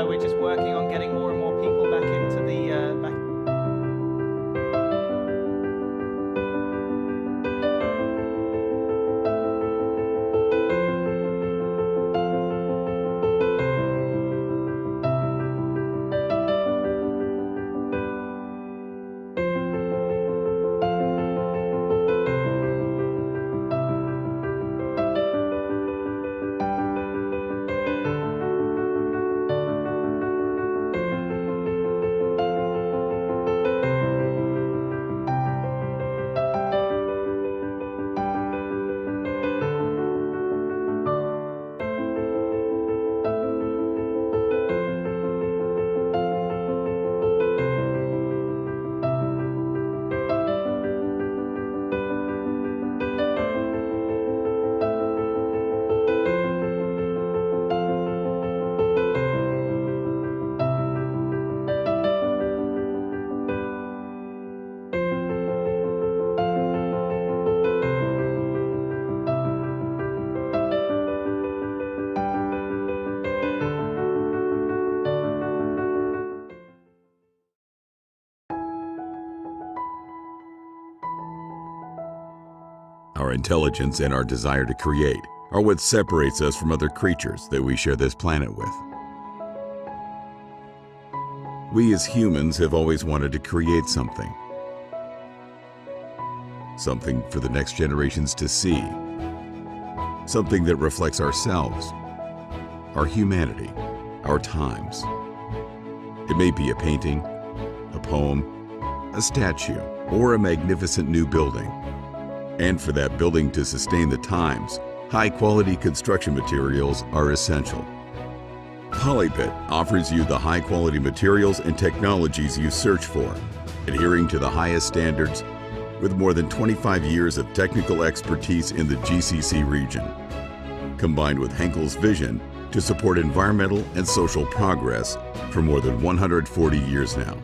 We're just working on getting more and more people back into the back. Our intelligence and our desire to create are what separates us from other creatures that we share this planet with. We as humans have always wanted to create something. Something for the next generations to see. Something that reflects ourselves, our humanity, our times. It may be a painting, a poem, a statue, or a magnificent new building. And for that building to sustain the times, high-quality construction materials are essential. Polybit offers you the high-quality materials and technologies you search for, adhering to the highest standards with more than 25 years of technical expertise in the GCC region, combined with Henkel's vision to support environmental and social progress for more than 140 years now.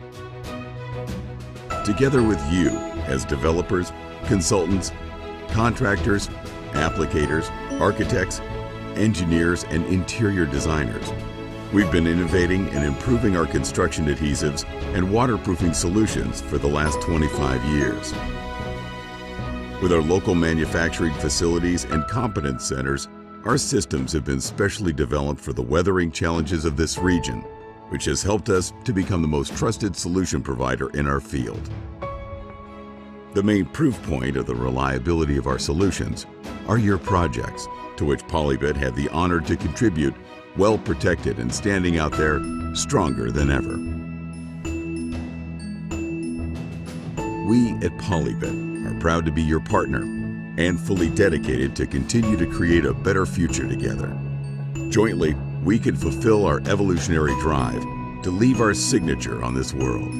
Together with you as developers, consultants, contractors, applicators, architects, engineers, and interior designers, we've been innovating and improving our construction adhesives and waterproofing solutions for the last 25 years. With our local manufacturing facilities and competence centers, our systems have been specially developed for the weathering challenges of this region, which has helped us to become the most trusted solution provider in our field. The main proof point of the reliability of our solutions are your projects, to which Polybit had the honor to contribute, well protected and standing out there stronger than ever. We at Polybit are proud to be your partner and fully dedicated to continue to create a better future together. Jointly, we can fulfill our evolutionary drive to leave our signature on this world.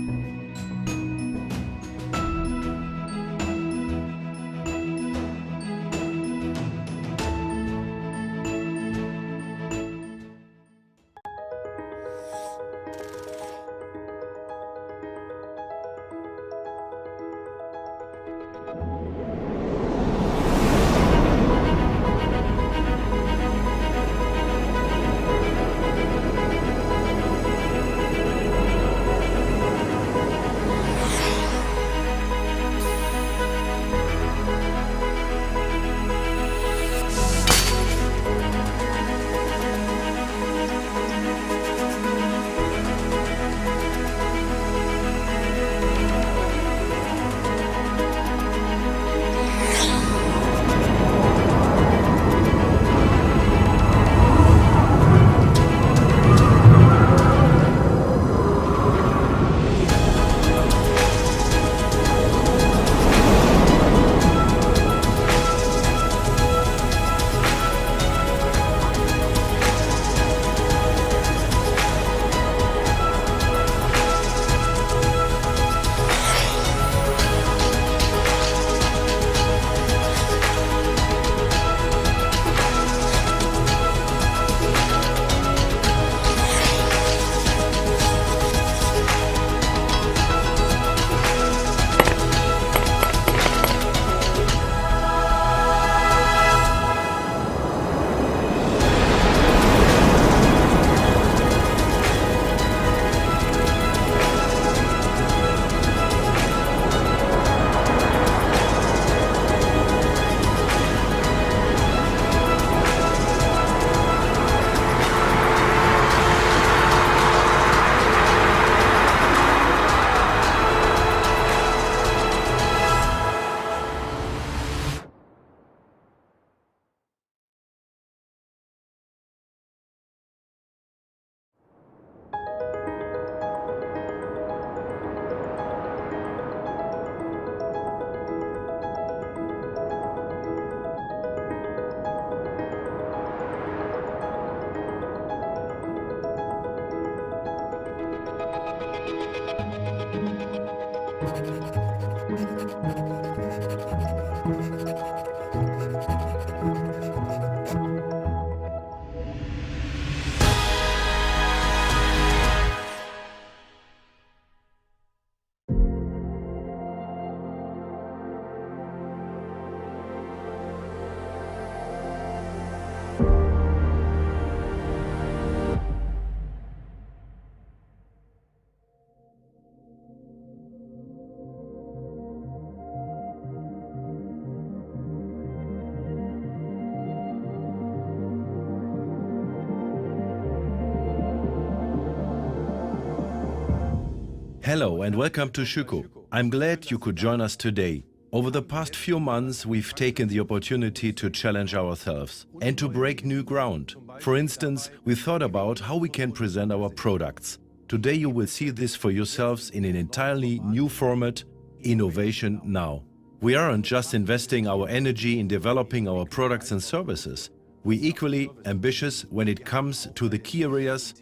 Hello and welcome to Schüco. I'm glad you could join us today. Over the past few months, we've taken the opportunity to challenge ourselves and to break new ground. For instance, we thought about how we can present our products. Today you will see this for yourselves in an entirely new format, Innovation Now. We aren't just investing our energy in developing our products and services. We're equally ambitious when it comes to the key areas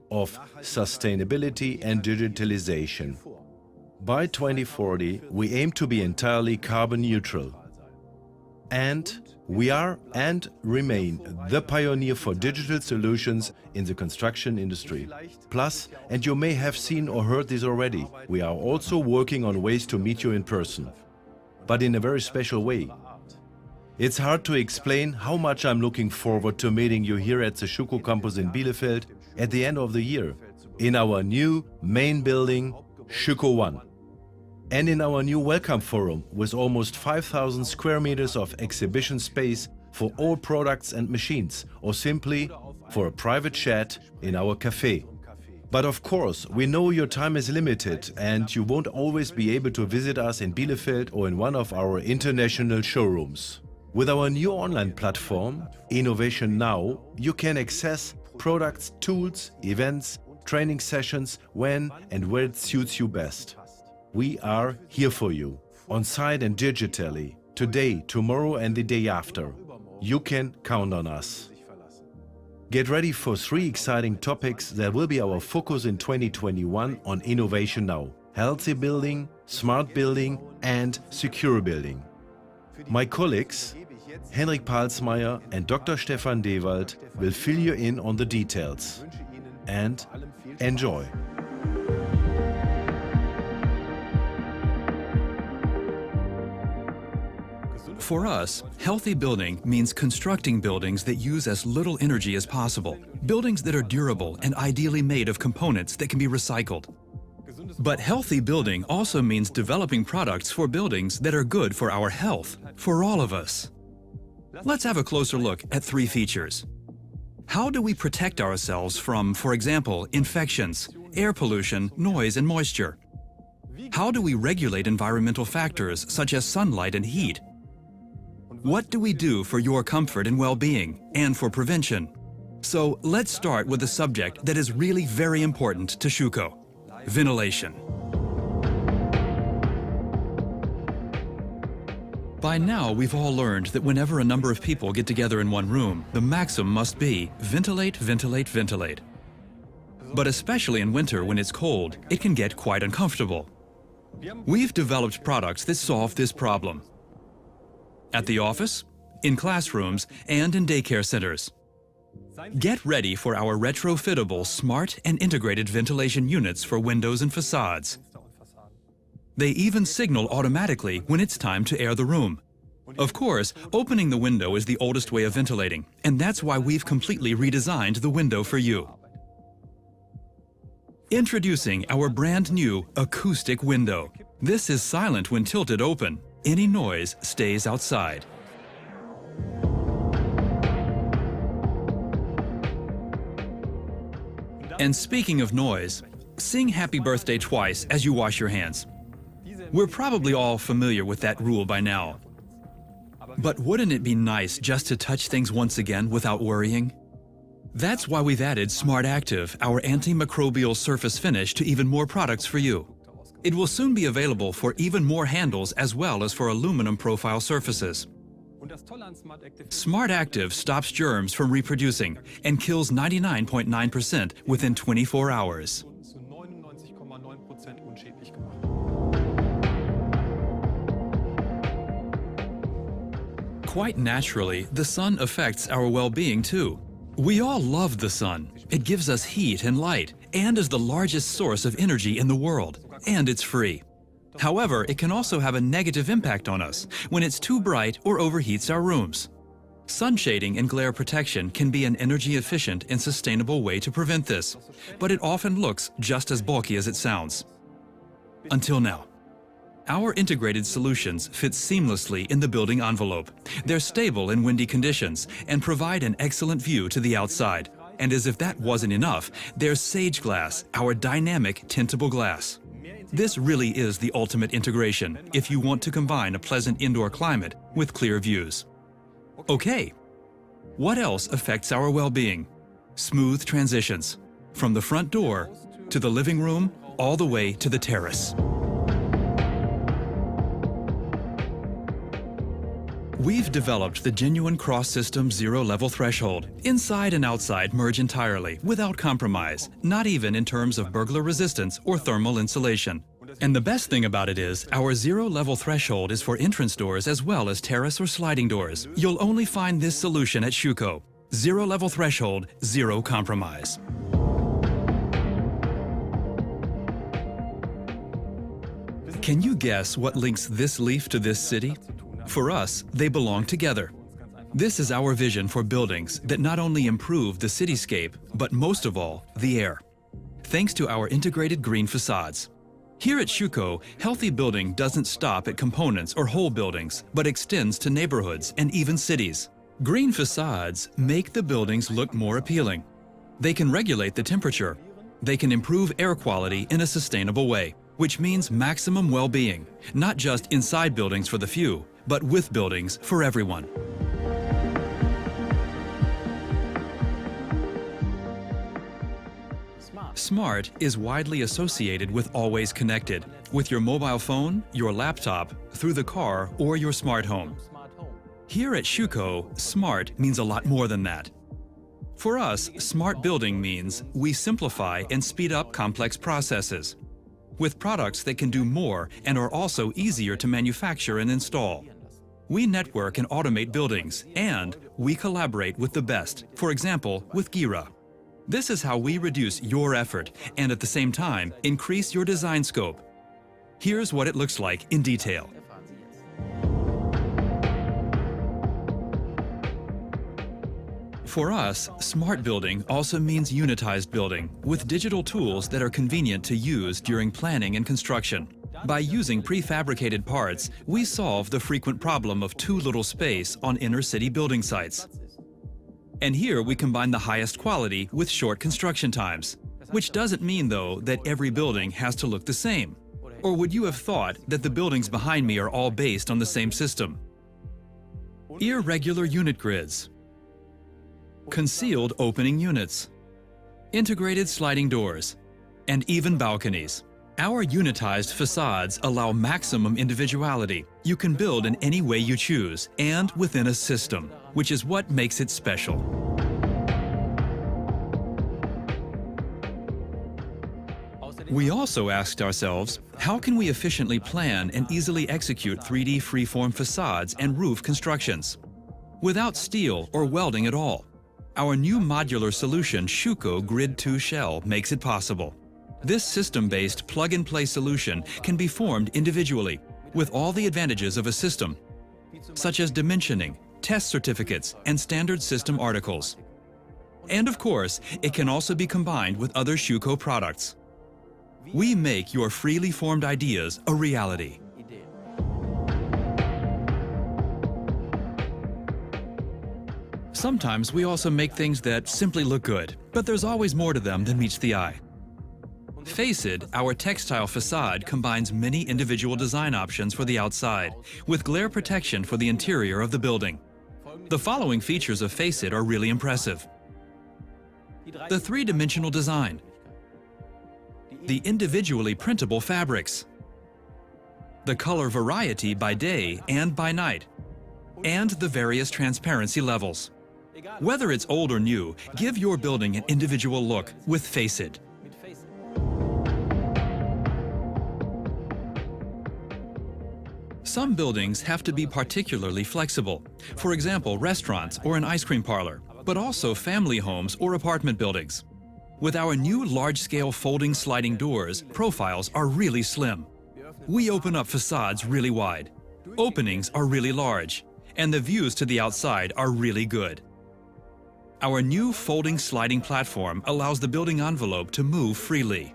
of sustainability and digitalization. By 2040, we aim to be entirely carbon neutral. And we are and remain the pioneer for digital solutions in the construction industry. Plus, and you may have seen or heard this already, we are also working on ways to meet you in person, but in a very special way. It's hard to explain how much I'm looking forward to meeting you here at the Schüco campus in Bielefeld at the end of the year, in our new main building, Schüco 1. And in our new welcome forum with almost 5,000 square meters of exhibition space for all products and machines, or simply for a private chat in our cafe. But of course, we know your time is limited and you won't always be able to visit us in Bielefeld or in one of our international showrooms. With our new online platform, Innovation Now, you can access products, tools, events, training sessions when and where it suits you best. We are here for you, on site and digitally, today, tomorrow and the day after. You can count on us. Get ready for 3 exciting topics that will be our focus in 2021 on Innovation Now: healthy building, smart building and secure building. My colleagues, Henrik Palsmeier and Dr. Stefan Dewald, will fill you in on the details. And enjoy! For us, healthy building means constructing buildings that use as little energy as possible. Buildings that are durable and ideally made of components that can be recycled. But healthy building also means developing products for buildings that are good for our health, for all of us. Let's have a closer look at 3 features. How do we protect ourselves from, for example, infections, air pollution, noise and moisture? How do we regulate environmental factors such as sunlight and heat? What do we do for your comfort and well-being, and for prevention? So let's start with a subject that is really very important to Schüco: ventilation. By now, we've all learned that whenever a number of people get together in one room, the maxim must be ventilate, ventilate, ventilate. But especially in winter when it's cold, it can get quite uncomfortable. We've developed products that solve this problem. At the office, in classrooms, and in daycare centers. Get ready for our retrofittable, smart and integrated ventilation units for windows and facades. They even signal automatically when it's time to air the room. Of course, opening the window is the oldest way of ventilating, and that's why we've completely redesigned the window for you. Introducing our brand new acoustic window. This is silent when tilted open. Any noise stays outside. And speaking of noise, sing happy birthday twice as you wash your hands. We're probably all familiar with that rule by now. But wouldn't it be nice just to touch things once again without worrying? That's why we've added Smart Active, our antimicrobial surface finish, to even more products for you. It will soon be available for even more handles as well as for aluminum profile surfaces. Smart Active stops germs from reproducing and kills 99.9% within 24 hours. Quite naturally, the sun affects our well-being too. We all love the sun. It gives us heat and light, and is the largest source of energy in the world, and it's free. However, it can also have a negative impact on us when it's too bright or overheats our rooms. Sun shading and glare protection can be an energy-efficient and sustainable way to prevent this, but it often looks just as bulky as it sounds. Until now. Our integrated solutions fit seamlessly in the building envelope. They're stable in windy conditions and provide an excellent view to the outside. And as if that wasn't enough, there's Sage Glass, our dynamic tintable glass. This really is the ultimate integration if you want to combine a pleasant indoor climate with clear views. Okay, what else affects our well-being? Smooth transitions, from the front door to the living room, all the way to the terrace. We've developed the genuine cross-system zero-level threshold. Inside and outside merge entirely, without compromise, not even in terms of burglar resistance or thermal insulation. And the best thing about it is, our zero-level threshold is for entrance doors as well as terrace or sliding doors. You'll only find this solution at Schuco. Zero-level threshold, zero compromise. Can you guess what links this leaf to this city? For us, they belong together. This is our vision for buildings that not only improve the cityscape, but most of all, the air. Thanks to our integrated green facades. Here at Schuco, healthy building doesn't stop at components or whole buildings, but extends to neighborhoods and even cities. Green facades make the buildings look more appealing. They can regulate the temperature. They can improve air quality in a sustainable way, which means maximum well-being, not just inside buildings for the few, but with buildings for everyone. Smart is widely associated with always connected, with your mobile phone, your laptop, through the car, or your smart home. Here at Schuco, smart means a lot more than that. For us, smart building means we simplify and speed up complex processes, with products that can do more and are also easier to manufacture and install. We network and automate buildings, and we collaborate with the best, for example, with Gira. This is how we reduce your effort and at the same time increase your design scope. Here's what it looks like in detail. For us, smart building also means unitized building, with digital tools that are convenient to use during planning and construction. By using prefabricated parts, we solve the frequent problem of too little space on inner-city building sites. And here we combine the highest quality with short construction times, which doesn't mean, though, that every building has to look the same. Or would you have thought that the buildings behind me are all based on the same system? Irregular unit grids, concealed opening units, integrated sliding doors, and even balconies. Our unitized facades allow maximum individuality. You can build in any way you choose and within a system, which is what makes it special. We also asked ourselves, how can we efficiently plan and easily execute 3D freeform facades and roof constructions without steel or welding at all? Our new modular solution, Schuco Grid 2 Shell, makes it possible. This system-based plug-and-play solution can be formed individually with all the advantages of a system, such as dimensioning, test certificates, and standard system articles. And of course, it can also be combined with other Schuco products. We make your freely formed ideas a reality. Sometimes we also make things that simply look good, but there's always more to them than meets the eye. Facade, our textile facade, combines many individual design options for the outside, with glare protection for the interior of the building. The following features of Facade are really impressive. The three-dimensional design, the individually printable fabrics, the color variety by day and by night, and the various transparency levels. Whether it's old or new, give your building an individual look with Facade. Some buildings have to be particularly flexible. For example, restaurants or an ice cream parlor, but also family homes or apartment buildings. With our new large-scale folding sliding doors, profiles are really slim. We open up facades really wide. Openings are really large, and the views to the outside are really good. Our new folding sliding platform allows the building envelope to move freely.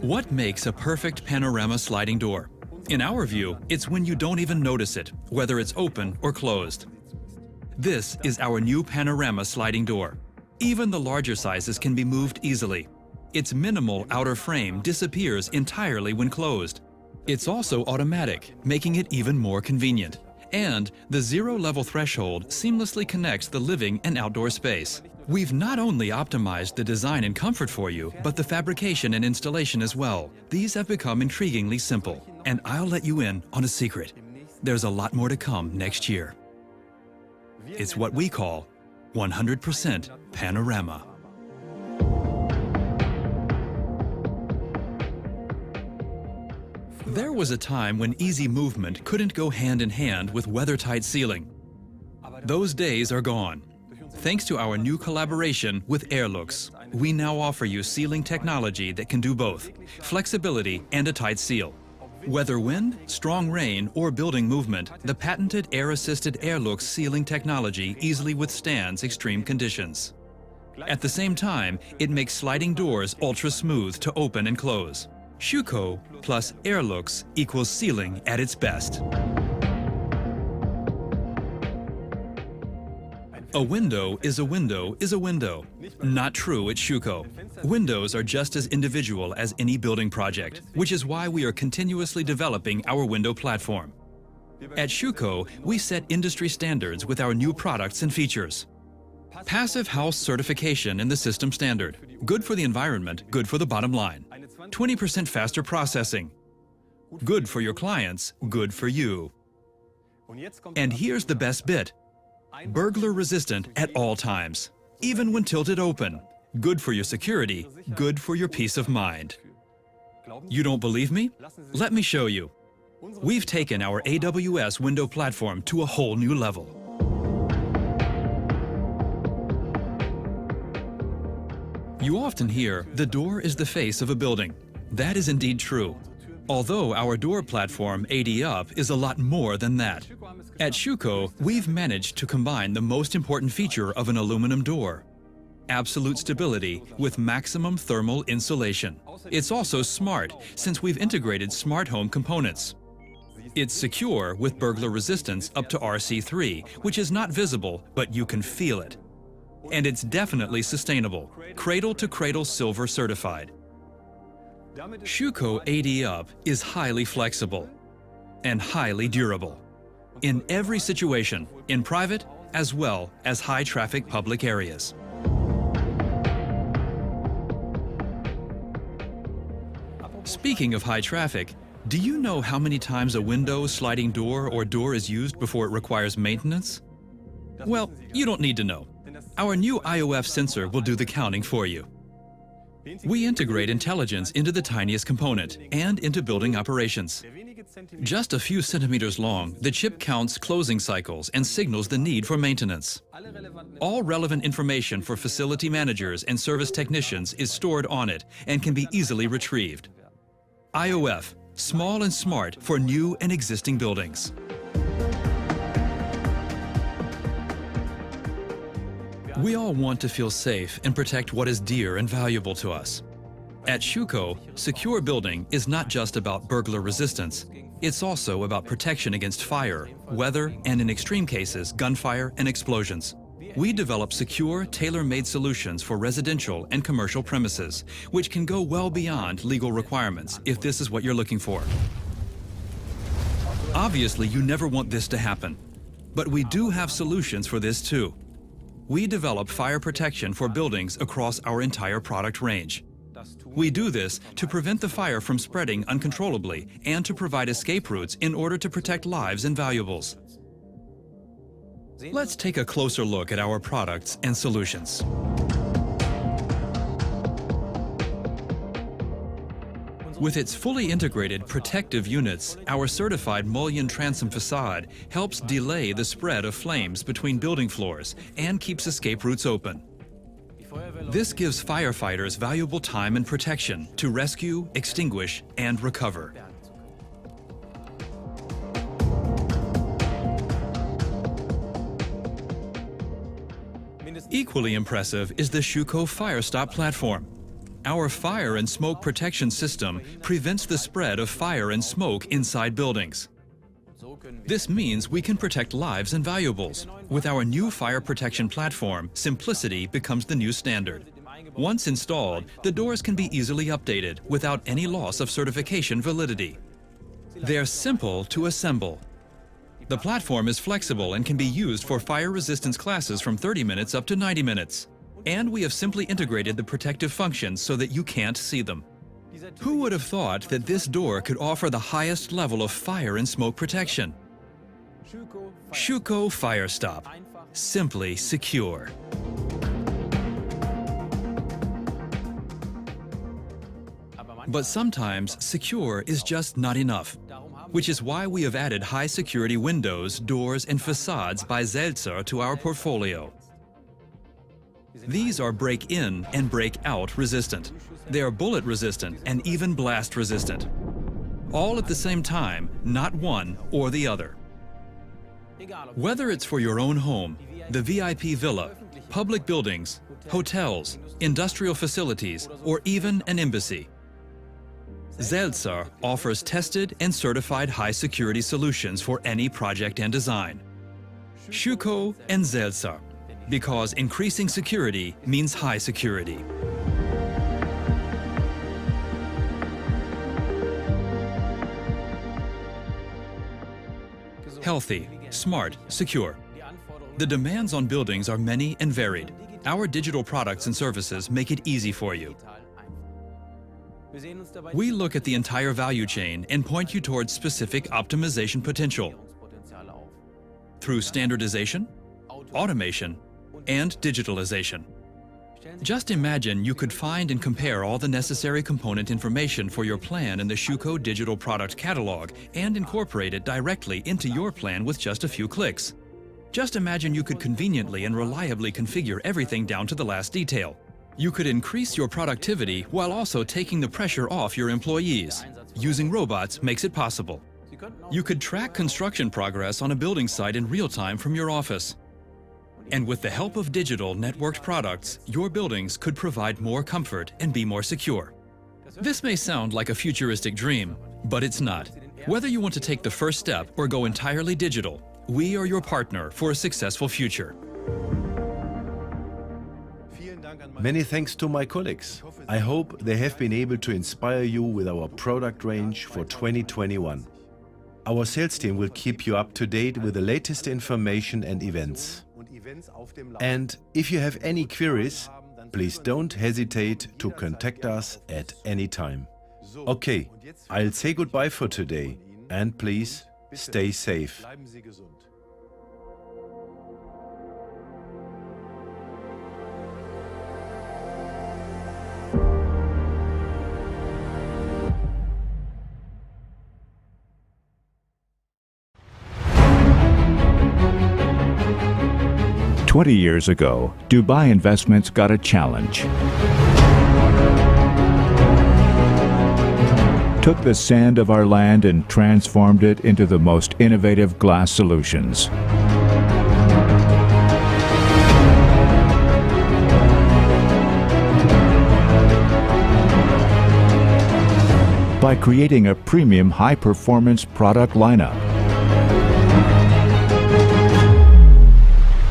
What makes a perfect panorama sliding door? In our view, it's when you don't even notice it, whether it's open or closed. This is our new panorama sliding door. Even the larger sizes can be moved easily. Its minimal outer frame disappears entirely when closed. It's also automatic, making it even more convenient. And the zero-level threshold seamlessly connects the living and outdoor space. We've not only optimized the design and comfort for you, but the fabrication and installation as well. These have become intriguingly simple. And I'll let you in on a secret. There's a lot more to come next year. It's what we call 100% panorama. There was a time when easy movement couldn't go hand in hand with weather-tight ceiling. Those days are gone. Thanks to our new collaboration with Airlux, we now offer you sealing technology that can do both, flexibility and a tight seal. Whether wind, strong rain, or building movement, the patented air-assisted Airlux sealing technology easily withstands extreme conditions. At the same time, it makes sliding doors ultra-smooth to open and close. Schuco plus Airlux equals sealing at its best. A window is a window is a window. Not true at Schuco. Windows are just as individual as any building project, which is why we are continuously developing our window platform. At Schuco, we set industry standards with our new products and features. Passive house certification in the system standard. Good for the environment, good for the bottom line. 20% faster processing. Good for your clients, good for you. And here's the best bit. Burglar resistant at all times, even when tilted open. Good for your security, good for your peace of mind. You don't believe me? Let me show you. We've taken our AWS window platform to a whole new level. You often hear, the door is the face of a building. That is indeed true. Although our door platform, AD Up, is a lot more than that. At Schuco, we've managed to combine the most important feature of an aluminum door: absolute stability with maximum thermal insulation. It's also smart, since we've integrated smart home components. It's secure with burglar resistance up to RC3, which is not visible, but you can feel it. And it's definitely sustainable, cradle-to-cradle silver certified. Schuco AD Up is highly flexible and highly durable in every situation, in private as well as high-traffic public areas. Speaking of high traffic, do you know how many times a window, sliding door, or door is used before it requires maintenance? Well, you don't need to know. Our new IOF sensor will do the counting for you. We integrate intelligence into the tiniest component and into building operations. Just a few centimeters long, the chip counts closing cycles and signals the need for maintenance. All relevant information for facility managers and service technicians is stored on it and can be easily retrieved. IOF, small and smart for new and existing buildings. We all want to feel safe and protect what is dear and valuable to us. At Schuco, secure building is not just about burglar resistance. It's also about protection against fire, weather, and in extreme cases, gunfire and explosions. We develop secure, tailor-made solutions for residential and commercial premises, which can go well beyond legal requirements if this is what you're looking for. Obviously, you never want this to happen, but we do have solutions for this too. We develop fire protection for buildings across our entire product range. We do this to prevent the fire from spreading uncontrollably and to provide escape routes in order to protect lives and valuables. Let's take a closer look at our products and solutions. With its fully integrated protective units, our certified mullion transom facade helps delay the spread of flames between building floors and keeps escape routes open. This gives firefighters valuable time and protection to rescue, extinguish, and recover. Equally impressive is the Schuko Fire Stop platform. Our fire and smoke protection system prevents the spread of fire and smoke inside buildings. This means we can protect lives and valuables. With our new fire protection platform, simplicity becomes the new standard. Once installed, the doors can be easily updated without any loss of certification validity. They're simple to assemble. The platform is flexible and can be used for fire resistance classes from 30 minutes up to 90 minutes. And we have simply integrated the protective functions so that you can't see them. Who would have thought that this door could offer the highest level of fire and smoke protection? Schuko Fire Stop. Simply secure. But sometimes secure is just not enough, which is why we have added high-security windows, doors, and facades by Bacellar to our portfolio. These are break-in and break-out resistant. They are bullet-resistant and even blast-resistant. All at the same time, not one or the other. Whether it's for your own home, the VIP villa, public buildings, hotels, industrial facilities, or even an embassy, Bacellar offers tested and certified high-security solutions for any project and design. Schuko and Bacellar, because increasing security means high security. Healthy, smart, secure. The demands on buildings are many and varied. Our digital products and services make it easy for you. We look at the entire value chain and point you towards specific optimization potential through standardization, automation, and digitalization. Just imagine you could find and compare all the necessary component information for your plan in the Schuko digital product catalog and incorporate it directly into your plan with just a few clicks. Just imagine you could conveniently and reliably configure everything down to the last detail. You could increase your productivity while also taking the pressure off your employees. Using robots makes it possible. You could track construction progress on a building site in real time from your office. And with the help of digital networked products, your buildings could provide more comfort and be more secure. This may sound like a futuristic dream, but it's not. Whether you want to take the first step or go entirely digital, we are your partner for a successful future. Many thanks to my colleagues. I hope they have been able to inspire you with our product range for 2021. Our sales team will keep you up to date with the latest information and events. And if you have any queries, please don't hesitate to contact us at any time. Okay, I'll say goodbye for today, and please stay safe. 20 years ago, Dubai Investments got a challenge. Took the sand of our land and transformed it into the most innovative glass solutions. By creating a premium high-performance product lineup,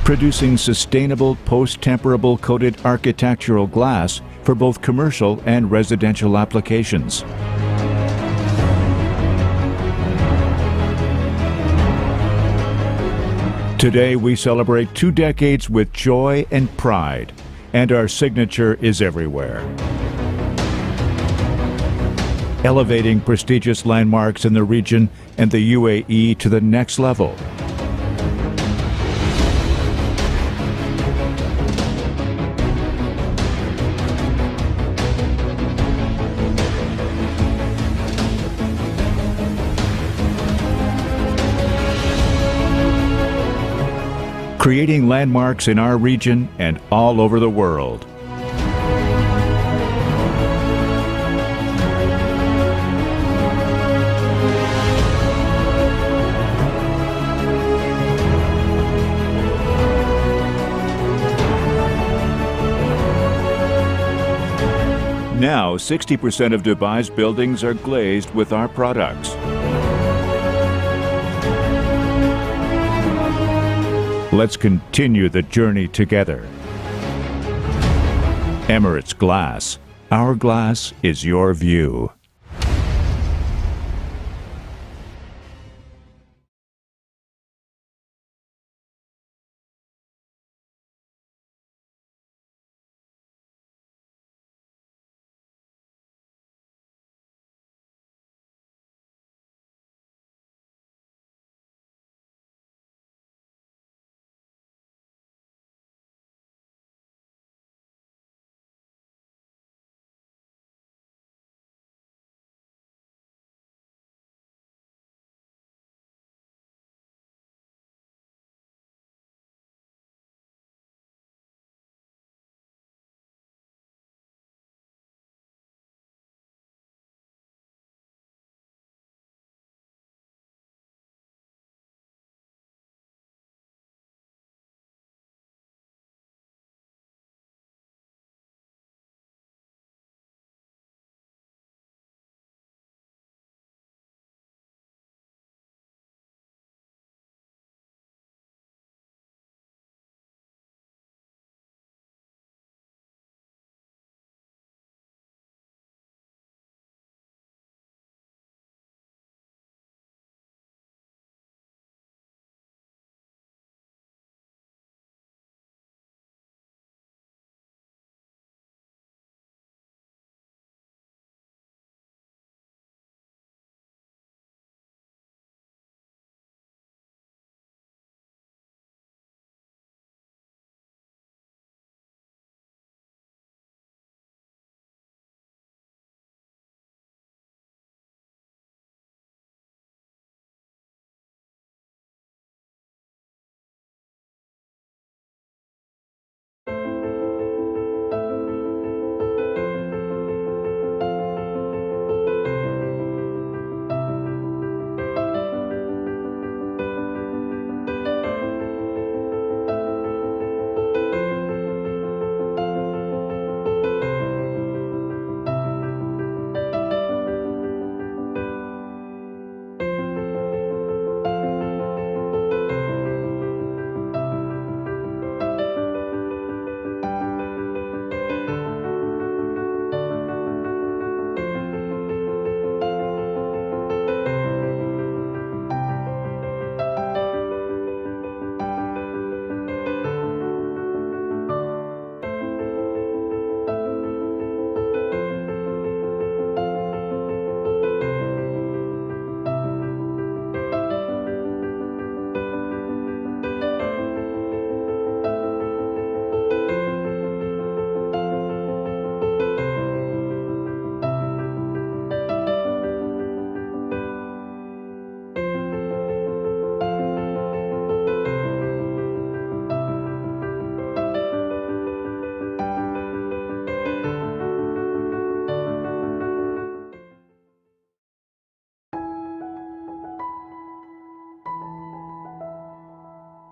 producing sustainable post-temperable coated architectural glass for both commercial and residential applications. Today we celebrate 2 decades with joy and pride, and our signature is everywhere. Elevating prestigious landmarks in the region and the UAE to the next level. creating landmarks in our region and all over the world. Now, 60% of Dubai's buildings are glazed with our products. Let's continue the journey together. Emirates Glass. Our glass is your view.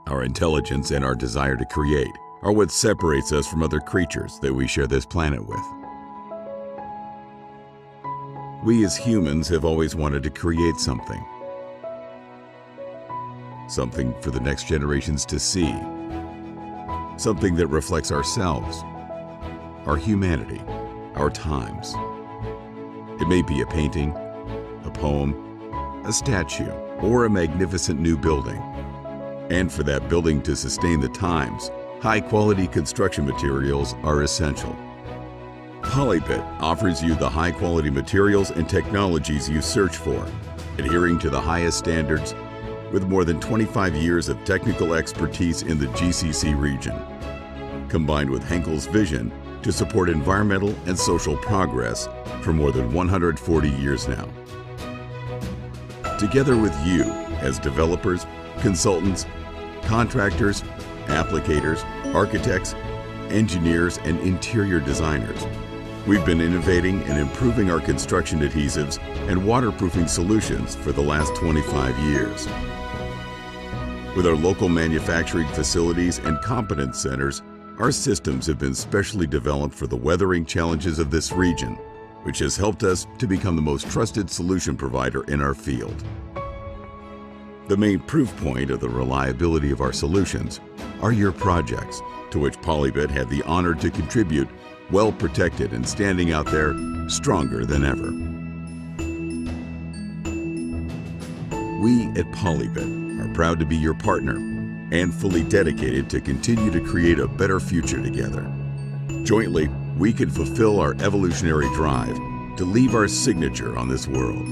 Our intelligence and our desire to create are what separates us from other creatures that we share this planet with. We as humans have always wanted to create something. Something for the next generations to see. Something that reflects ourselves, our humanity, our times. It may be a painting, a poem, a statue, or a magnificent new building. And for that building to sustain the times, high-quality construction materials are essential. Polybit offers you the high-quality materials and technologies you search for, adhering to the highest standards with more than 25 years of technical expertise in the GCC region, combined with Henkel's vision to support environmental and social progress for more than 140 years now. Together with you as developers, consultants, contractors, applicators, architects, engineers, and interior designers. We've been innovating and improving our construction adhesives and waterproofing solutions for the last 25 years. With our local manufacturing facilities and competence centers, our systems have been specially developed for the weathering challenges of this region, which has helped us to become the most trusted solution provider in our field. The main proof point of the reliability of our solutions are your projects, to which Polybit had the honor to contribute, well protected and standing out there stronger than ever. We at Polybit are proud to be your partner and fully dedicated to continue to create a better future together. Jointly, we can fulfill our evolutionary drive to leave our signature on this world.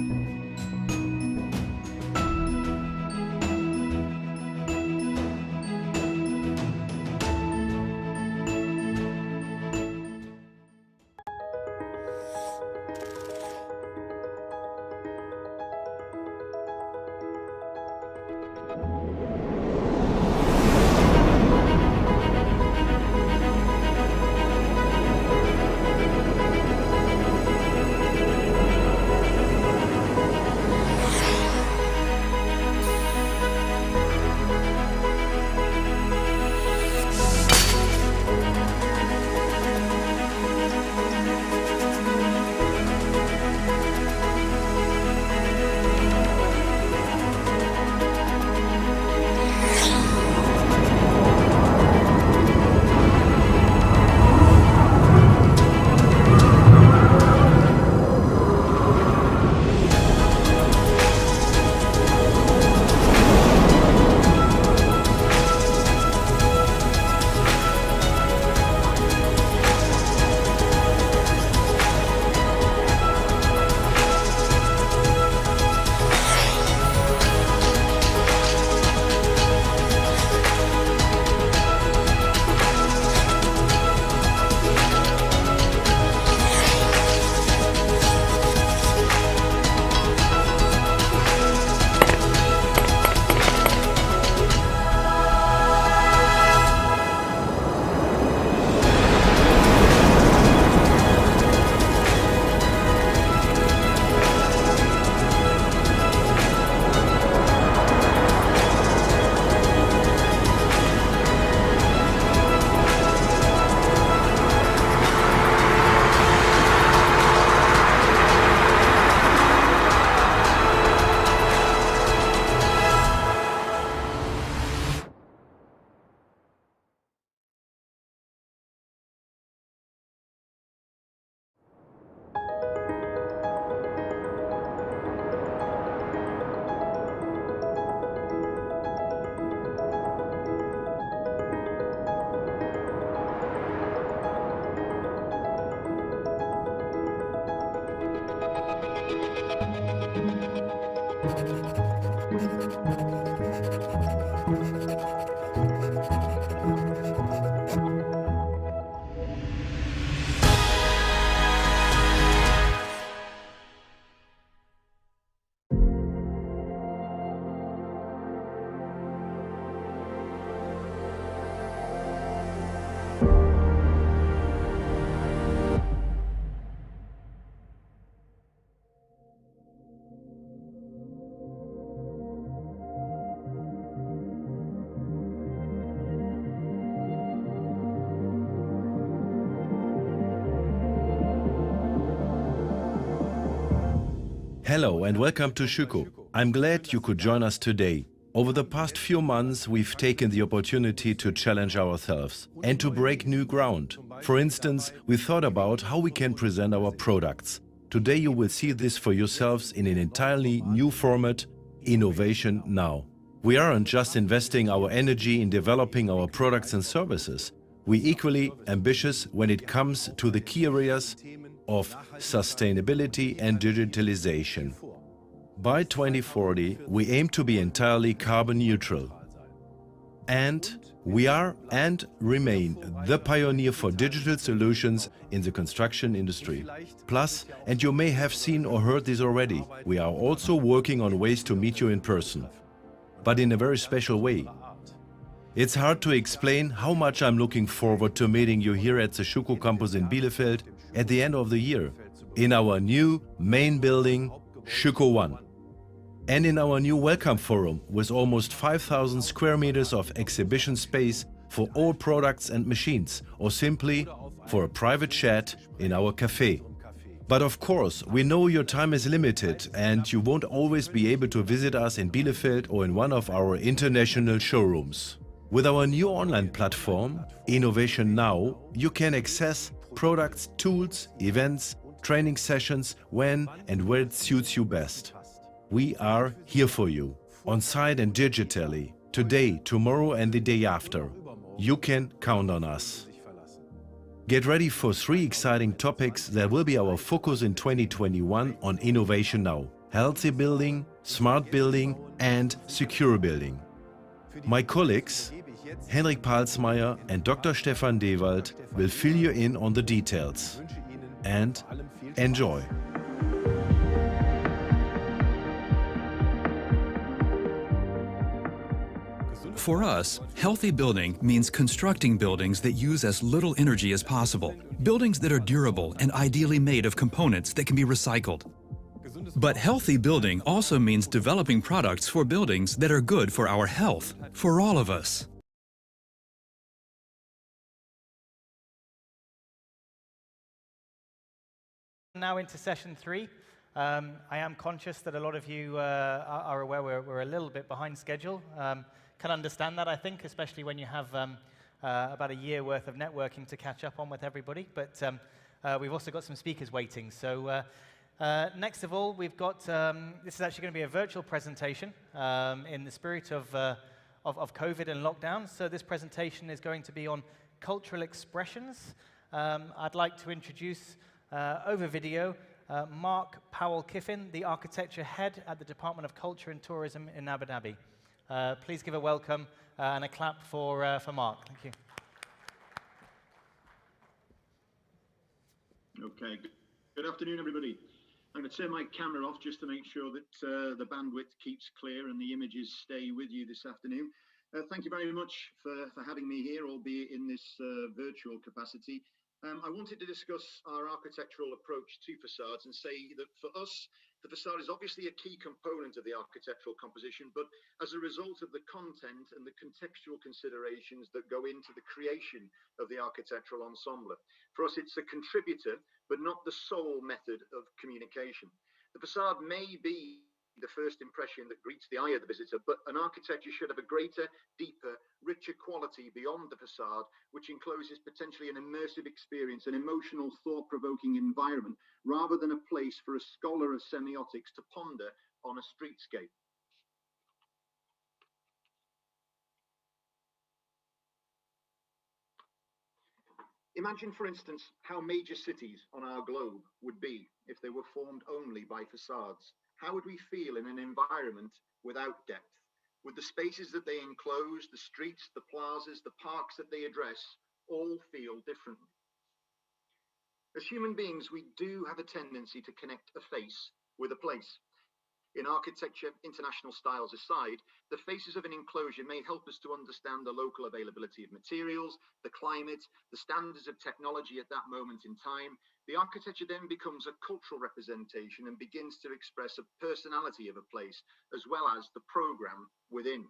Hello and welcome to Shüko. I'm glad you could join us today. Over the past few months, we've taken the opportunity to challenge ourselves and to break new ground. For instance, we thought about how we can present our products. Today you will see this for yourselves in an entirely new format, Innovation Now. We aren't just investing our energy in developing our products and services. We're equally ambitious when it comes to the key areas of sustainability and digitalization. By 2040, we aim to be entirely carbon neutral. And we are and remain the pioneer for digital solutions in the construction industry. Plus, and you may have seen or heard this already, we are also working on ways to meet you in person, but in a very special way. It's hard to explain how much I'm looking forward to meeting you here at the Schuko campus in Bielefeld at the end of the year, in our new main building, Schuko 1. And in our new welcome forum with almost 5,000 square meters of exhibition space for all products and machines, or simply for a private chat in our cafe. But of course, we know your time is limited and you won't always be able to visit us in Bielefeld or in one of our international showrooms. With our new online platform, Innovation Now, you can access products, tools, events, training sessions when and where it suits you best. We are here for you, on site and digitally, today, tomorrow and the day after. You can count on us. Get ready for 3 exciting topics that will be our focus in 2021 on Innovation Now: healthy building, smart building and secure building. My colleagues, Henrik Palsmeier and Dr. Stefan Dewald, will fill you in on the details. And enjoy! For us, healthy building means constructing buildings that use as little energy as possible. Buildings that are durable and ideally made of components that can be recycled. But healthy building also means developing products for buildings that are good for our health, for all of us. Now into session 3. I am conscious that a lot of you are aware we're a little bit behind schedule. Can understand that, I think, especially when you have about a year worth of networking to catch up on with everybody. But we've also got some speakers waiting. So next of all, we've got, this is actually going to be a virtual presentation in the spirit of COVID and lockdown. So this presentation is going to be on cultural expressions. I'd like to introduce over video Powell Kyffin, the architecture head at the Department of Culture and Tourism in Abu Dhabi. Please give a welcome and a clap for Mark. Thank you. Okay, good afternoon, everybody. I'm going to turn my camera off just to make sure that the bandwidth keeps clear and the images stay with you this afternoon. Thank you very much for having me here, albeit in this virtual capacity. I wanted to discuss our architectural approach to facades and say that for us, the facade is obviously a key component of the architectural composition, but as a result of the content and the contextual considerations that go into the creation of the architectural ensemble. For us, it's a contributor, but not the sole method of communication. The facade may be the first impression that greets the eye of the visitor, but an architecture should have a greater, deeper, richer quality beyond the facade, which encloses potentially an immersive experience, an emotional, thought-provoking environment, rather than a place for a scholar of semiotics to ponder on a streetscape. Imagine, for instance, how major cities on our globe would be if they were formed only by facades. How would we feel in an environment without depth? Would the spaces that they enclose, the streets, the plazas, the parks that they address, all feel differently? As human beings, we do have a tendency to connect a face with a place. In architecture, international styles aside, the faces of an enclosure may help us to understand the local availability of materials, the climate, the standards of technology at that moment in time. The architecture then becomes a cultural representation and begins to express a personality of a place, as well as the program within.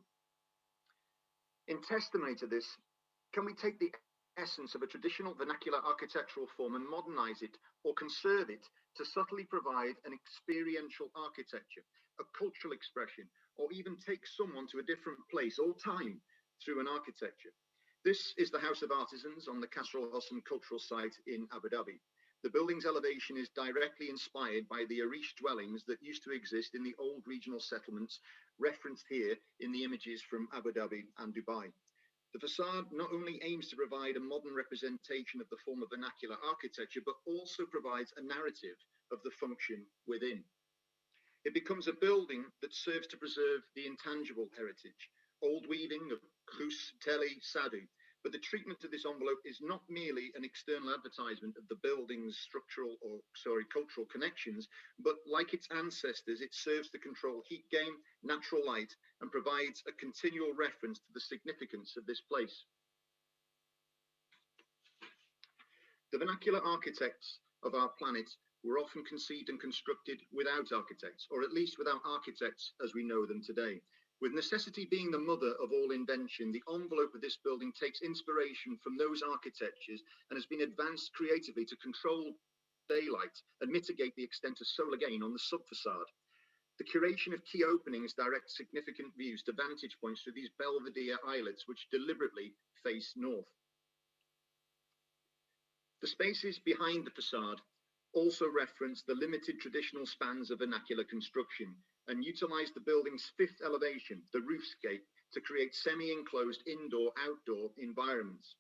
In testimony to this, can we take the essence of a traditional vernacular architectural form and modernize it or conserve it to subtly provide an experiential architecture, a cultural expression, or even take someone to a different place or time through an architecture? This is the House of Artisans on the Kasr Al Hosn cultural site in Abu Dhabi. The building's elevation is directly inspired by the Arish dwellings that used to exist in the old regional settlements referenced here in the images from Abu Dhabi and Dubai. The facade not only aims to provide a modern representation of the form of vernacular architecture, but also provides a narrative of the function within. It becomes a building that serves to preserve the intangible heritage, old weaving of khus, teli, sadu, But the treatment of this envelope is not merely an external advertisement of the building's cultural connections, but like its ancestors, it serves to control heat gain, natural light, and provides a continual reference to the significance of this place. The vernacular architects of our planet were often conceived and constructed without architects, or at least without architects as we know them today. With necessity being the mother of all invention, the envelope of this building takes inspiration from those architectures and has been advanced creatively to control daylight and mitigate the extent of solar gain on the sub-facade. The curation of key openings directs significant views to vantage points through these belvedere islets, which deliberately face north. The spaces behind the facade also reference the limited traditional spans of vernacular construction and utilize the building's fifth elevation, the roofscape, to create semi-enclosed indoor-outdoor environments.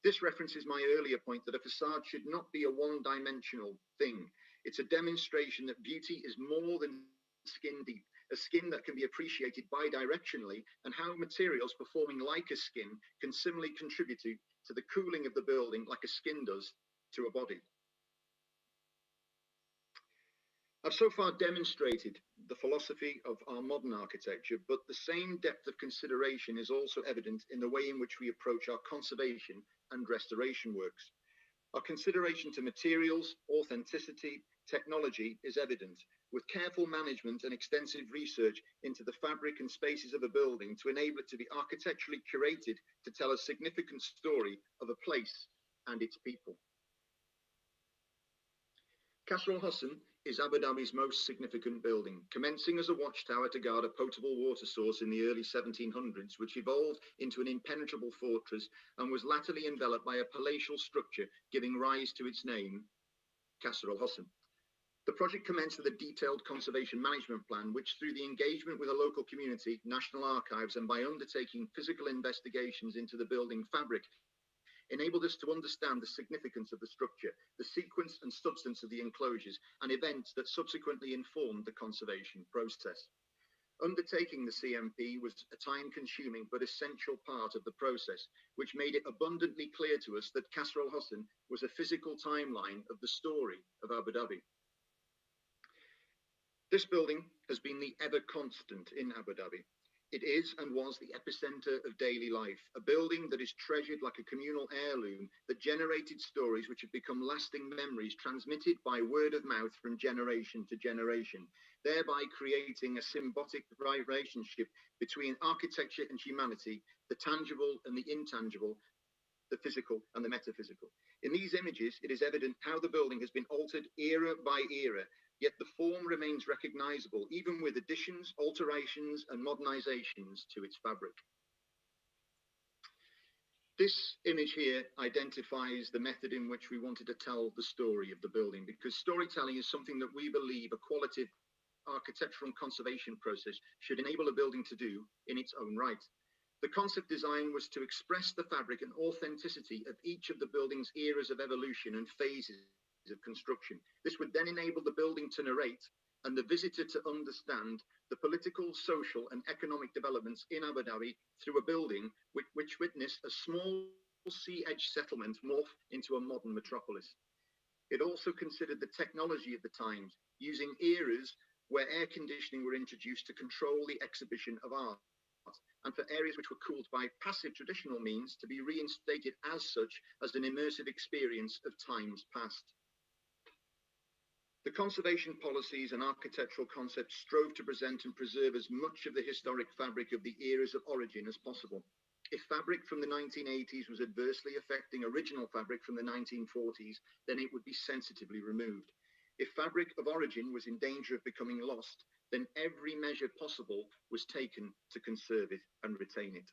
This references my earlier point that a facade should not be a one-dimensional thing. It's a demonstration that beauty is more than skin deep, a skin that can be appreciated bidirectionally, and how materials performing like a skin can similarly contribute to the cooling of the building like a skin does to a body. I've so far demonstrated the philosophy of our modern architecture, but the same depth of consideration is also evident in the way in which we approach our conservation and restoration works. Our consideration to materials, authenticity, technology is evident, with careful management and extensive research into the fabric and spaces of a building to enable it to be architecturally curated to tell a significant story of a place and its people. Qasr Al Husn is Abu Dhabi's most significant building, commencing as a watchtower to guard a potable water source in the early 1700s, which evolved into an impenetrable fortress and was latterly enveloped by a palatial structure giving rise to its name, Qasr Al Husn. The project commenced with a detailed conservation management plan, which through the engagement with the local community, National Archives, and by undertaking physical investigations into the building fabric, enabled us to understand the significance of the structure, the sequence and substance of the enclosures, and events that subsequently informed the conservation process. Undertaking the CMP was a time-consuming but essential part of the process, which made it abundantly clear to us that Qasr Al Husn was a physical timeline of the story of Abu Dhabi. This building has been the ever constant in Abu Dhabi. It is and was the epicenter of daily life, a building that is treasured like a communal heirloom that generated stories which have become lasting memories transmitted by word of mouth from generation to generation, thereby creating a symbiotic relationship between architecture and humanity, the tangible and the intangible, the physical and the metaphysical. In these images, it is evident how the building has been altered era by era, yet the form remains recognizable, even with additions, alterations, and modernizations to its fabric. This image here identifies the method in which we wanted to tell the story of the building, because storytelling is something that we believe a qualitative architectural and conservation process should enable a building to do in its own right. The concept design was to express the fabric and authenticity of each of the building's eras of evolution and phases of construction. This would then enable the building to narrate and the visitor to understand the political, social, and economic developments in Abu Dhabi through a building which witnessed a small sea-edge settlement morph into a modern metropolis. It also considered the technology of the times, using eras where air conditioning were introduced to control the exhibition of art, and for areas which were cooled by passive traditional means to be reinstated as such as an immersive experience of times past. The conservation policies and architectural concepts strove to present and preserve as much of the historic fabric of the eras of origin as possible. If fabric from the 1980s was adversely affecting original fabric from the 1940s, then it would be sensitively removed. If fabric of origin was in danger of becoming lost, then every measure possible was taken to conserve it and retain it.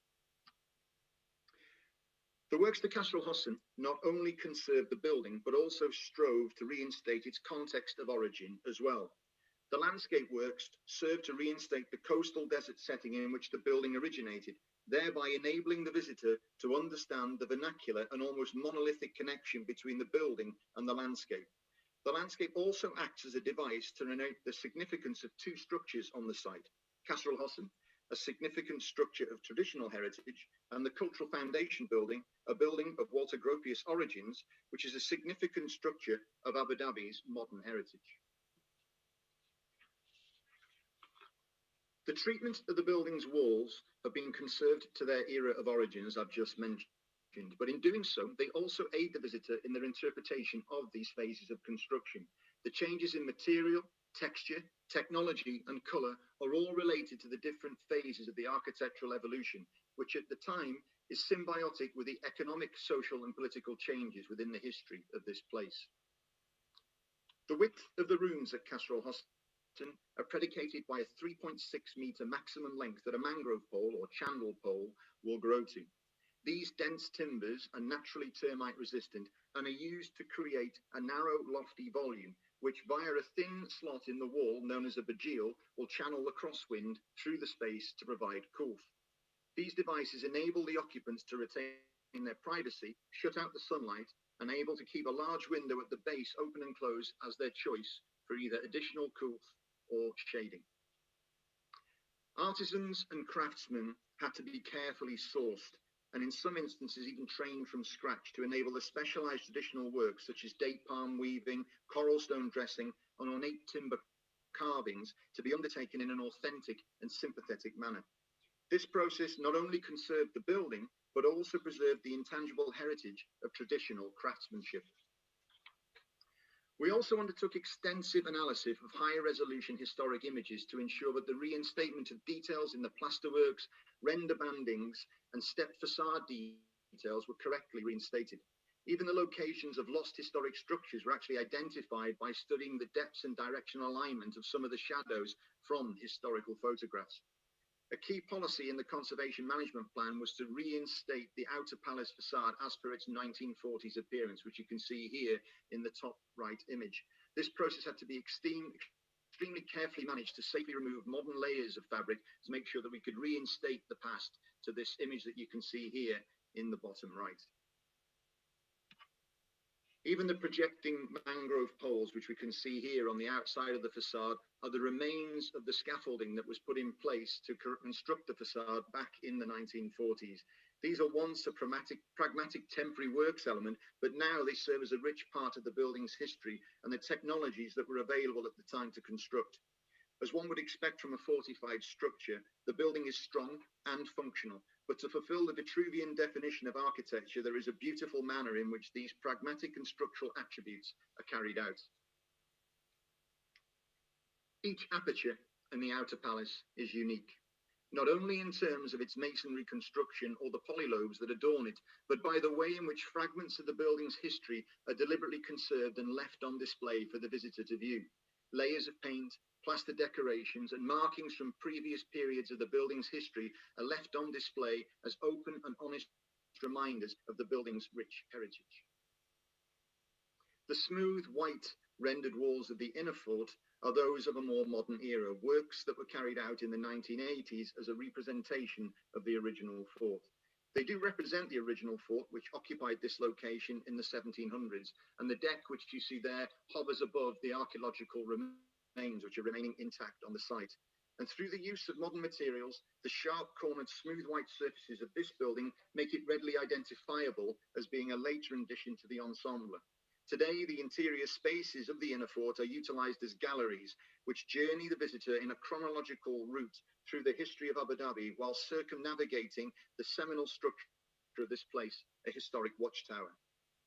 The works to Qasr Al Husn not only conserved the building, but also strove to reinstate its context of origin as well. The landscape works served to reinstate the coastal desert setting in which the building originated, thereby enabling the visitor to understand the vernacular and almost monolithic connection between the building and the landscape. The landscape also acts as a device to denote the significance of two structures on the site, Qasr Al Husn, a significant structure of traditional heritage, and the Cultural Foundation building, a building of Walter Gropius origins, which is a significant structure of Abu Dhabi's modern heritage. The treatment of the building's walls have been conserved to their era of origins I've just mentioned, but in doing so, they also aid the visitor in their interpretation of these phases of construction. The changes in material, texture, technology, and colour are all related to the different phases of the architectural evolution, which at the time is symbiotic with the economic, social, and political changes within the history of this place. The width of the rooms at Castle Hostin are predicated by a 3.6 metre maximum length that a mangrove pole or chandel pole will grow to. These dense timbers are naturally termite resistant and are used to create a narrow, lofty volume, which via a thin slot in the wall known as a bacellar will channel the crosswind through the space to provide cooling. These devices enable the occupants to retain their privacy, shut out the sunlight, and able to keep a large window at the base open and closed as their choice for either additional cooling or shading. Artisans and craftsmen had to be carefully sourced, and in some instances even trained from scratch to enable the specialized traditional works such as date palm weaving, coral stone dressing, and ornate timber carvings to be undertaken in an authentic and sympathetic manner. This process not only conserved the building, but also preserved the intangible heritage of traditional craftsmanship. We also undertook extensive analysis of higher resolution historic images to ensure that the reinstatement of details in the plasterworks, render bandings, and step facade details were correctly reinstated. Even the locations of lost historic structures were actually identified by studying the depths and directional alignment of some of the shadows from historical photographs. A key policy in the conservation management plan was to reinstate the outer palace facade as per its 1940s appearance, which you can see here in the top right image. This process had to be extremely carefully managed to safely remove modern layers of fabric to make sure that we could reinstate the past to this image that you can see here in the bottom right. Even the projecting mangrove poles, which we can see here on the outside of the facade, are the remains of the scaffolding that was put in place to construct the facade back in the 1940s. These are once a pragmatic temporary works element, but now they serve as a rich part of the building's history and the technologies that were available at the time to construct. As one would expect from a fortified structure, the building is strong and functional, but to fulfill the Vitruvian definition of architecture, there is a beautiful manner in which these pragmatic and structural attributes are carried out. Each aperture in the outer palace is unique, not only in terms of its masonry construction or the polylobes that adorn it, but by the way in which fragments of the building's history are deliberately conserved and left on display for the visitor to view. Layers of paint, plaster decorations, and markings from previous periods of the building's history are left on display as open and honest reminders of the building's rich heritage. The smooth, white, rendered walls of the inner fort are those of a more modern era, works that were carried out in the 1980s as a representation of the original fort. They do represent the original fort, which occupied this location in the 1700s, and the deck, which you see there, hovers above the archaeological remains which are remaining intact on the site. And through the use of modern materials, the sharp-cornered, smooth white surfaces of this building make it readily identifiable as being a later addition to the ensemble. Today, the interior spaces of the inner fort are utilized as galleries, which journey the visitor in a chronological route through the history of Abu Dhabi while circumnavigating the seminal structure of this place, a historic watchtower.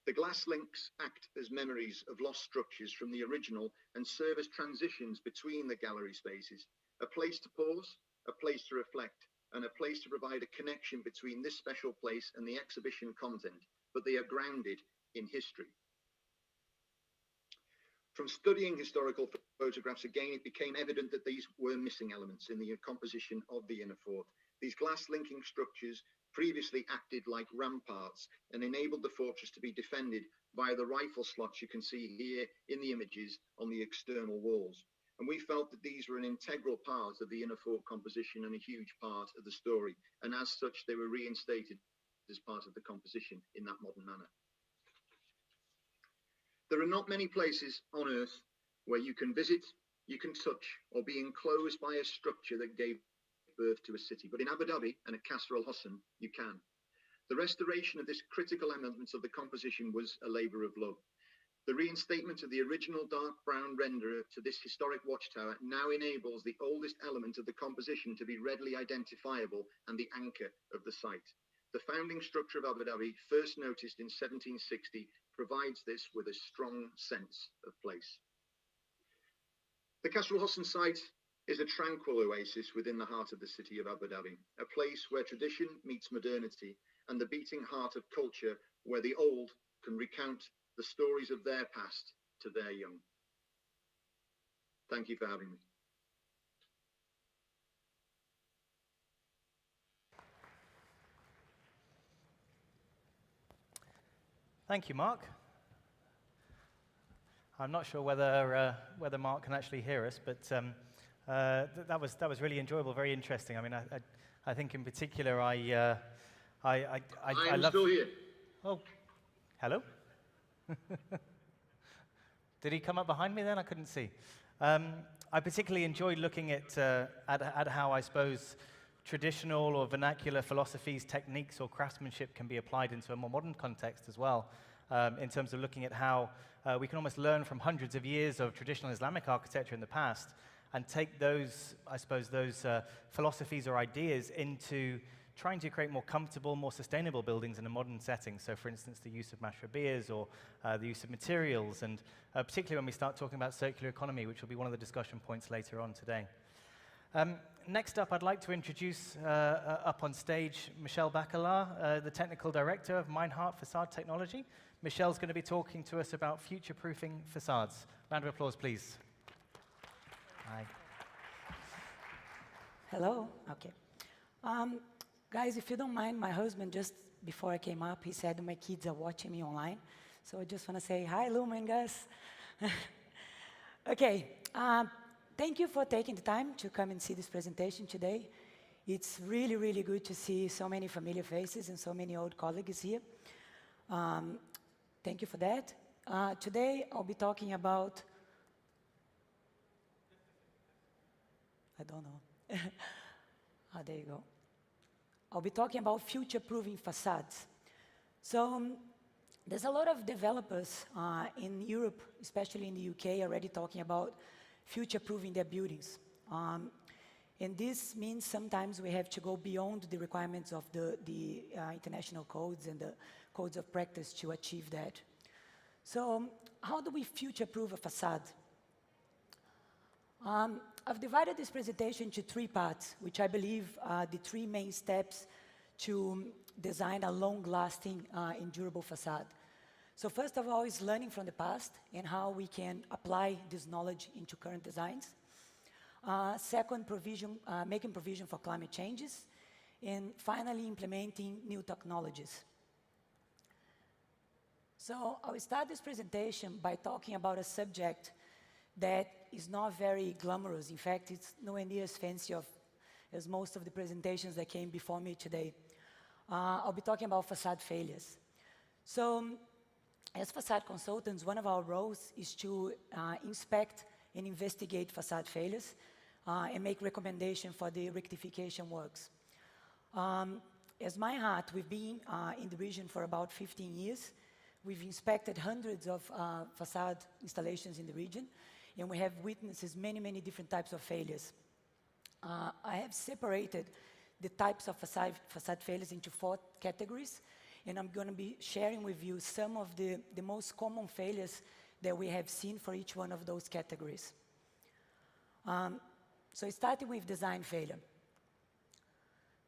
The glass links act as memories of lost structures from the original and serve as transitions between the gallery spaces, a place to pause, a place to reflect, and a place to provide a connection between this special place and the exhibition content, but they are grounded in history. From studying historical photographs, again, it became evident that these were missing elements in the composition of the inner fort. These glass linking structures previously acted like ramparts and enabled the fortress to be defended via the rifle slots you can see here in the images on the external walls. And we felt that these were an integral part of the inner fort composition and a huge part of the story. And as such, they were reinstated as part of the composition in that modern manner. There are not many places on earth where you can visit, you can touch, or be enclosed by a structure that gave birth to a city. But in Abu Dhabi and at Qasr Al Hosn, you can. The restoration of this critical element of the composition was a labour of love. The reinstatement of the original dark brown renderer to this historic watchtower now enables the oldest element of the composition to be readily identifiable and the anchor of the site. The founding structure of Abu Dhabi, first noticed in 1760, provides this with a strong sense of place. The Qasr Al Hosn site is a tranquil oasis within the heart of the city of Abu Dhabi, a place where tradition meets modernity and the beating heart of culture, where the old can recount the stories of their past to their young. Thank you for having me. Thank you, Mark. I'm not sure whether Mark can actually hear us, but that was really enjoyable, very interesting. I mean, I think in particular, I love. Still here. Oh, hello. Did he come up behind me then? I couldn't see. I particularly enjoyed looking at how, I suppose, traditional or vernacular philosophies, techniques, or craftsmanship can be applied into a more modern context as well, in terms of looking at how we can almost learn from hundreds of years of traditional Islamic architecture in the past and take those, I suppose, those philosophies or ideas into trying to create more comfortable, more sustainable buildings in a modern setting. So, for instance, the use of mashrabiyas or the use of materials, and particularly when we start talking about circular economy, which will be one of the discussion points later on today. Next up, I'd like to introduce up on stage Michelle Bacellar, the Technical Director of Meinhardt Facade Technology. Michelle's going to be talking to us about future-proofing facades. Round of applause, please. Hi. Hello. Okay. Guys, if you don't mind, my husband, just before I came up, he said my kids are watching me online. So I just want to say, hi, Lumen, guys. Okay. Thank you for taking the time to come and see this presentation today. It's really, really good to see so many familiar faces and so many old colleagues here. Thank you for that. Today, I'll be talking about, I don't know. There you go. I'll be talking about future-proofing facades. So there's a lot of developers in Europe, especially in the UK, already talking about future-proofing their buildings. And this means sometimes we have to go beyond the requirements of the international codes and the codes of practice to achieve that. So how do we future-proof a facade? I've divided this presentation into three parts, which I believe are the three main steps to design a long-lasting and durable facade. So first of all is learning from the past and how we can apply this knowledge into current designs. Second, making provision for climate changes. And finally, implementing new technologies. So I will start this presentation by talking about a subject that is not very glamorous. In fact, it's nowhere near as fancy as most of the presentations that came before me today. I'll be talking about facade failures. So as facade consultants, one of our roles is to inspect and investigate facade failures and make recommendations for the rectification works. As Meinhardt, we've been in the region for about 15 years. We've inspected hundreds of facade installations in the region, and we have witnessed many, many different types of failures. I have separated the types of facade failures into 4 categories, and I'm going to be sharing with you some of the most common failures that we have seen for each one of those categories. So starting with design failure.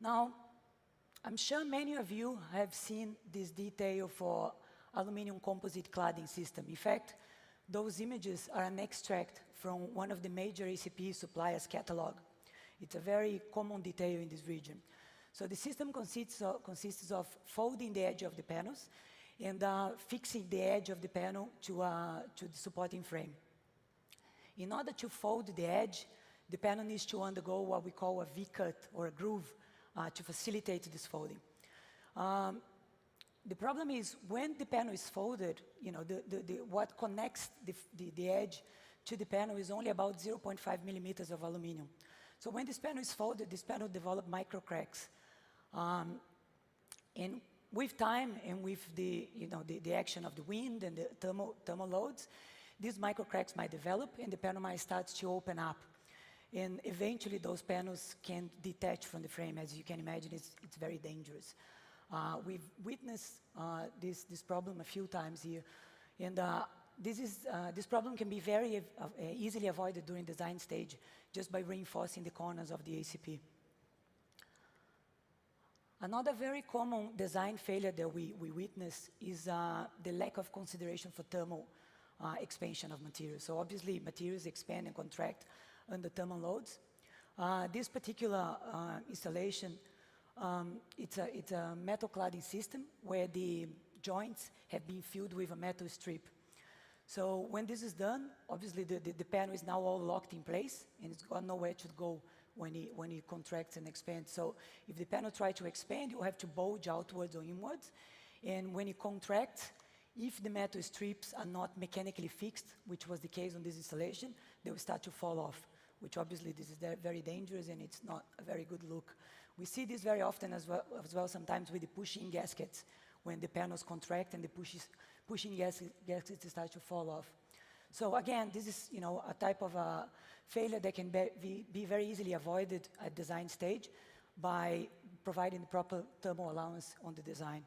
Now, I'm sure many of you have seen this detail for aluminum composite cladding system. In fact, those images are an extract from one of the major ACP suppliers' catalog. It's a very common detail in this region. So the system consists of folding the edge of the panels and fixing the edge of the panel to the supporting frame. In order to fold the edge, the panel needs to undergo what we call a V-cut or a groove to facilitate this folding. The problem is when the panel is folded, you know, what connects the edge to the panel is only about 0.5 millimeters of aluminum. So when this panel is folded, this panel develops micro cracks. And with time and with the, the action of the wind and the thermal loads, these micro cracks might develop and the panel might start to open up. And eventually those panels can detach from the frame. As you can imagine, it's very dangerous. We've witnessed this problem a few times here. And this problem can be very easily avoided during design stage just by reinforcing the corners of the ACP. Another very common design failure that we witness is the lack of consideration for thermal expansion of materials. So obviously materials expand and contract under thermal loads. This particular installation, it's a metal cladding system where the joints have been filled with a metal strip. So when this is done, obviously the panel is now all locked in place and it's got nowhere to go when it contracts and expands. So if the panel tries to expand, you have to bulge outwards or inwards. And when it contracts, if the metal strips are not mechanically fixed, which was the case on this installation, they will start to fall off, which obviously this is very dangerous and it's not a very good look. We see this very often as well sometimes with the pushing gaskets, when the panels contract and the pushing gaskets start to fall off. So again, this is a type of failure that can be very easily avoided at design stage by providing the proper thermal allowance on the design.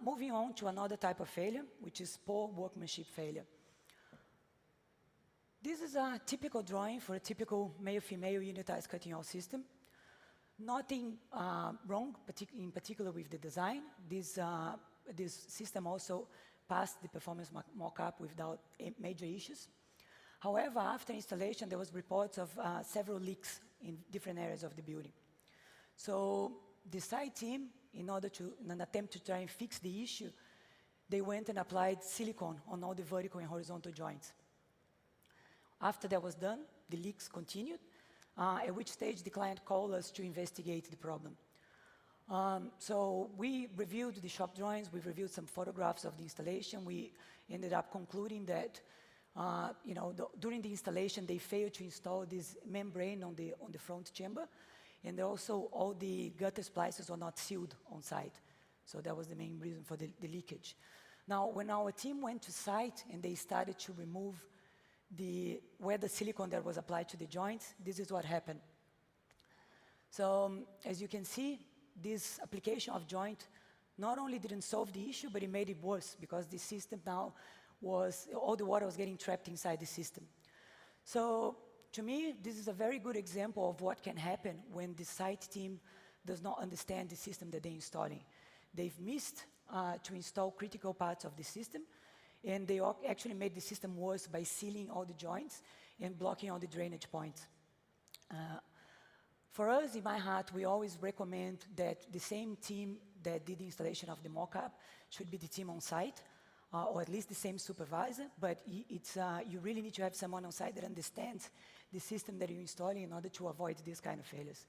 Moving on to another type of failure, which is poor workmanship failure. This is a typical drawing for a typical male-female unitized cutting-out system. Nothing wrong, in particular with the design. This system also passed the performance mock-up without major issues. However, after installation, there was reports of several leaks in different areas of the building. So the site team, in an attempt to try and fix the issue, they went and applied silicone on all the vertical and horizontal joints. After that was done, the leaks continued, at which stage the client called us to investigate the problem. So we reviewed the shop drawings, we reviewed some photographs of the installation. We ended up concluding that during the installation, they failed to install this membrane on the front chamber, and also all the gutter splices were not sealed on site. So that was the main reason for the leakage. Now, when our team went to site and they started to remove where the silicone that was applied to the joints, this is what happened. So as you can see, this application of joint not only didn't solve the issue, but it made it worse because the system now all the water was getting trapped inside the system. So to me, this is a very good example of what can happen when the site team does not understand the system that they're installing. They've missed to install critical parts of the system, and they actually made the system worse by sealing all the joints and blocking all the drainage points. For us, in my heart, we always recommend that the same team that did the installation of the mock-up should be the team on site, or at least the same supervisor, but you really need to have someone on site that understands the system that you're installing in order to avoid these kind of failures.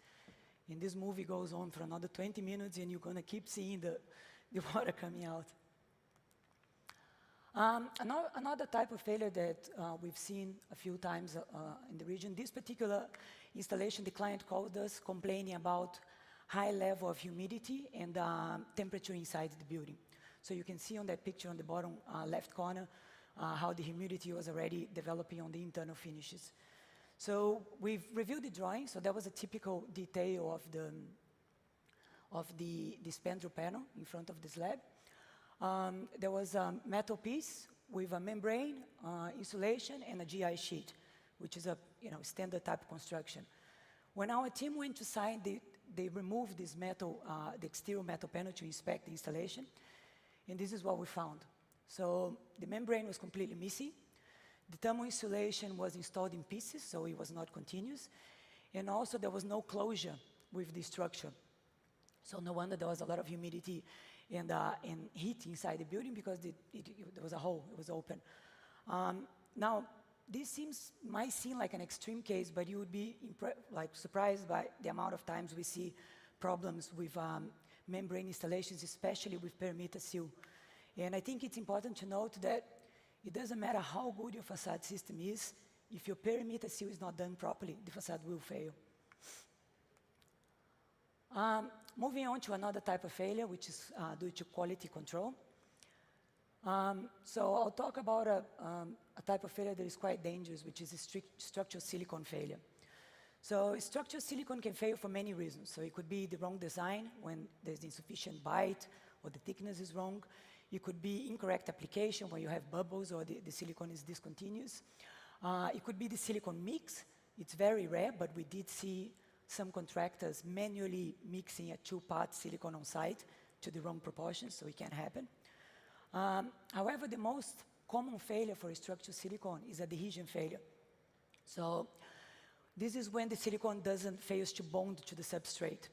And this movie goes on for another 20 minutes, and you're going to keep seeing the water coming out. Another type of failure that we've seen a few times in the region, this particular installation, the client called us complaining about high level of humidity and temperature inside the building. So you can see on that picture on the bottom left corner how the humidity was already developing on the internal finishes. So we've reviewed the drawing, so that was a typical detail of the spandrel panel in front of the slab. There was a metal piece with a membrane, insulation, and a GI sheet, which is a standard type construction. When our team went to site, they removed this metal, the exterior metal panel to inspect the installation, and this is what we found. So the membrane was completely missing. The thermal insulation was installed in pieces, so it was not continuous, and also there was no closure with the structure. So no wonder there was a lot of humidity and heat inside the building because there was a hole, it was open. Now, this might seem like an extreme case, but you would be surprised by the amount of times we see problems with membrane installations, especially with perimeter seal. And I think it's important to note that it doesn't matter how good your facade system is, If your perimeter seal is not done properly, the facade will fail. Moving on to another type of failure, which is due to quality control. So I'll talk about a type of failure that is quite dangerous, which is a structural silicone failure. So structural silicone can fail for many reasons. So it could be the wrong design when there's insufficient bite or the thickness is wrong. It could be incorrect application when you have bubbles or the silicone is discontinuous. It could be the silicone mix. It's very rare, but we did see some contractors manually mixing a 2-part silicone on site to the wrong proportions, so it can happen. However, the most common failure for a structural silicone is adhesion failure. So this is when the silicone fails to bond to the substrate.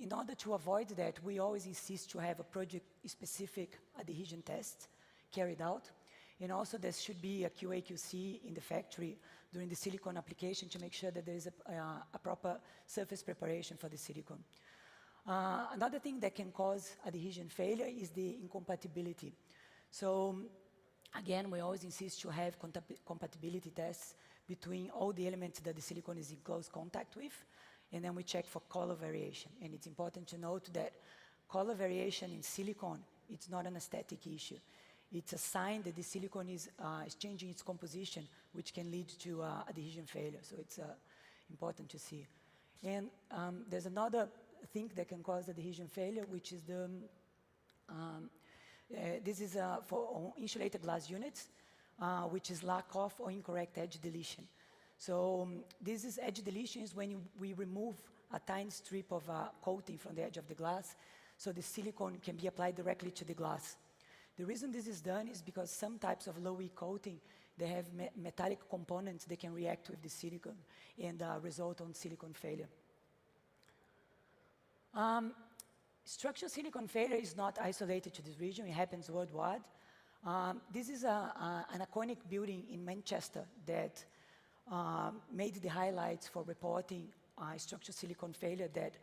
In order to avoid that, we always insist to have a project-specific adhesion test carried out. And also there should be a QA/QC in the factory during the silicone application to make sure that there is a proper surface preparation for the silicone. Another thing that can cause adhesion failure is the incompatibility. So again, we always insist to have compatibility tests between all the elements that the silicone is in close contact with, and then we check for color variation. And it's important to note that color variation in silicone, it's not an aesthetic issue. It's a sign that the silicone is changing its composition, which can lead to adhesion failure. So it's important to see. And there's another thing that can cause adhesion failure, which is this is for insulated glass units, which is lack of or incorrect edge deletion. So this is edge deletion is when we remove a tiny strip of coating from the edge of the glass, so the silicone can be applied directly to the glass. The reason this is done is because some types of low-E coating, they have metallic components that can react with the silicone and result on silicone failure. Structural silicone failure is not isolated to this region, it happens worldwide. This is an iconic building in Manchester that made the highlights for reporting structural silicone failure that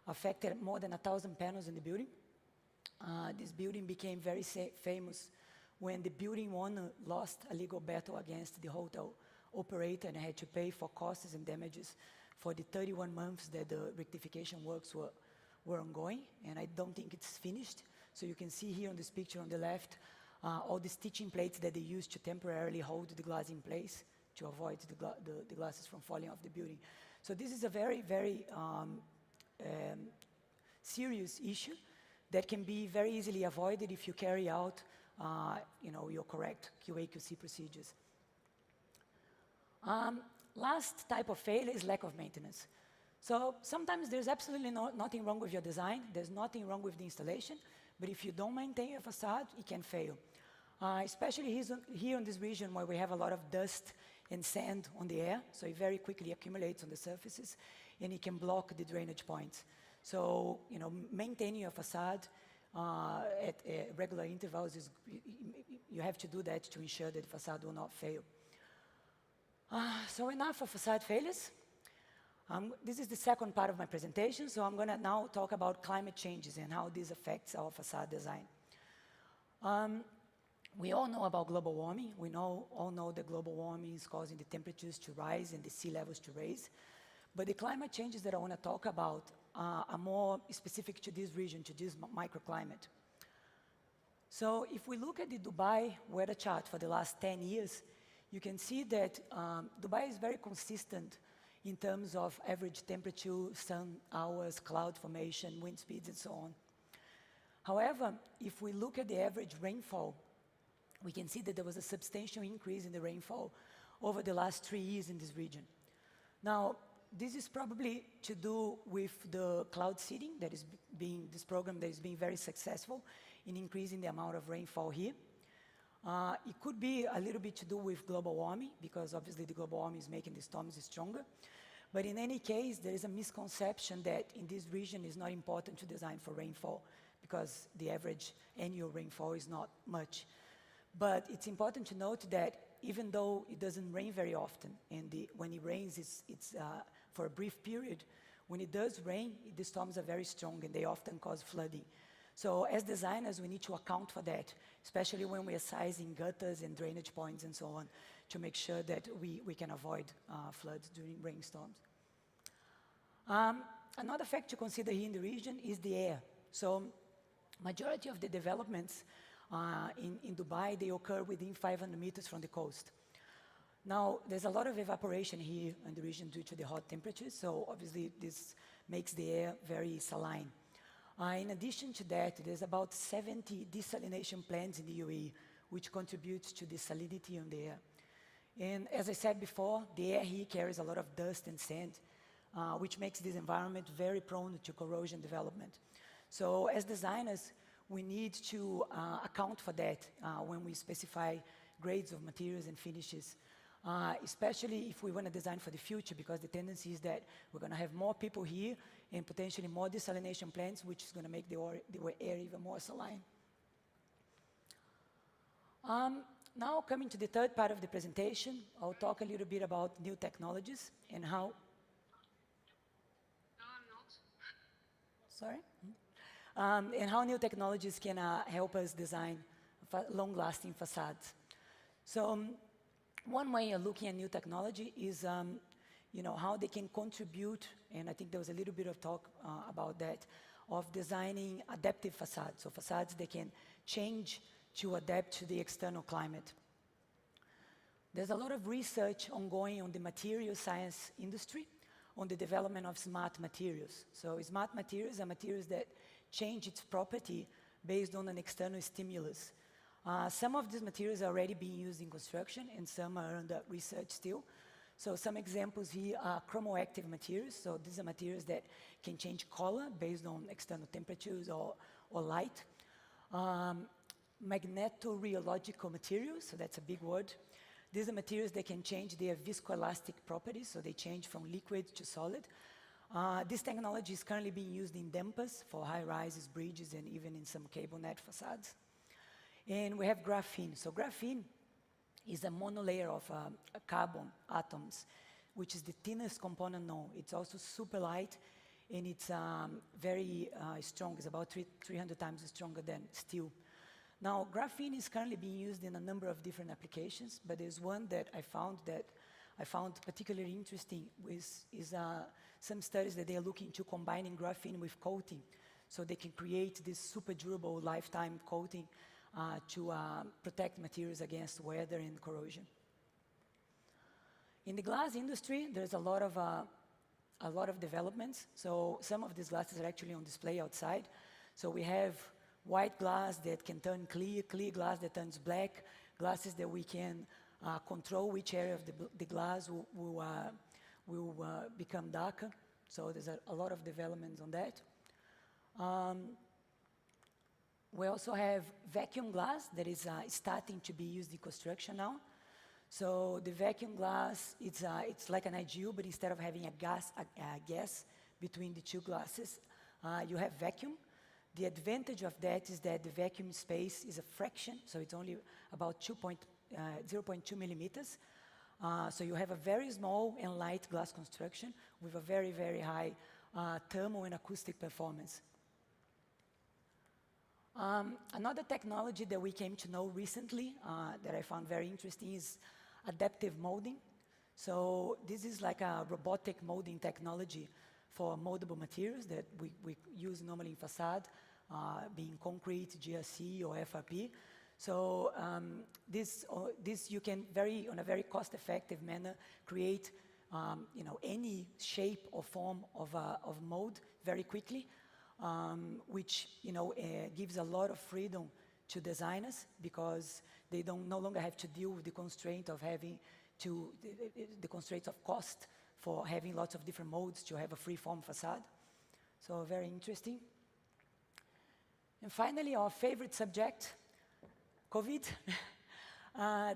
affected more than 1,000 panels in the building. This building became very famous when the building owner lost a legal battle against the hotel operator and had to pay for costs and damages for the 31 months that the rectification works were ongoing, and I don't think it's finished. So you can see here on this picture on the left, all the stitching plates that they used to temporarily hold the glass in place to avoid the glasses from falling off the building. So this is a very, very serious issue that can be very easily avoided if you carry out your correct QA/QC procedures. Last type of failure is lack of maintenance. So sometimes there's absolutely nothing wrong with your design, there's nothing wrong with the installation, but if you don't maintain your facade, it can fail. Especially here in this region where we have a lot of dust and sand on the air, so it very quickly accumulates on the surfaces, and it can block the drainage points. So, maintaining your facade at regular intervals you have to do that to ensure that the facade will not fail. So enough of facade failures. This is the second part of my presentation, so I'm going to now talk about climate changes and how this affects our facade design. We all know about global warming. We all know that global warming is causing the temperatures to rise and the sea levels to raise. But the climate changes that I want to talk about are more specific to this region, to this microclimate. So if we look at the Dubai weather chart for the last 10 years, you can see that Dubai is very consistent in terms of average temperature, sun hours, cloud formation, wind speeds, and so on. However, if we look at the average rainfall, we can see that there was a substantial increase in the rainfall over the last 3 years in this region. Now, this is probably to do with the cloud seeding this program that is being very successful in increasing the amount of rainfall here. It could be a little bit to do with global warming, because obviously the global warming is making the storms stronger. But in any case, there is a misconception that in this region it's not important to design for rainfall, because the average annual rainfall is not much. But it's important to note that even though it doesn't rain very often, and when it rains, it's for a brief period, when it does rain, the storms are very strong and they often cause flooding. So as designers, we need to account for that, especially when we are sizing gutters and drainage points and so on, to make sure that we can avoid floods during rainstorms. Another fact to consider here in the region is the air. So majority of the developments in Dubai, they occur within 500 meters from the coast. Now, there's a lot of evaporation here in the region due to the hot temperatures, so obviously this makes the air very saline. In addition to that, there's about 70 desalination plants in the UAE, which contributes to the salinity on the air. And as I said before, the air here carries a lot of dust and sand, which makes this environment very prone to corrosion development. So as designers, we need to account for that when we specify grades of materials and finishes, especially if we want to design for the future, because the tendency is that we're going to have more people here and potentially more desalination plants, which is going to make the air even more saline. Now coming to the third part of the presentation, I'll talk a little bit about new technologies and how... No, I'm not. Sorry? And how new technologies can help us design long-lasting facades. So one way of looking at new technology is how they can contribute, and I think there was a little bit of talk about that, of designing adaptive facades. So facades that can change to adapt to the external climate. There's a lot of research ongoing on the material science industry on the development of smart materials. So smart materials are materials that change its property based on an external stimulus. Some of these materials are already being used in construction, and some are under research still. So some examples here are chromoactive materials. So these are materials that can change color based on external temperatures or light. Magnetorheological materials, so that's a big word. These are materials that can change their viscoelastic properties, so they change from liquid to solid. This technology is currently being used in dampers for high-rises, bridges, and even in some cable net facades. And we have graphene. So graphene is a monolayer of carbon atoms, which is the thinnest component known. It's also super light, and it's very strong. It's about 300 times stronger than steel. Now, graphene is currently being used in a number of different applications, but there's one that I found particularly interesting is some studies that they are looking to combining graphene with coating, so they can create this super durable lifetime coating to protect materials against weather and corrosion. In the glass industry, there's a lot of developments. So some of these glasses are actually on display outside. So we have white glass that can turn clear, clear glass that turns black, glasses that we can control which area of the glass will become darker. So there's a lot of developments on that. We also have vacuum glass that is starting to be used in construction now. So the vacuum glass, it's like an IGU, but instead of having a gas between the two glasses, you have vacuum. The advantage of that is that the vacuum space is a fraction, so it's only about 0.2 millimeters. So you have a very small and light glass construction with a very, very high thermal and acoustic performance. Another technology that we came to know recently that I found very interesting is adaptive molding. So this is like a robotic molding technology for moldable materials that we use normally in facade, being concrete, GRC, or FRP. So this you can on a very cost-effective manner create any shape or form of mold very quickly, which gives a lot of freedom to designers because they no longer have to deal with the constraint of having the constraints of cost for having lots of different modes to have a free-form facade. So very interesting. And finally, our favorite subject, COVID.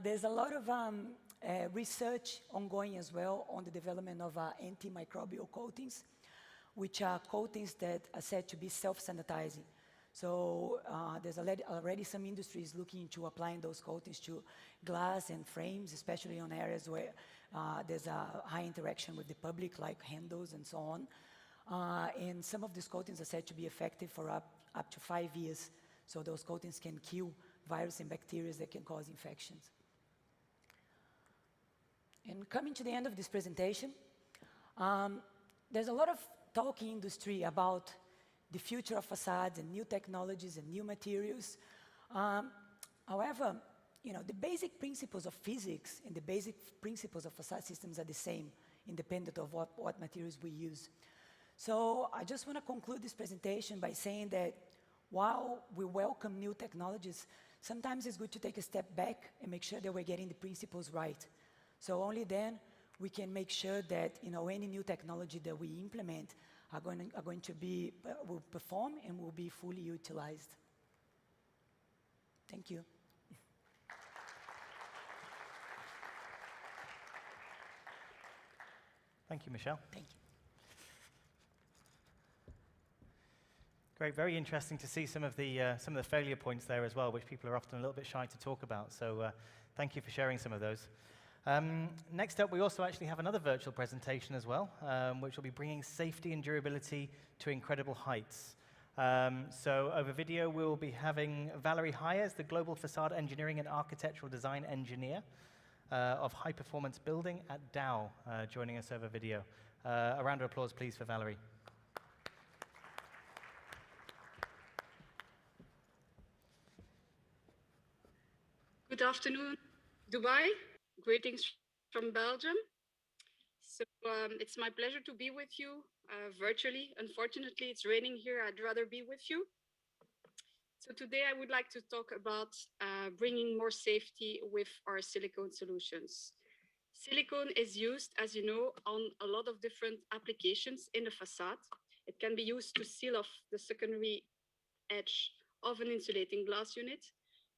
There's a lot of research ongoing as well on the development of antimicrobial coatings, which are coatings that are said to be self-sanitizing. So there's already some industries looking into applying those coatings to glass and frames, especially on areas where there's a high interaction with the public, like handles and so on. And some of these coatings are said to be effective for up to 5 years. So those coatings can kill viruses and bacteria that can cause infections. And coming to the end of this presentation, there's a lot of talk in industry about the future of facades and new technologies and new materials. However, the basic principles of physics and the basic principles of facade systems are the same, independent of what materials we use. So I just want to conclude this presentation by saying that while we welcome new technologies, sometimes it's good to take a step back and make sure that we're getting the principles right. So only then we can make sure that any new technology that we implement will perform and will be fully utilized. Thank you. Thank you, Michelle. Thank you. Great, very interesting to see some of the failure points there as well, which people are often a little bit shy to talk about. So thank you for sharing some of those. Next up, we also actually have another virtual presentation as well, which will be bringing safety and durability to incredible heights. So over video, we'll be having Valérie Hayez, the Global Facade Engineering and Architectural Design Engineer of High Performance Building at Dow, joining us over video. A round of applause, please, for Valérie. Good afternoon, Dubai. Greetings from Belgium. So it's my pleasure to be with you virtually. Unfortunately, it's raining here. I'd rather be with you. So today I would like to talk about bringing more safety with our silicone solutions. Silicone is used, as you know, on a lot of different applications in the facade. It can be used to seal off the secondary edge of an insulating glass unit.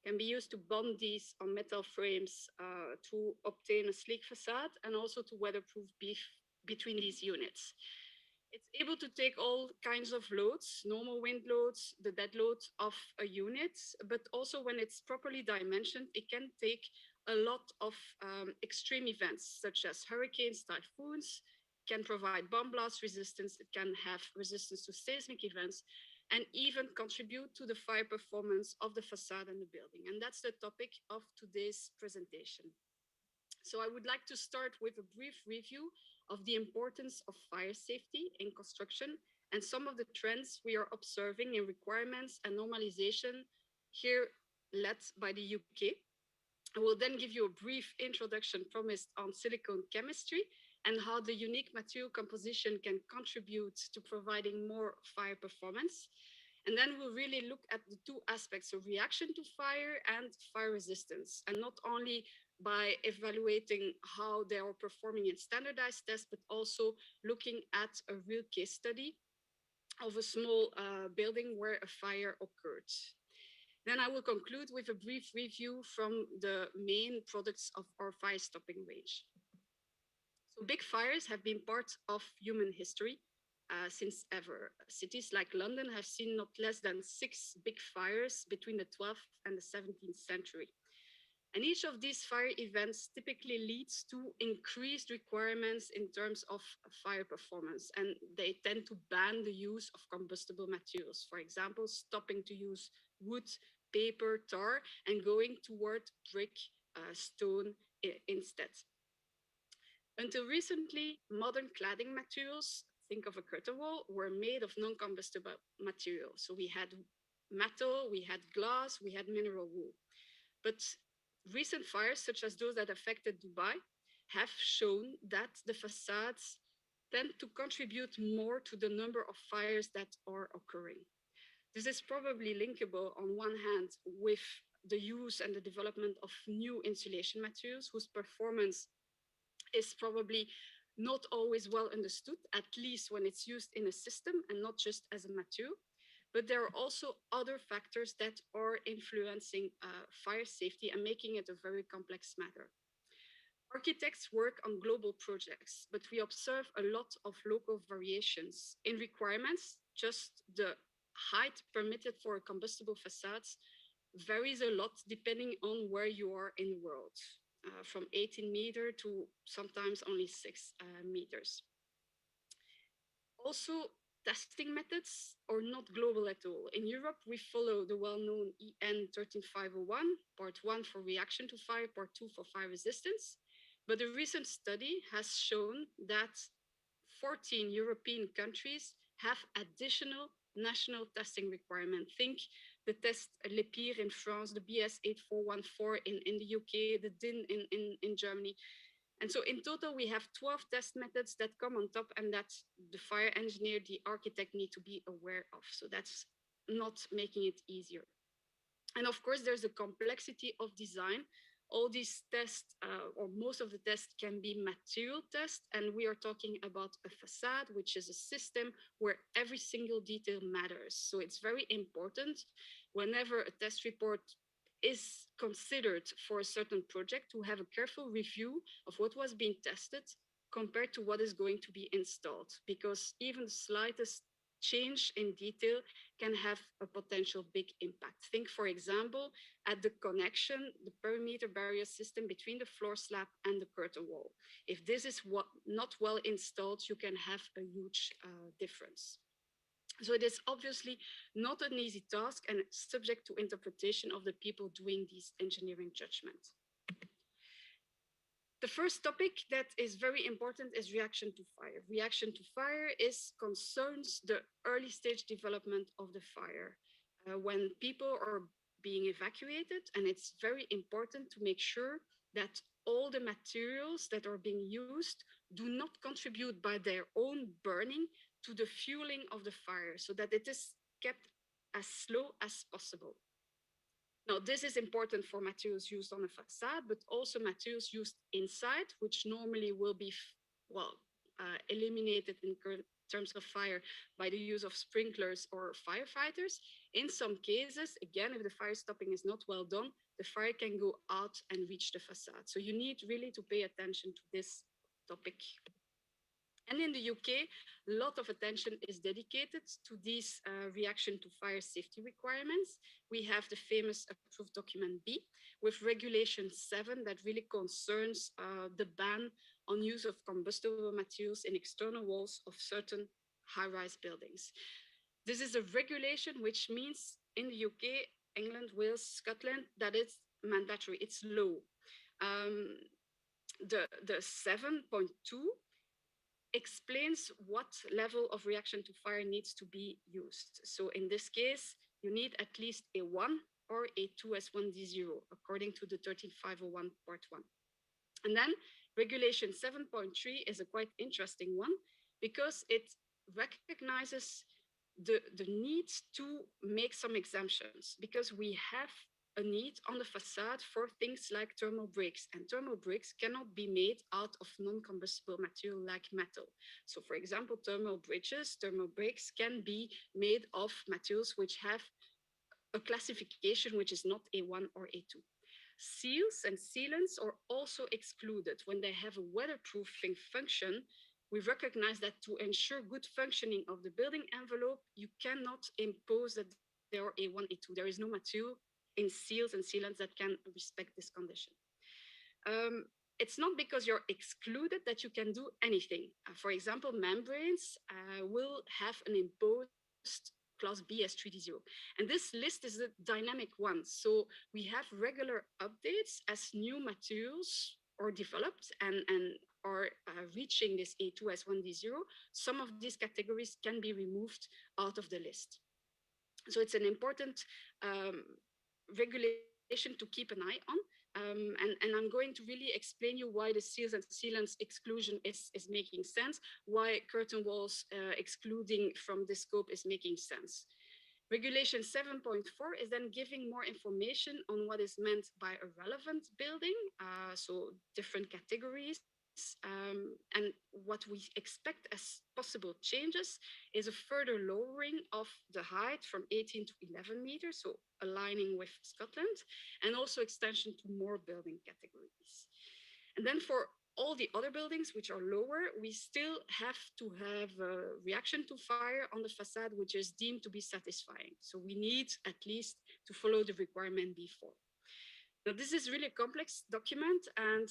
Can be used to bond these on metal frames to obtain a sleek facade and also to weatherproof between these units. It's able to take all kinds of loads, normal wind loads, the dead load of a unit, but also when it's properly dimensioned, it can take a lot of extreme events such as hurricanes, typhoons, can provide bomb blast resistance, it can have resistance to seismic events, and even contribute to the fire performance of the facade and the building. And that's the topic of today's presentation. So I would like to start with a brief review of the importance of fire safety in construction and some of the trends we are observing in requirements and normalization here led by the UK. I will then give you a brief introduction promised on silicone chemistry and how the unique material composition can contribute to providing more fire performance. And then we'll really look at the two aspects of reaction to fire and fire resistance, and not only by evaluating how they are performing in standardized tests, but also looking at a real case study of a small building where a fire occurred. Then I will conclude with a brief review from the main products of our fire stopping range. So big fires have been part of human history since ever. Cities like London have seen not less than 6 big fires between the 12th and the 17th century. And each of these fire events typically leads to increased requirements in terms of fire performance. And they tend to ban the use of combustible materials. For example, stopping to use wood, paper, tar, and going toward brick, stone instead. Until recently, modern cladding materials, think of a curtain wall, were made of non-combustible material. So we had metal, we had glass, we had mineral wool. But recent fires, such as those that affected Dubai, have shown that the facades tend to contribute more to the number of fires that are occurring. This is probably linkable on one hand with the use and the development of new insulation materials whose performance is probably not always well understood, at least when it's used in a system and not just as a material. But there are also other factors that are influencing fire safety and making it a very complex matter. Architects work on global projects, but we observe a lot of local variations in requirements. Just the height permitted for combustible facades varies a lot depending on where you are in the world. From 18 meters to sometimes only 6 meters. Also, testing methods are not global at all. In Europe, we follow the well-known EN 13501, part 1 for reaction to fire, part 2 for fire resistance. But a recent study has shown that 14 European countries have additional national testing requirements. Think the test LEPIR in France, the BS 8414 in the UK, the DIN in Germany. And so in total, we have 12 test methods that come on top and that the fire engineer, the architect need to be aware of. So that's not making it easier. And of course, there's a complexity of design. All these tests, or most of the tests, can be material tests. And we are talking about a facade, which is a system where every single detail matters. So it's very important whenever a test report is considered for a certain project to have a careful review of what was being tested compared to what is going to be installed, because even the slightest change in detail can have a potential big impact. Think, for example, at the connection, the perimeter barrier system between the floor slab and the curtain wall. If this is not well installed, you can have a huge difference. So it is obviously not an easy task and subject to interpretation of the people doing these engineering judgments. The first topic that is very important is reaction to fire. Reaction to fire concerns the early stage development of the fire. When people are being evacuated, and it's very important to make sure that all the materials that are being used do not contribute by their own burning to the fueling of the fire, so that it is kept as slow as possible. Now, this is important for materials used on a facade, but also materials used inside, which normally will be, eliminated in terms of fire by the use of sprinklers or firefighters. In some cases, again, if the fire stopping is not well done, the fire can go out and reach the facade. So you need really to pay attention to this topic. And in the UK, a lot of attention is dedicated to these reaction to fire safety requirements. We have the famous approved document B with regulation 7 that really concerns the ban on use of combustible materials in external walls of certain high-rise buildings. This is a regulation which means in the UK, England, Wales, Scotland, that it's mandatory, it's law. The 7.2 explains what level of reaction to fire needs to be used. So in this case, you need at least a 1 or a 2S1D0, according to the 13501 part 1. And then regulation 7.3 is a quite interesting one because it recognizes the need to make some exemptions, because we have a need on the facade for things like thermal breaks, and thermal breaks cannot be made out of non-combustible material like metal. So for example, thermal bridges, thermal breaks can be made of materials which have a classification which is not A1 or A2. Seals and sealants are also excluded. When they have a weatherproofing function, we recognize that to ensure good functioning of the building envelope, you cannot impose that they are A1, A2. There is no material in seals and sealants that can respect this condition. It's not because you're excluded that you can do anything. For example, membranes will have an imposed class B as 3D0. And this list is a dynamic one. So we have regular updates as new materials are developed and are reaching this A2 as 1D0. Some of these categories can be removed out of the list. So it's an important regulation to keep an eye on. And I'm going to really explain you why the seals and sealants exclusion is making sense, why curtain walls excluding from this scope is making sense. Regulation 7.4 is then giving more information on what is meant by a relevant building, so different categories. And what we expect as possible changes is a further lowering of the height from 18 to 11 meters, so aligning with Scotland, and also extension to more building categories. And then for all the other buildings which are lower, we still have to have a reaction to fire on the facade, which is deemed to be satisfying. So we need at least to follow the requirement B4. Now, this is really a complex document, and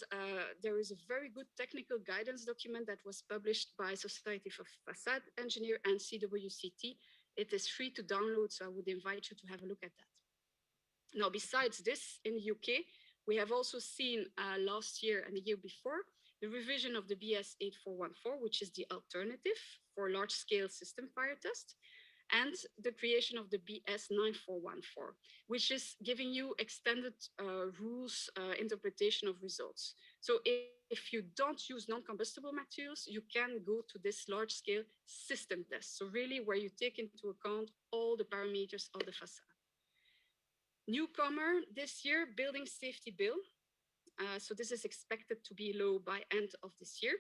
there is a very good technical guidance document that was published by Society for Facade Engineer and CWCT. It is free to download, so I would invite you to have a look at that. Now, besides this, in the UK, We have also seen last year and the year before the revision of the BS 8414, which is the alternative for large-scale system fire test, and the creation of the BS 9414, which is giving you extended rules interpretation of results. So if you don't use non-combustible materials, you can go to this large-scale system test. So really where you take into account all the parameters of the facade. Newcomer this year, building safety bill. So this is expected to be low by end of this year.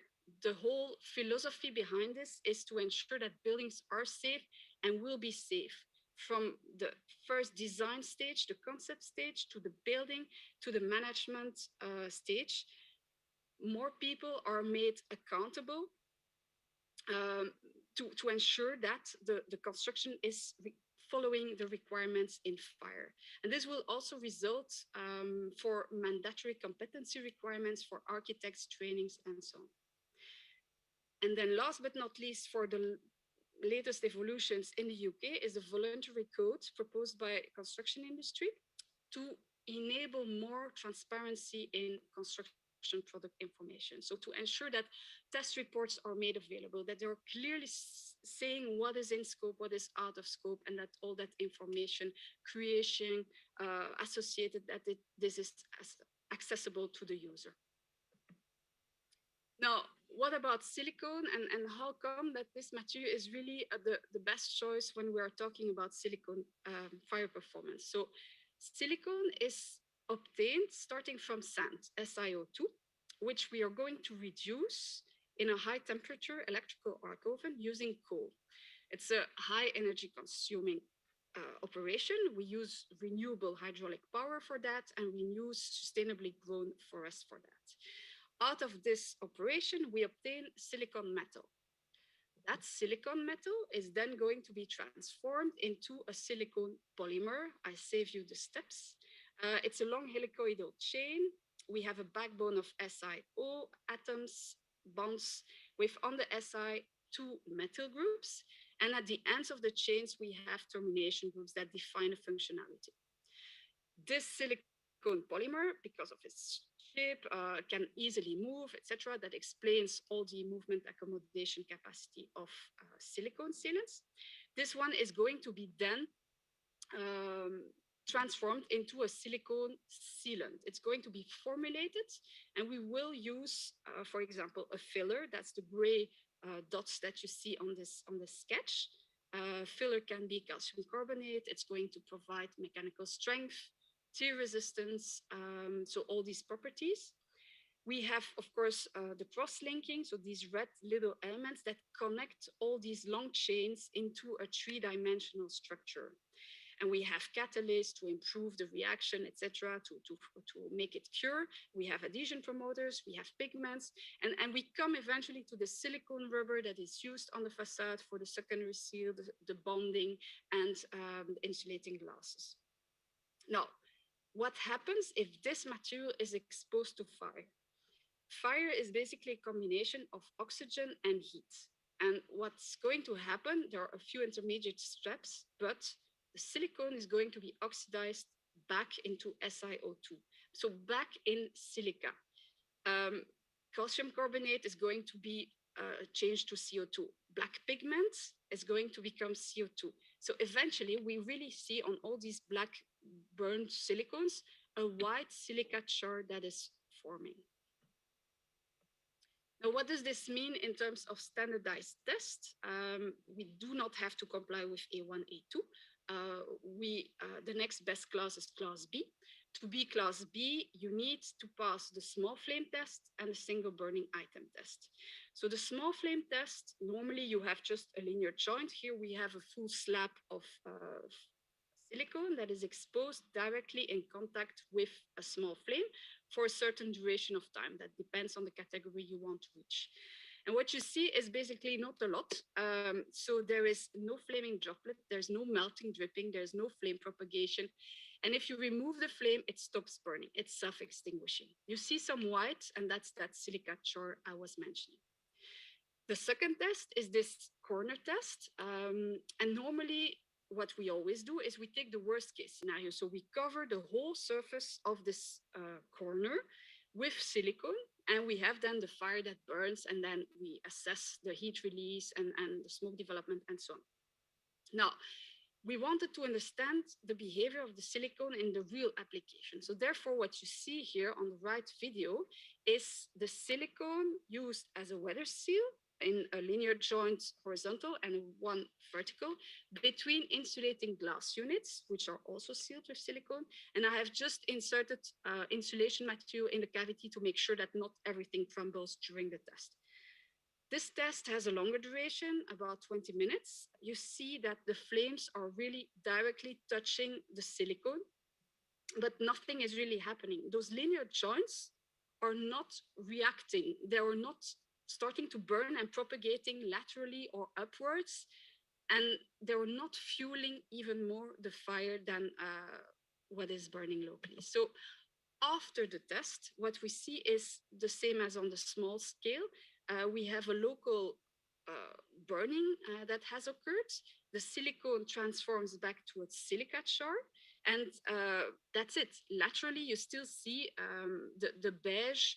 The whole philosophy behind this is to ensure that buildings are safe and will be safe from the first design stage, the concept stage, to the building, to the management stage. More people are made accountable to ensure that the construction is following the requirements in fire. And this will also result for mandatory competency requirements for architects, trainings, and so on. And then last but not least, for the latest evolutions in the UK is the voluntary code proposed by construction industry to enable more transparency in construction product information. So to ensure that test reports are made available, that they're clearly saying what is in scope, what is out of scope, and that all that information creation associated, that this is accessible to the user. Now, what about silicone, and how come that this material is really the best choice when we are talking about silicone fire performance? So silicone is obtained starting from sand, SiO2, which we are going to reduce in a high temperature electrical arc oven using coal. It's a high energy consuming operation. We use renewable hydraulic power for that, and we use sustainably grown forests for that. Out of this operation, we obtain silicon metal. That silicon metal is then going to be transformed into a silicone polymer. I save you the steps. It's a long helicoidal chain. We have a backbone of SiO atoms, bonds, with on the Si 2 metal groups. And at the ends of the chains, we have termination groups that define a functionality. This silicone polymer, because of its shape, can easily move, etc. That explains all the movement accommodation capacity of silicone sealants. This one is going to be then transformed into a silicone sealant. It's going to be formulated, and we will use, for example, a filler. That's the gray dots that you see on this sketch. Filler can be calcium carbonate. It's going to provide mechanical strength, tear resistance, so all these properties. We have, of course, the cross-linking, so these red little elements that connect all these long chains into a three-dimensional structure. And we have catalysts to improve the reaction, etc., to make it cure. We have adhesion promoters, we have pigments, and we come eventually to the silicone rubber that is used on the facade for the secondary seal, the bonding, and insulating glasses. Now, what happens if this material is exposed to fire? Fire is basically a combination of oxygen and heat. And what's going to happen, there are a few intermediate steps, but the silicone is going to be oxidized back into SiO2, so back in silica. Calcium carbonate is going to be changed to CO2. Black pigment is going to become CO2. So eventually, we really see on all these black burned silicones a white silica char that is forming. Now, what does this mean in terms of standardized tests? We do not have to comply with A1, A2. The next best class is class B. To be class B, you need to pass the small flame test and a single burning item test. So the small flame test, normally you have just a linear joint. Here we have a full slab of silicone that is exposed directly in contact with a small flame for a certain duration of time. That depends on the category you want to reach. And what you see is basically not a lot. So there is no flaming droplet, there's no melting dripping, there's no flame propagation. And if you remove the flame, it stops burning, it's self-extinguishing. You see some white, and that's that silica char I was mentioning. The second test is this corner test. And normally what we always do is we take the worst case scenario. So we cover the whole surface of this corner with silicone, and we have then the fire that burns, and then we assess the heat release and the smoke development and so on. Now, we wanted to understand the behavior of the silicone in the real application. So therefore, what you see here on the right video is the silicone used as a weather seal in a linear joint horizontal and one vertical between insulating glass units, which are also sealed with silicone. And I have just inserted insulation material in the cavity to make sure that not everything crumbles during the test. This test has a longer duration, about 20 minutes. You see that the flames are really directly touching the silicone, but nothing is really happening. Those linear joints are not reacting. They are not starting to burn and propagating laterally or upwards, and they are not fueling even more the fire than what is burning locally. So after the test, what we see is the same as on the small scale. We have a local burning that has occurred. The silicone transforms back to a silica char, and that's it. Laterally, you still see the beige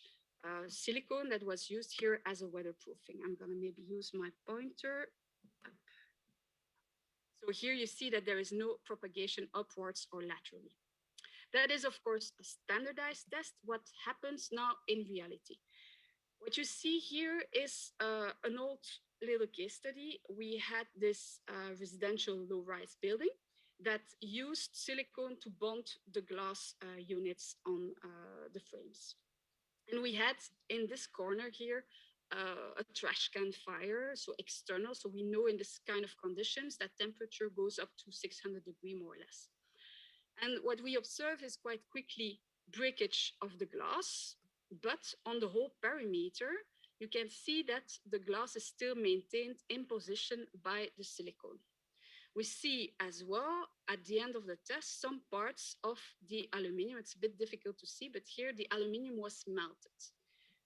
silicone that was used here as a weatherproofing. I'm gonna maybe use my pointer. So here you see that there is no propagation upwards or laterally. That is, of course, a standardized test. What happens now in reality? What you see here is an old little case study. We had this residential low-rise building that used silicone to bond the glass units on the frames. And we had in this corner here a trash can fire, so external. So we know in this kind of conditions that temperature goes up to 600 degrees more or less. And what we observe is quite quickly breakage of the glass, but on the whole perimeter, you can see that the glass is still maintained in position by the silicone. We see as well at the end of the test some parts of the aluminium. It's a bit difficult to see, but here the aluminium was melted.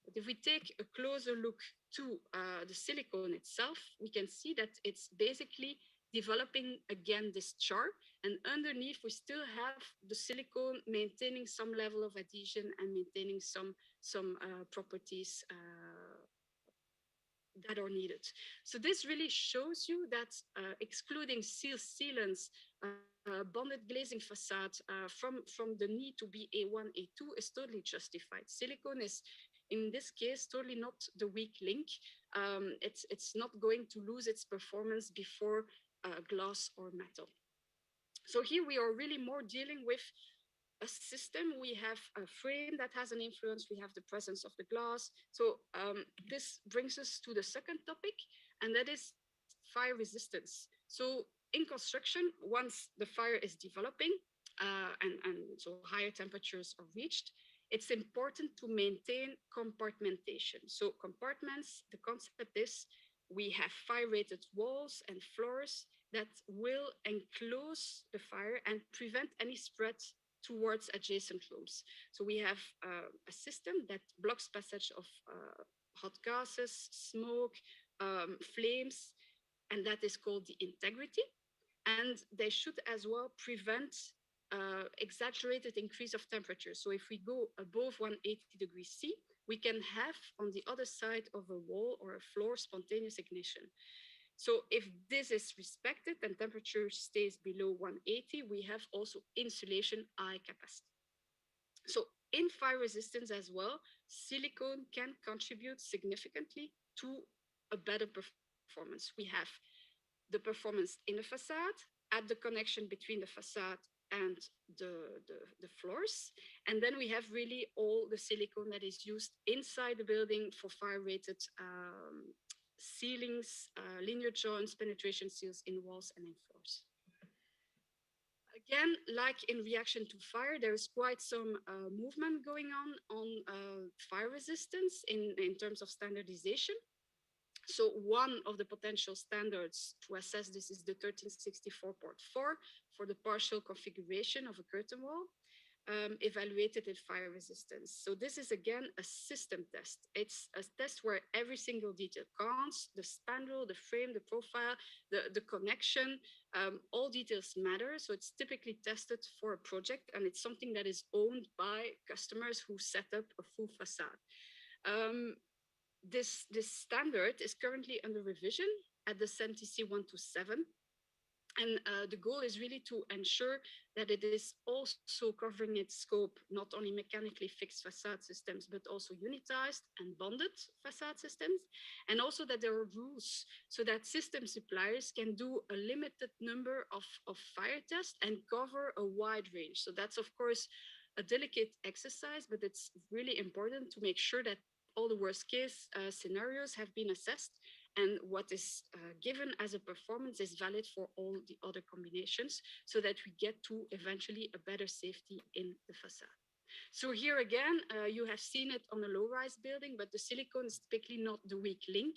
But if we take a closer look to the silicone itself, we can see that it's basically developing again this char, and underneath we still have the silicone maintaining some level of adhesion and maintaining some properties that are needed. So this really shows you that excluding sealants, bonded glazing facade from the need to be A1, A2 is totally justified. Silicone is, in this case, totally not the weak link. It's not going to lose its performance before glass or metal. So here we are really more dealing with a system. We have a frame that has an influence. We have the presence of the glass. So this brings us to the second topic, and that is fire resistance. So in construction, once the fire is developing and so higher temperatures are reached, it's important to maintain compartmentation. So compartments, the concept is we have fire-rated walls and floors that will enclose the fire and prevent any spread towards adjacent rooms. So we have a system that blocks passage of hot gases, smoke, flames, and that is called the integrity. And they should as well prevent exaggerated increase of temperature. So if we go above 180 degrees C, we can have on the other side of a wall or a floor spontaneous ignition. So if this is respected and temperature stays below 180, we have also insulation I capacity. So in fire resistance as well, silicone can contribute significantly to a better performance. We have the performance in the facade, at the connection between the facade and the floors. And then we have really all the silicone that is used inside the building for fire-rated ceilings, linear joints, penetration seals in walls and in floors. Again, like in reaction to fire, there is quite some movement going on fire resistance in terms of standardization. So one of the potential standards to assess this is the 1364.4 for the partial configuration of a curtain wall. evaluated in fire resistance. So this is again a system test. It's a test where every single detail counts, the spandrel, the frame, the profile, the connection, all details matter. So it's typically tested for a project, and it's something that is owned by customers who set up a full facade. This standard is currently under revision at the CEN/TC 127. And the goal is really to ensure that it is also covering its scope, not only mechanically fixed facade systems, but also unitized and bonded facade systems. And also that there are rules so that system suppliers can do a limited number of fire tests and cover a wide range. So that's, of course, a delicate exercise, but it's really important to make sure that all the worst case scenarios have been assessed, and what is given as a performance is valid for all the other combinations, so that we get to eventually a better safety in the facade. So here again, you have seen it on a low-rise building, but the silicone is typically not the weak link.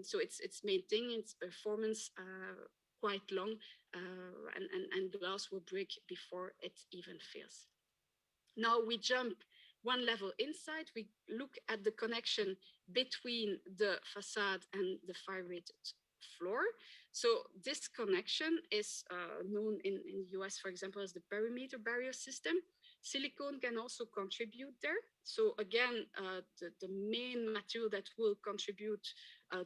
So it's maintaining its performance quite long, and glass will break before it even fails. Now we jump one level inside, we look at the connection between the facade and the fire-rated floor. So this connection is known in the US, for example, as the perimeter barrier system. Silicone can also contribute there. So again, the main material that will contribute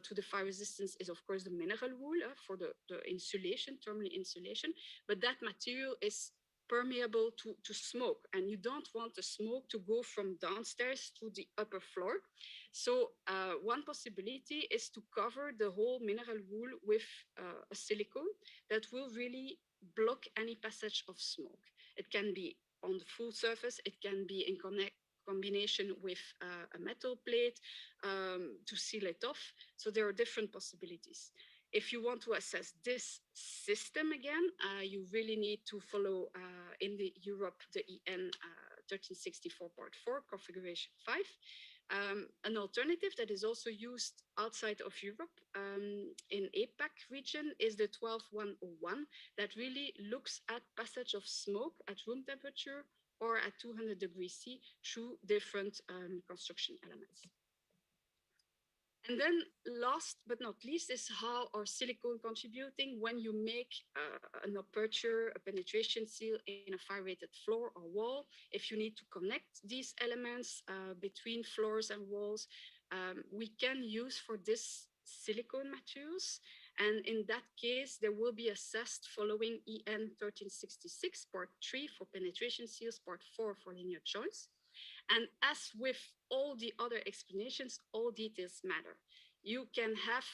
to the fire resistance is, of course, the mineral wool for the insulation, thermal insulation, but that material is permeable to smoke, and you don't want the smoke to go from downstairs to the upper floor. So one possibility is to cover the whole mineral wool with a silicone that will really block any passage of smoke. It can be on the full surface, it can be in combination with a metal plate to seal it off. So there are different possibilities. If you want to assess this system again, you really need to follow in the Europe the EN 1364 Part 4, Configuration 5. An alternative that is also used outside of Europe in APAC region is the 12101 that really looks at passage of smoke at room temperature or at 200 degrees C through different construction elements. And then last but not least is how are silicone contributing when you make an aperture, a penetration seal in a fire-rated floor or wall. If you need to connect these elements between floors and walls, we can use for this silicone materials. And in that case, there will be assessed following EN 1366, Part 3 for penetration seals, Part 4 for linear joints. And as with all the other explanations, all details matter. You can have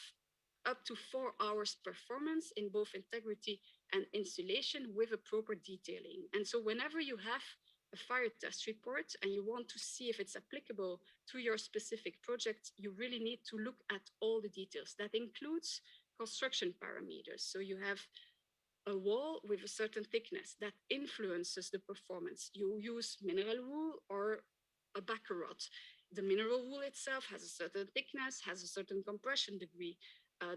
up to 4 hours performance in both integrity and insulation with a proper detailing. And so whenever you have a fire test report and you want to see if it's applicable to your specific project, you really need to look at all the details. That includes construction parameters. So you have a wall with a certain thickness that influences the performance. You use mineral wool or a backer rod. The mineral wool itself has a certain thickness, has a certain compression degree.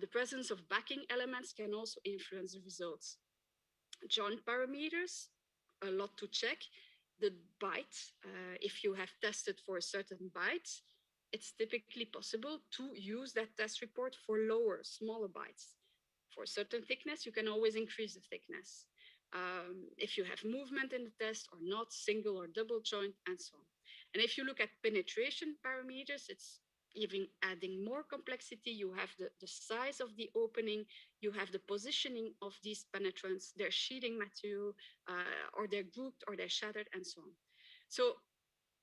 The presence of backing elements can also influence the results. Joint parameters, a lot to check. The bite, if you have tested for a certain bite, it's typically possible to use that test report for lower, smaller bites. For a certain thickness, you can always increase the thickness. If you have movement in the test or not, single or double joint, and so on. And if you look at penetration parameters, it's even adding more complexity. You have the size of the opening, you have the positioning of these penetrants, their sheathing material, or they're grouped or they're shattered, and so on. So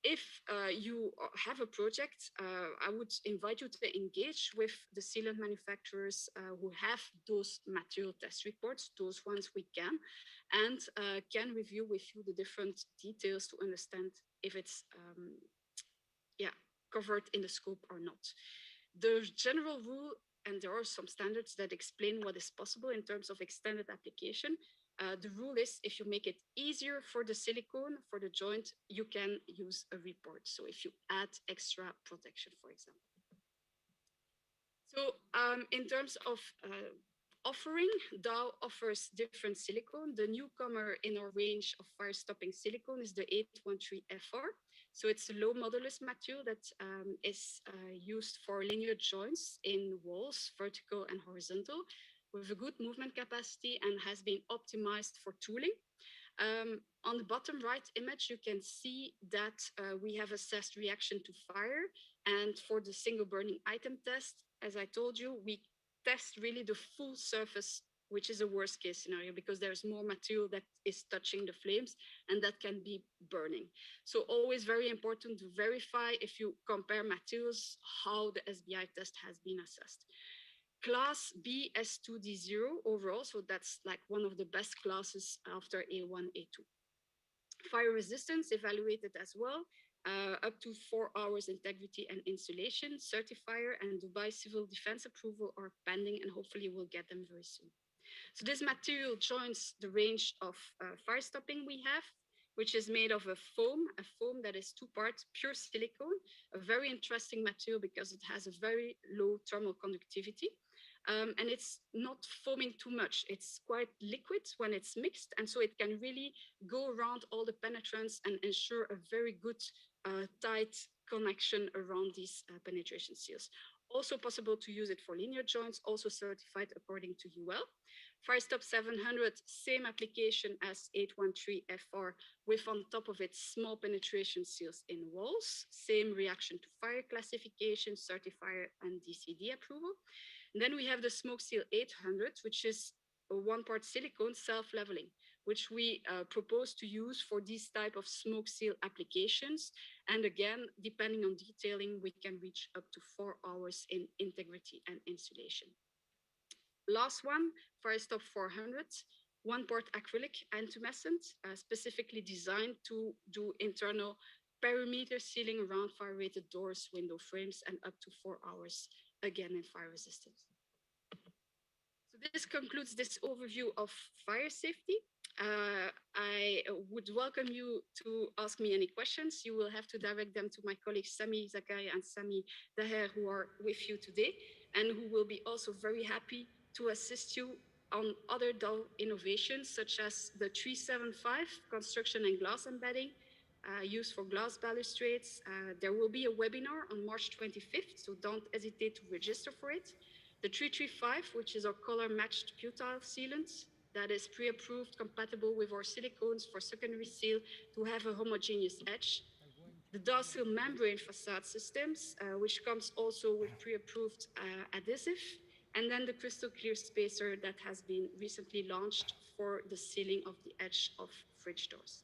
if you have a project, I would invite you to engage with the sealant manufacturers who have those material test reports, those ones we can, and can review with you the different details to understand if it's covered in the scope or not. The general rule, and there are some standards that explain what is possible in terms of extended application. The rule is if you make it easier for the silicone, for the joint, you can use a report. So if you add extra protection, for example. So in terms of offering, Dow offers different silicone. The newcomer in our range of fire-stopping silicone is the 813FR. So it's a low modulus material that is used for linear joints in walls, vertical and horizontal, with a good movement capacity and has been optimized for tooling. On the bottom right image, you can see that we have assessed reaction to fire. And for the single burning item test, as I told you, we test really the full surface, which is a worst case scenario because there's more material that is touching the flames and that can be burning. So always very important to verify if you compare materials, how the SBI test has been assessed. Class B S2D0 overall, so that's like one of the best classes after A1, A2. Fire resistance evaluated as well, up to 4 hours integrity and insulation. Certifier and Dubai Civil Defense approval are pending and hopefully we'll get them very soon. So this material joins the range of fire stopping we have, which is made of a foam that is 2 parts pure silicone, a very interesting material because it has a very low thermal conductivity. And it's not foaming too much. It's quite liquid when it's mixed. And so it can really go around all the penetrants and ensure a very good tight connection around these penetration seals. Also possible to use it for linear joints, also certified according to UL. Firestop 700, same application as 813FR with on top of it small penetration seals in walls, same reaction to fire classification, certifier and DCD approval. And then we have the Smoke Seal 800, which is a 1-part silicone self-leveling, which we propose to use for these type of smoke seal applications. And again, depending on detailing, we can reach up to 4 hours in integrity and insulation. Last one, Firestop 400, 1-part acrylic intumescent, specifically designed to do internal perimeter sealing around fire-rated doors, window frames, and up to 4 hours, again in fire resistance. So this concludes this overview of fire safety. I would welcome you to ask me any questions. You will have to direct them to my colleagues Sami Zakaria and Sami Daher, who are with you today, and who will be also very happy to assist you on other Dow innovations, such as the 375 construction and glass embedding, used for glass balustrades. There will be a webinar on March 25th, so don't hesitate to register for it. The 335, which is our color-matched butyl sealant, that is pre-approved, compatible with our silicones for secondary seal to have a homogeneous edge. The Docile membrane facade systems, which comes also with pre-approved adhesive. And then the crystal clear spacer that has been recently launched for the sealing of the edge of fridge doors.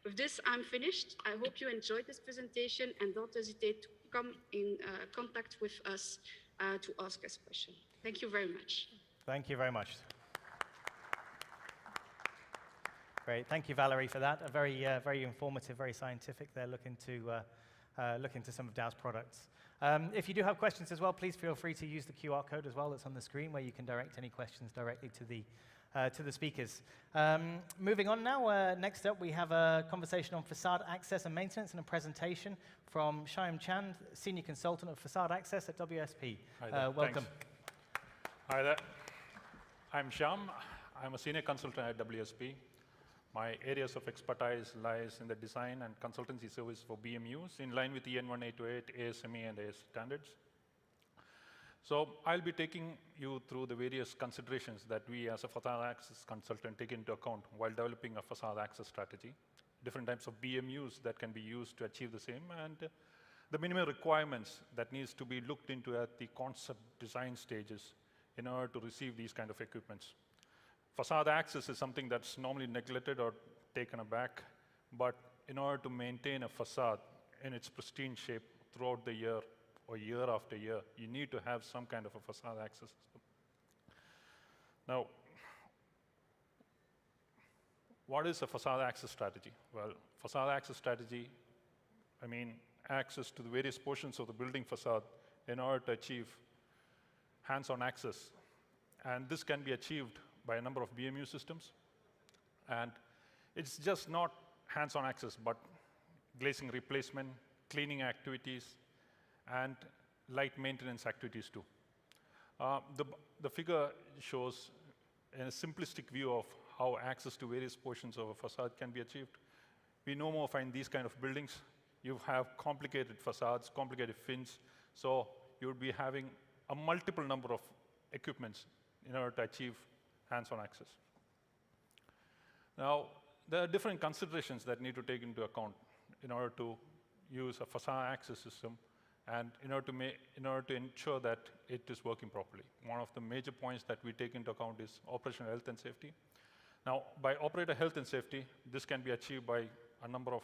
With this, I'm finished. I hope you enjoyed this presentation and don't hesitate to come in contact with us to ask us questions. Thank you very much. Thank you very much. Great, thank you, Valérie, for that. A very informative, very scientific. They're looking to some of Dow's products. If you do have questions as well, please feel free to use the QR code as well that's on the screen, where you can direct any questions directly to the speakers. Moving on now, next up we have a conversation on facade access and maintenance and a presentation from Shyam Chand, Senior Consultant of Facade Access at WSP. Hi there. Welcome. Thanks. Hi there. I'm Shyam. I'm a Senior Consultant at WSP. My areas of expertise lies in the design and consultancy service for BMUs in line with EN 1828, ASME, and AS standards. So I'll be taking you through the various considerations that we as a facade access consultant take into account while developing a facade access strategy, different types of BMUs that can be used to achieve the same, and the minimum requirements that needs to be looked into at the concept design stages in order to receive these kind of equipments. Facade access is something that's normally neglected or taken aback, but in order to maintain a facade in its pristine shape throughout the year or year after year, you need to have some kind of a facade access system. Now, what is a facade access strategy? Well, facade access strategy, I mean, access to the various portions of the building facade in order to achieve hands-on access. And this can be achieved by a number of BMU systems. And it's just not hands-on access, but glazing replacement, cleaning activities, and light maintenance activities too. The figure shows a simplistic view of how access to various portions of a facade can be achieved. We no more find these kind of buildings. You have complicated facades, complicated fins, so you would be having a multiple number of equipments in order to achieve hands-on access. Now, there are different considerations that need to take into account in order to use a facade access system and in order to ensure that it is working properly. One of the major points that we take into account is operational health and safety. Now, by operator health and safety, this can be achieved by a number of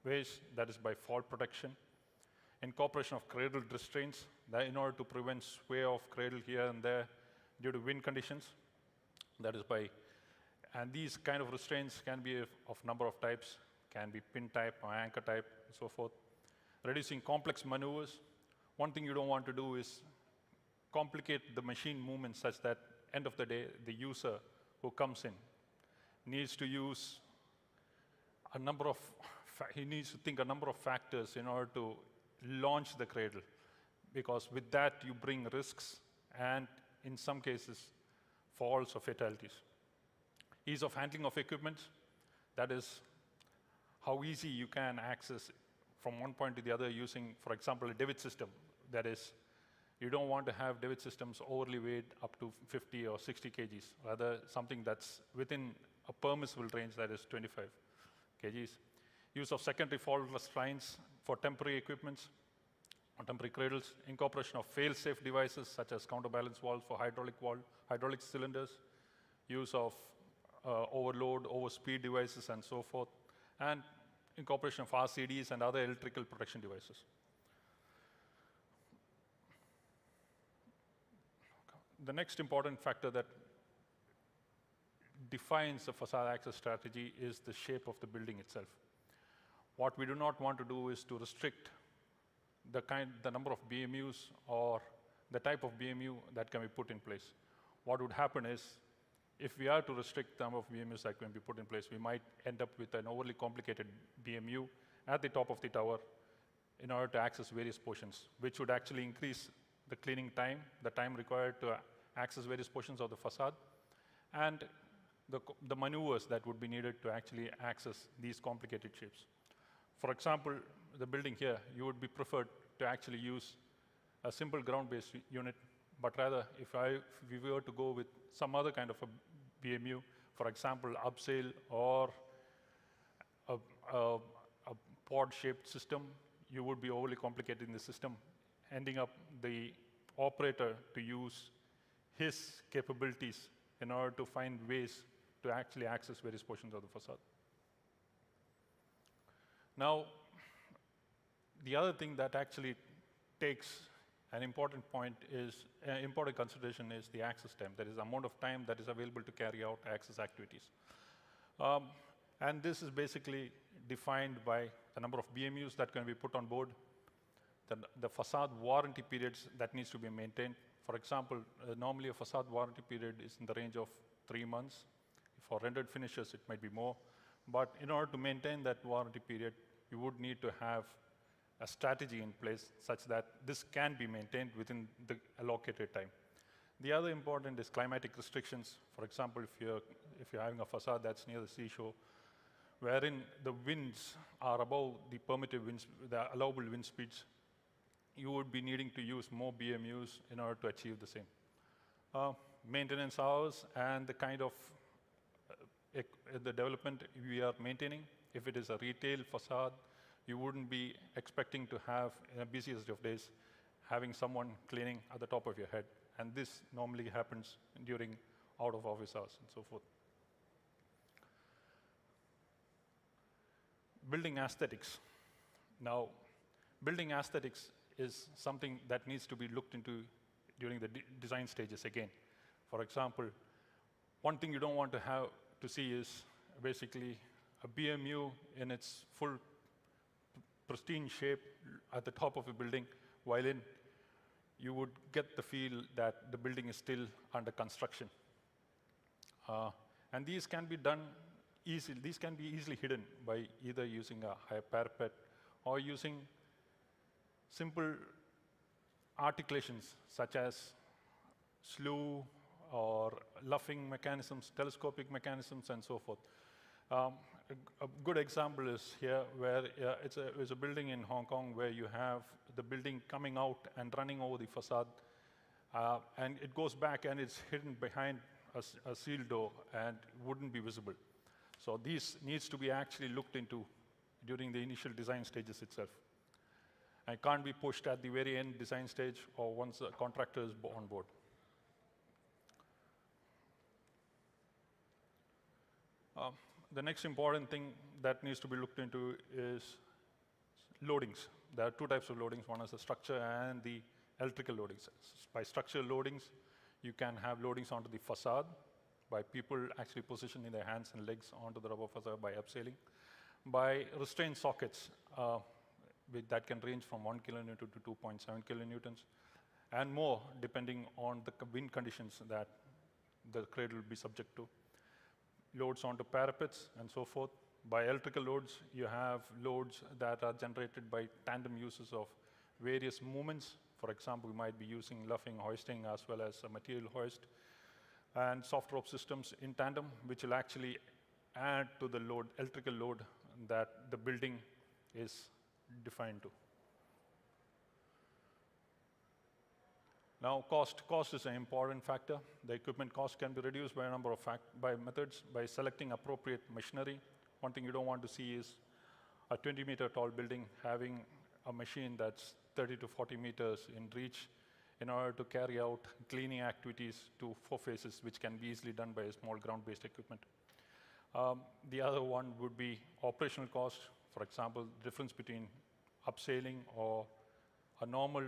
ways. That is by fall protection, incorporation of cradled restraints, that in order to prevent sway of cradle here and there due to wind conditions. That is by, and these kind of restraints can be of number of types, can be pin type or anchor type, and so forth. Reducing complex maneuvers. One thing you don't want to do is complicate the machine movement such that end of the day, the user who comes in needs to use a number of, he needs to think a number of factors in order to launch the cradle, because with that you bring risks and in some cases falls or fatalities. Ease of handling of equipment, that is how easy you can access from one point to the other using, for example, a David system. That is, you don't want to have David systems overly weighed up to 50 or 60 kgs, rather something that's within a permissible range, that is 25 kgs. Use of secondary faultless lines for temporary equipments, or temporary cradles, incorporation of fail-safe devices such as counterbalance valves for hydraulic cylinders, use of overload, overspeed devices, and so forth, and incorporation of RCDs and other electrical protection devices. The next important factor that defines the facade access strategy is the shape of the building itself. What we do not want to do is to restrict the number of BMUs or the type of BMU that can be put in place. What would happen is, if we are to restrict the number of BMUs that can be put in place, we might end up with an overly complicated BMU at the top of the tower in order to access various portions, which would actually increase the cleaning time, the time required to access various portions of the facade, and the maneuvers that would be needed to actually access these complicated shapes. For example, the building here, you would be preferred to actually use a simple ground-based unit, but rather, if we were to go with some other kind of a BMU, for example, upsail or a pod-shaped system, you would be overly complicating the system, ending up the operator to use his capabilities in order to find ways to actually access various portions of the facade. Now, the other thing that actually takes an important consideration is the access time. That is the amount of time that is available to carry out access activities. And this is basically defined by the number of BMUs that can be put on board, the facade warranty periods that needs to be maintained. For example, normally a facade warranty period is in the range of 3 months. For rendered finishes, it might be more. But in order to maintain that warranty period, you would need to have a strategy in place such that this can be maintained within the allocated time. The other important is climatic restrictions. For example, if you're having a facade that's near the seashore, wherein the winds are above the permitted winds, the allowable wind speeds, you would be needing to use more BMUs in order to achieve the same. Maintenance hours and the kind of the development we are maintaining. If it is a retail facade, you wouldn't be expecting to have, in the busiest of days, having someone cleaning at the top of your head. And this normally happens during out-of-office hours and so forth. Building aesthetics. Now, building aesthetics is something that needs to be looked into during the design stages again. For example, one thing you don't want to have to see is basically a BMU in its full pristine shape at the top of a building, while you would get the feel that the building is still under construction. And these can be done easily. These can be easily hidden by either using a high parapet or using simple articulations such as slew or luffing mechanisms, telescopic mechanisms, and so forth. A good example is here where it's a building in Hong Kong where you have the building coming out and running over the facade, and it goes back and it's hidden behind a sealed door and wouldn't be visible. So these needs to be actually looked into during the initial design stages itself. And it can't be pushed at the very end design stage or once the contractor is on board. The next important thing that needs to be looked into is loadings. There are two types of loadings. One is the structure and the electrical loadings. By structural loadings, you can have loadings onto the facade by people actually positioning their hands and legs onto the rubber facade by upscaling. By restraint sockets, that can range from 1 kilonewton to 2.7 kilonewtons, and more depending on the wind conditions that the cradle will be subject to. Loads onto parapets and so forth. By electrical loads, you have loads that are generated by tandem uses of various movements. For example, we might be using luffing, hoisting, as well as a material hoist, and soft rope systems in tandem, which will actually add to the load, electrical load that the building is defined to. Now, cost is an important factor. The equipment cost can be reduced by a number of methods. By selecting appropriate machinery. One thing you don't want to see is a 20-meter tall building having a machine that's 30 to 40 meters in reach in order to carry out cleaning activities to 4 phases, which can be easily done by a small ground-based equipment. The other one would be operational cost. For example, the difference between upsailing or a normal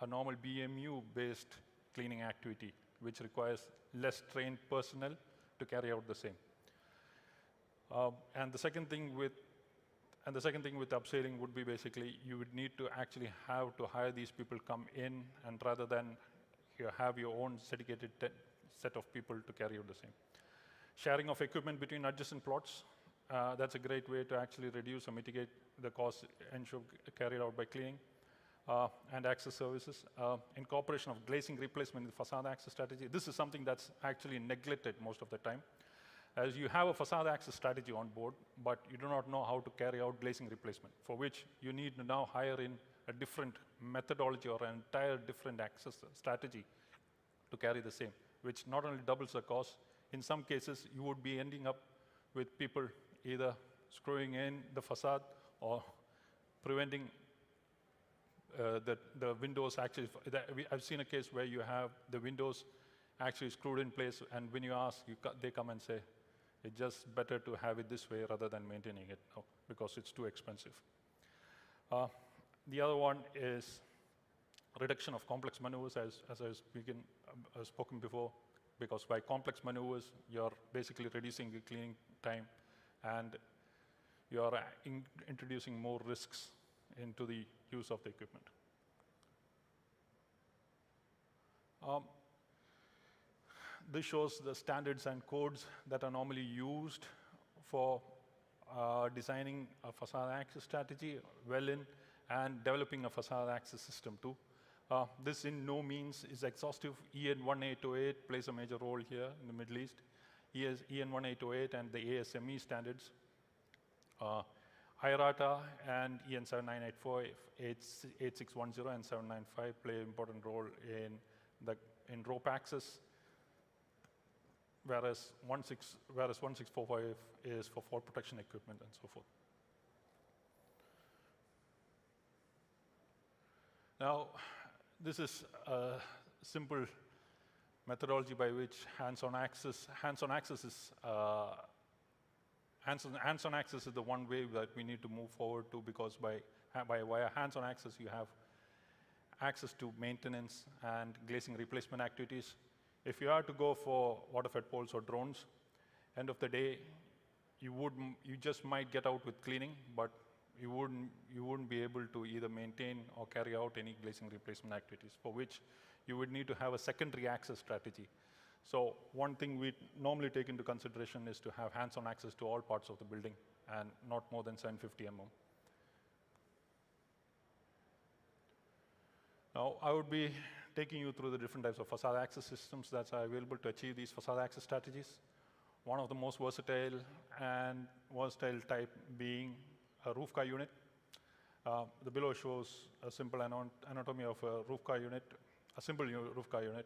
BMU-based cleaning activity, which requires less trained personnel to carry out the same. And the second thing with upsailing would be basically you would need to actually have to hire these people come in, and rather than you have your own dedicated set of people to carry out the same. Sharing of equipment between adjacent plots, that's a great way to actually reduce or mitigate the costs carried out by cleaning. And access services. Incorporation of glazing replacement in the facade access strategy. This is something that's actually neglected most of the time. As you have a facade access strategy on board, but you do not know how to carry out glazing replacement, for which you need to now hire in a different methodology or an entire different access strategy to carry the same, which not only doubles the cost, in some cases you would be ending up with people either screwing in the facade or preventing the windows actually. I've seen a case where you have the windows actually screwed in place, and when you ask, they come and say, it's just better to have it this way rather than maintaining it because it's too expensive. The other one is reduction of complex maneuvers, as I've spoken before, because by complex maneuvers, you're basically reducing the cleaning time, and you're introducing more risks into the use of the equipment. This shows the standards and codes that are normally used for designing a facade access strategy and developing a facade access system too. This in no means is exhaustive. EN 1808 plays a major role here in the Middle East. EN 1808 and the ASME standards. IRATA and EN 7984, 8610 and 795 play an important role in rope access, whereas 1645 is for fall protection equipment and so forth. Now, this is a simple methodology by which hands-on access is the one way that we need to move forward to, because via hands-on access, you have access to maintenance and glazing replacement activities. If you are to go for water-fed poles or drones, end of the day, you just might get out with cleaning, but you wouldn't be able to either maintain or carry out any glazing replacement activities, for which you would need to have a secondary access strategy. So one thing we normally take into consideration is to have hands-on access to all parts of the building and not more than 750 mm. Now, I would be taking you through the different types of facade access systems that are available to achieve these facade access strategies. One of the most versatile type being a roof car unit. The below shows a simple anatomy of a roof car unit, a simple roof car unit.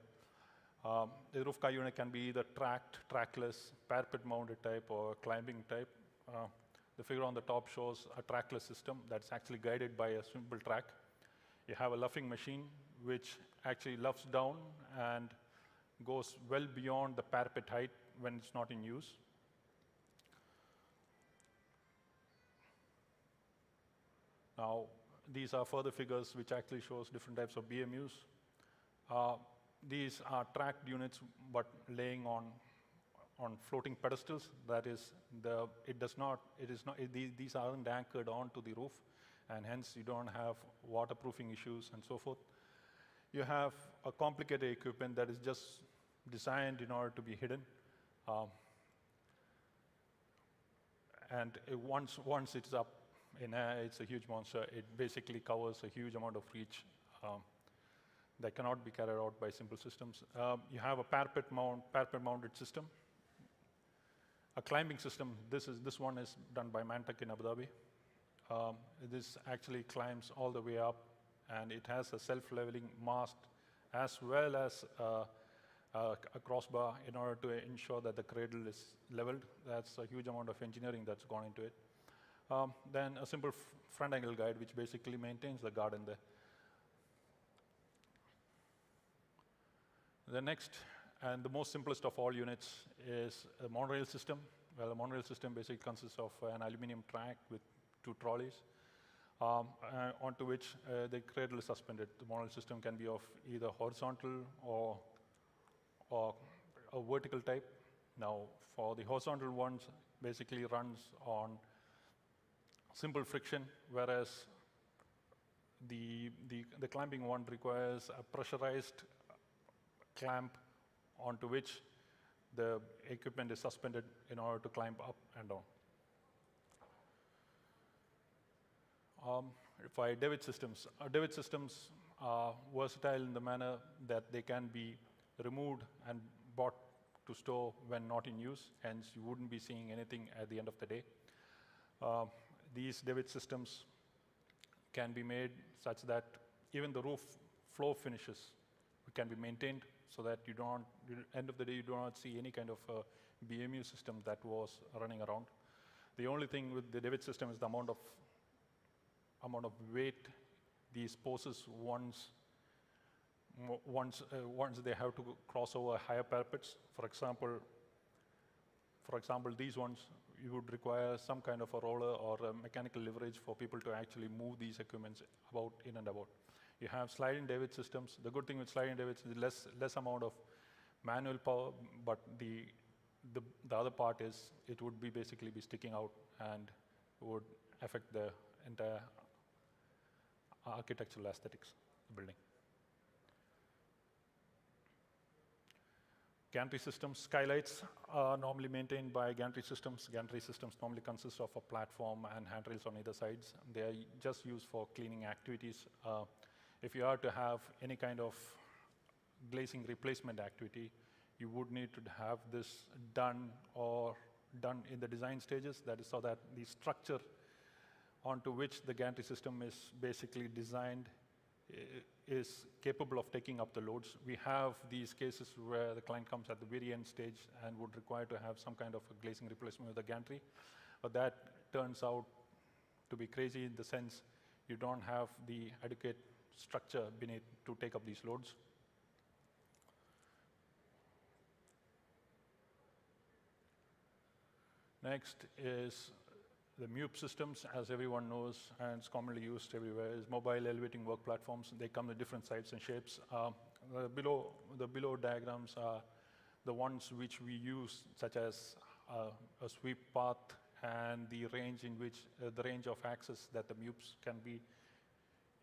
The roof car unit can be either tracked, trackless, parapet-mounted type, or climbing type. The figure on the top shows a trackless system that's actually guided by a simple track. You have a luffing machine, which actually luffs down and goes well beyond the parapet height when it's not in use. Now, these are further figures which actually shows different types of BMUs. These are tracked units, but laying on floating pedestals. That is, these aren't anchored onto the roof, and hence you don't have waterproofing issues and so forth. You have a complicated equipment that is just designed in order to be hidden. And once it's up in air, it's a huge monster. It basically covers a huge amount of reach that cannot be carried out by simple systems. You have a parapet-mounted system. A climbing system, this one is done by Mantek in Abu Dhabi. This actually climbs all the way up, and it has a self-leveling mast as well as a crossbar in order to ensure that the cradle is leveled. That's a huge amount of engineering that's gone into it. Then a simple front angle guide, which basically maintains the garden there. The next and the most simplest of all units is a monorail system. Well, the monorail system basically consists of an aluminum track with 2 trolleys, onto which the cradle is suspended. The monorail system can be of either horizontal or a vertical type. Now, for the horizontal ones, basically runs on simple friction, whereas the clamping one requires a pressurized clamp onto which the equipment is suspended in order to climb up and down. For David systems, David systems are versatile in the manner that they can be removed and brought to store when not in use, hence you wouldn't be seeing anything at the end of the day. These David systems can be made such that even the roof floor finishes can be maintained, so that you don't, end of the day, you do not see any kind of BMU system that was running around. The only thing with the David system is the amount of weight these poses once they have to cross over higher parapets. For example, these ones, you would require some kind of a roller or a mechanical leverage for people to actually move these equipments about in and about. You have sliding David systems. The good thing with sliding David is less amount of manual power, but the other part is it would be basically be sticking out and would affect the entire architectural aesthetics of the building. Gantry systems, skylights are normally maintained by gantry systems. Gantry systems normally consist of a platform and handrails on either sides. They are just used for cleaning activities. If you are to have any kind of glazing replacement activity, you would need to have this done in the design stages. That is so that the structure onto which the gantry system is basically designed is capable of taking up the loads. We have these cases where the client comes at the very end stage and would require to have some kind of a glazing replacement with the gantry, but that turns out to be crazy in the sense you don't have the adequate structure beneath to take up these loads. Next is the MUP systems, as everyone knows, and it's commonly used everywhere, is mobile elevating work platforms. They come in different sizes and shapes. The below diagrams are the ones which we use, such as a sweep path and the range in which the range of access that the MUPs can be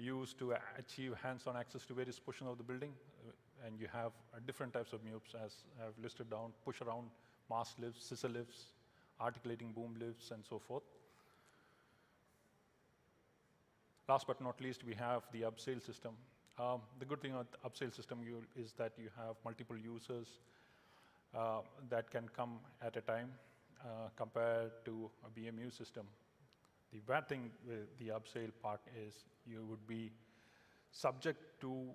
used to achieve hands-on access to various portions of the building. And you have different types of MUPs, as I've listed down: push around, mast lifts, scissor lifts, articulating boom lifts, and so forth. Last but not least, we have the upsail system. The good thing about the upsale system is that you have multiple users that can come at a time compared to a BMU system. The bad thing with the upsale part is you would be subject to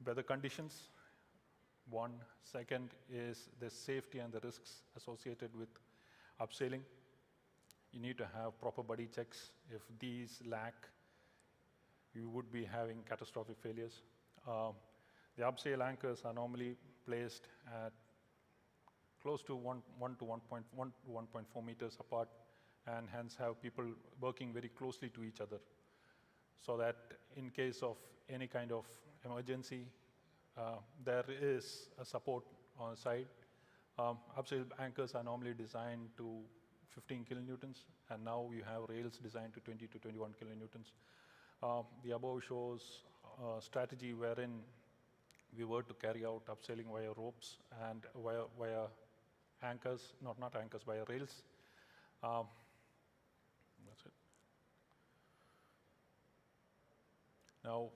weather conditions. One. Second is the safety and the risks associated with upsailing. You need to have proper buddy checks. If these lack, you would be having catastrophic failures. The upsail anchors are normally placed at close to 1 to 1.4 meters apart, and hence have people working very closely to each other, so that in case of any kind of emergency, there is a support on the side. Upsail anchors are normally designed to 15 kilonewtons, and now you have rails designed to 20 to 21 kilonewtons. The above shows a strategy wherein we were to carry out upsailing via ropes and via anchors, not anchors, via rails. That's it. Now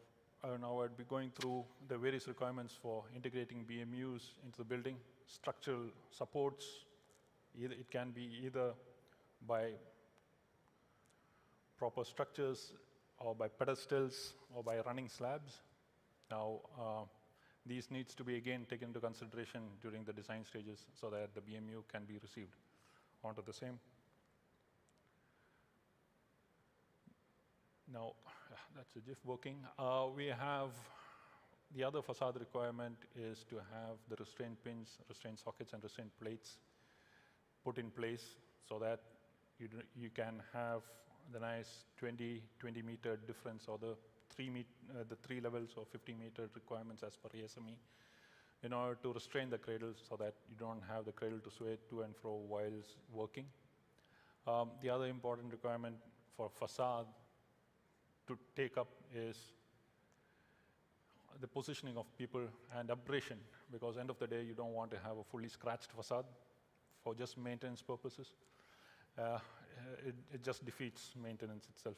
I'd be going through the various requirements for integrating BMUs into the building. Structural supports, it can be either by proper structures or by pedestals or by running slabs. Now, these needs to be again taken into consideration during the design stages so that the BMU can be received onto the same. Now, that's a GIF working. We have the other facade requirement is to have the restraint pins, restraint sockets, and restraint plates put in place so that you can have the nice 20-meter difference, or the 3 levels or 50-meter requirements as per ASME, in order to restrain the cradles so that you don't have the cradle to sway to and fro whilst working. The other important requirement for facade to take up is the positioning of people and abrasion, because end of the day, you don't want to have a fully scratched facade for just maintenance purposes. It just defeats maintenance itself.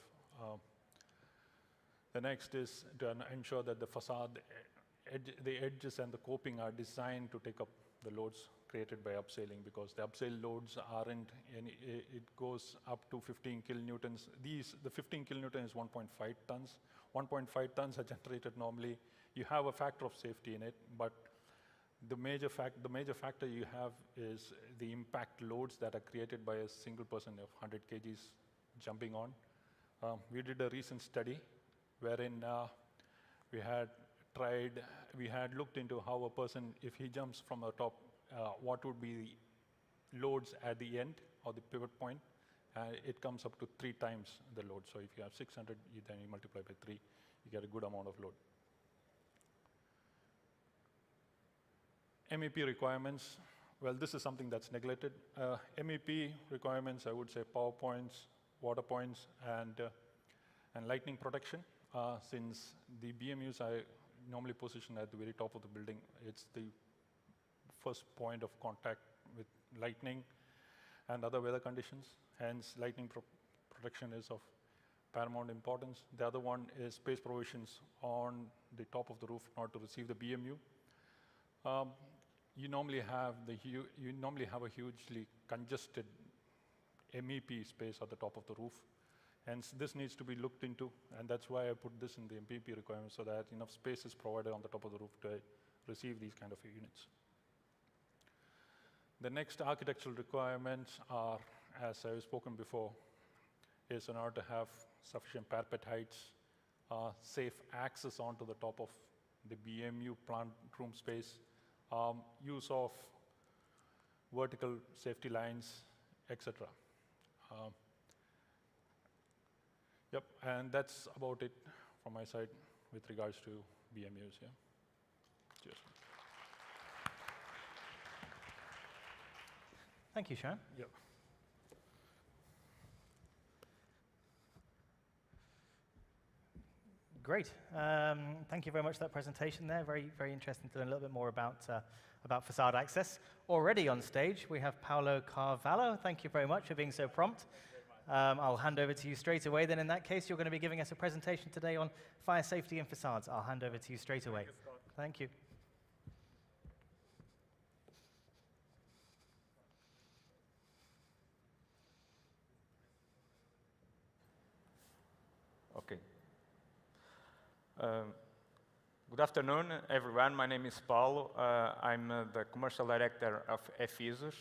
The next is to ensure that the facade, the edges and the coping are designed to take up the loads created by upsailing, because the upsail loads aren't any, it goes up to 15 kilonewtons. The 15 kilonewton is 1.5 tons. 1.5 tons are generated normally. You have a factor of safety in it, but the major factor you have is the impact loads that are created by a single person of 100 kgs jumping on. We did a recent study wherein we had looked into how a person, if he jumps from the top, what would be the loads at the end or the pivot point. It comes up to 3 times the load. So if you have 600, then you multiply by 3, you get a good amount of load. MEP requirements, well, this is something that's neglected. MEP requirements, I would say power points, water points, and lightning protection. Since the BMUs are normally positioned at the very top of the building, it's the first point of contact with lightning and other weather conditions. Hence, lightning protection is of paramount importance. The other one is space provisions on the top of the roof in order to receive the BMU. You normally have a hugely congested MEP space at the top of the roof. Hence, this needs to be looked into, and that's why I put this in the MEP requirements, so that enough space is provided on the top of the roof to receive these kind of units. The next architectural requirements are, as I've spoken before, is in order to have sufficient parapet heights, safe access onto the top of the BMU plant room space, use of vertical safety lines, etc. Yep, and that's about it from my side with regards to BMUs. Yeah. Cheers. Thank you, Shyam. Yep. Great. Thank you very much for that presentation there. Very, very interesting to learn a little bit more about facade access. Already on stage, we have Paulo Carvalho. Thank you very much for being so prompt. I'll hand over to you straight away. Then in that case, you're going to be giving us a presentation today on fire safety in facades. I'll hand over to you straight away. Thank you. Okay. Good afternoon, everyone. My name is Paulo. I'm the commercial director of Ephisus.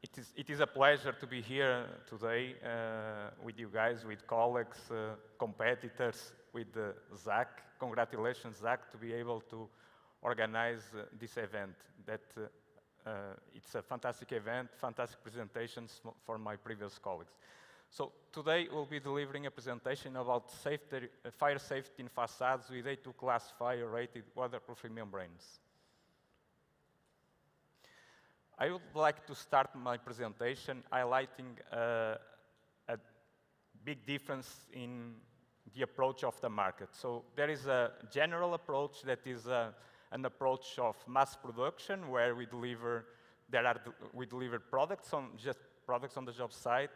It is a pleasure to be here today with you guys, with colleagues, competitors, with Zak. Congratulations, Zak, to be able to organize this event. It's a fantastic event, fantastic presentations for my previous colleagues. So today we'll be delivering a presentation about fire safety in facades with A2 class fire-rated waterproofing membranes. I would like to start my presentation highlighting a big difference in the approach of the market. So there is a general approach that is an approach of mass production, where we deliver products on the job site.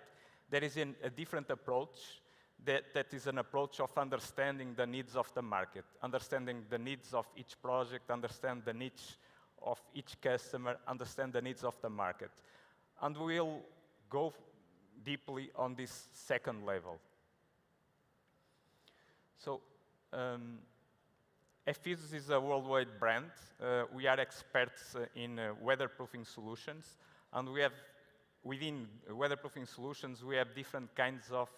There is a different approach that is an approach of understanding the needs of the market, understanding the needs of each project, understand the niche of each customer, understand the needs of the market. And we'll go deeply on this second level. So, Ephisus is a worldwide brand. We are experts in weatherproofing solutions, and within weatherproofing solutions, we have different kinds of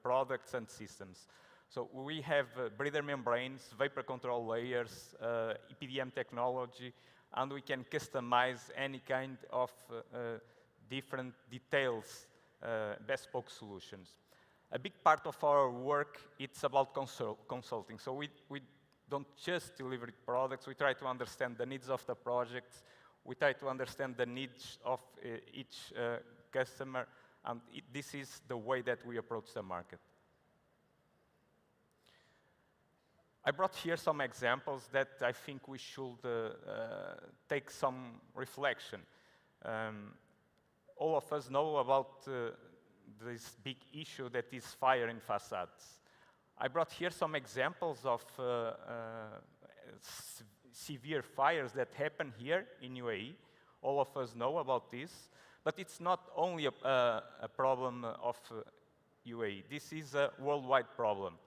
products and systems. So we have breather membranes, vapor control layers, EPDM technology, and we can customize any kind of different details, bespoke solutions. A big part of our work, it's about consulting. So we don't just deliver products, we try to understand the needs of the projects, we try to understand the needs of each customer, and this is the way that we approach the market. I brought here some examples that I think we should take some reflection. All of us know about this big issue that is fire in facades. I brought here some examples of severe fires that happen here in UAE. All of us know about this, but it's not only a problem of UAE. This is a worldwide problem.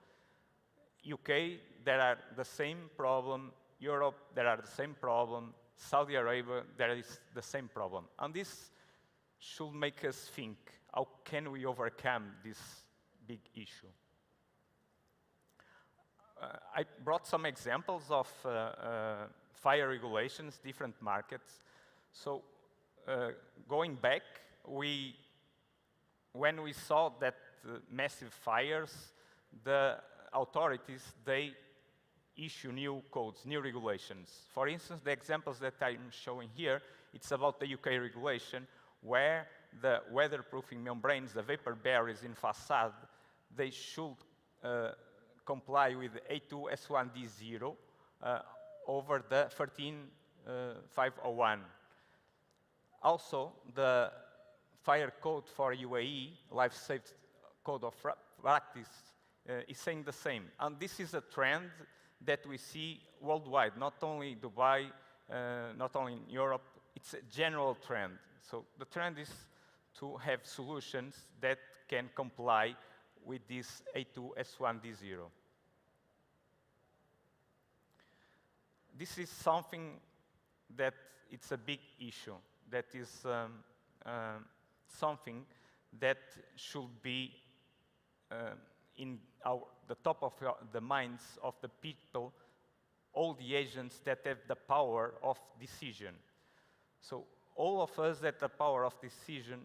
UK, there are the same problem. Europe, there are the same problem. Saudi Arabia, there is the same problem. And this should make us think, how can we overcome this big issue? I brought some examples of fire regulations, different markets. So going back, when we saw that massive fires, the authorities, they issue new codes, new regulations. For instance, the examples that I'm showing here, it's about the UK regulation, where the weatherproofing membranes, the vapor barriers in facade, they should comply with A2S1D0 over the 13501. Also, the fire code for UAE, Life Safety Code of Practice, is saying the same. And this is a trend that we see worldwide, not only Dubai, not only in Europe, it's a general trend. So the trend is to have solutions that can comply with this A2S1D0. This is something that it's a big issue, that is something that should be in the top of the minds of the people, all the agents that have the power of decision. So all of us that have the power of decision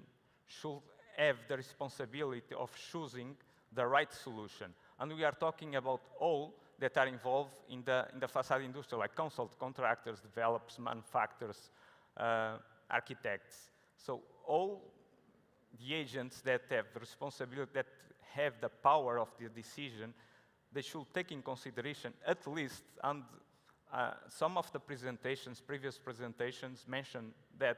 should have the responsibility of choosing the right solution. And we are talking about all that are involved in the facade industry, like contractors, developers, manufacturers, architects. So all the agents that have the responsibility, that have the power of the decision, they should take in consideration at least, and some of the presentations, previous presentations mentioned that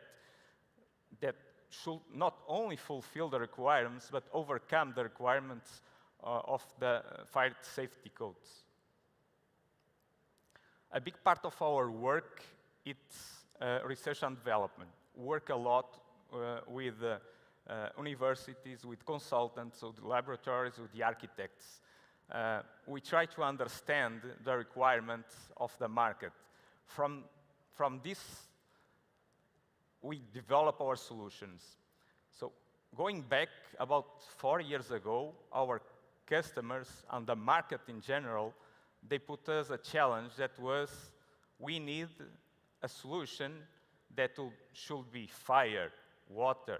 should not only fulfill the requirements, but overcome the requirements of the fire safety codes. A big part of our work is research and development. We work a lot with universities, with consultants, with laboratories, with the architects. We try to understand the requirements of the market. From this, we develop our solutions. So going back about 4 years ago, our customers and the market in general, they put us a challenge that was, we need a solution that should be fire, water,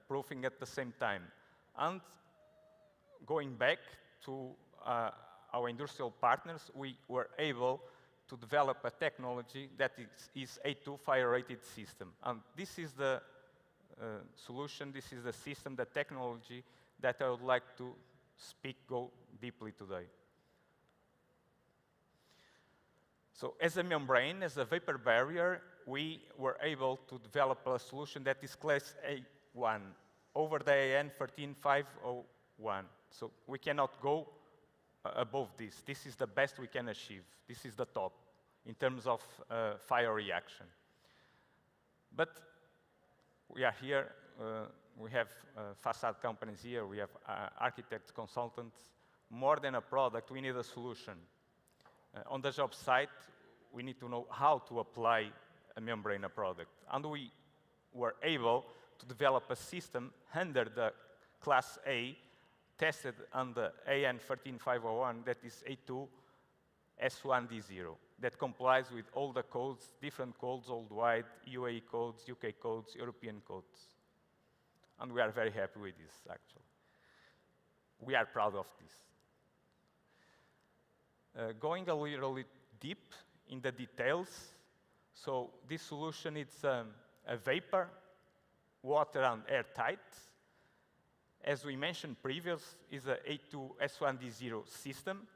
proofing at the same time. And going back to our industrial partners, we were able to develop a technology that is A2 fire-rated system. And this is the solution, this is the system, the technology that I would like to go deeply today. So as a membrane, as a vapor barrier, we were able to develop a solution that is class A1 over the AN 13501. So we cannot go above this. This is the best we can achieve. This is the top in terms of fire reaction. But we are here, we have facade companies here, we have architects, consultants. More than a product, we need a solution. On the job site, we need to know how to apply a membrane product. And we were able to develop a system under the Class A, tested on the AN 13501, that is A2 S1D0, that complies with all the codes, different codes worldwide, UAE codes, UK codes, European codes. And we are very happy with this, actually. We are proud of this. Going a little deep in the details, so this solution is a vapor, water and airtight. As we mentioned previous, is a A2 S1D0 system.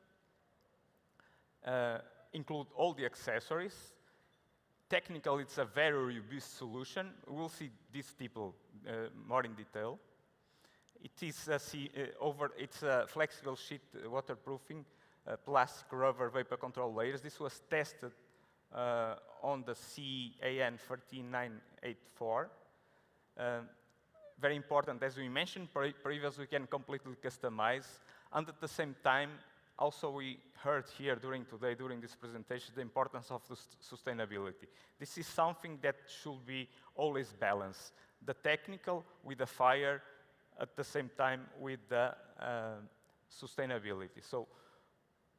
Include all the accessories. Technically, it's a very robust solution. We'll see this more in detail. It is it's a flexible sheet waterproofing, plastic rubber vapor control layers. This was tested on the CAN 13984. Very important, as we mentioned previously, we can completely customize, and at the same time, also we heard here during this presentation, the importance of the sustainability. This is something that should be always balanced. The technical with the fire, at the same time with the sustainability. So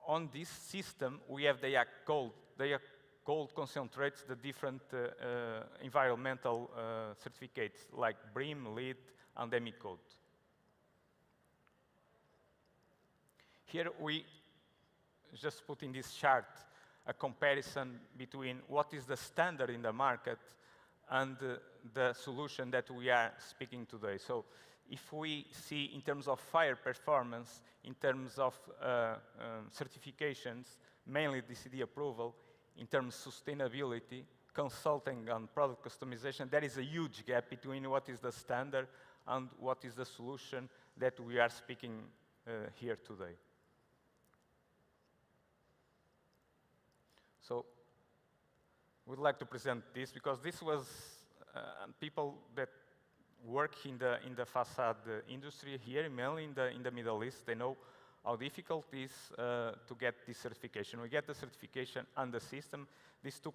on this system, we have the Yahya Gold. The Yahya Gold concentrates the different environmental certificates like BREEAM, LEED, and EMI code. Here we just put in this chart a comparison between what is the standard in the market and the solution that we are speaking today. So if we see in terms of fire performance, in terms of certifications, mainly DCD approval, in terms of sustainability, consulting and product customization, there is a huge gap between what is the standard and what is the solution that we are speaking here today. So we'd like to present this because this was people that work in the facade industry here, mainly in the Middle East. They know how difficult it is to get this certification. We get the certification and the system. This took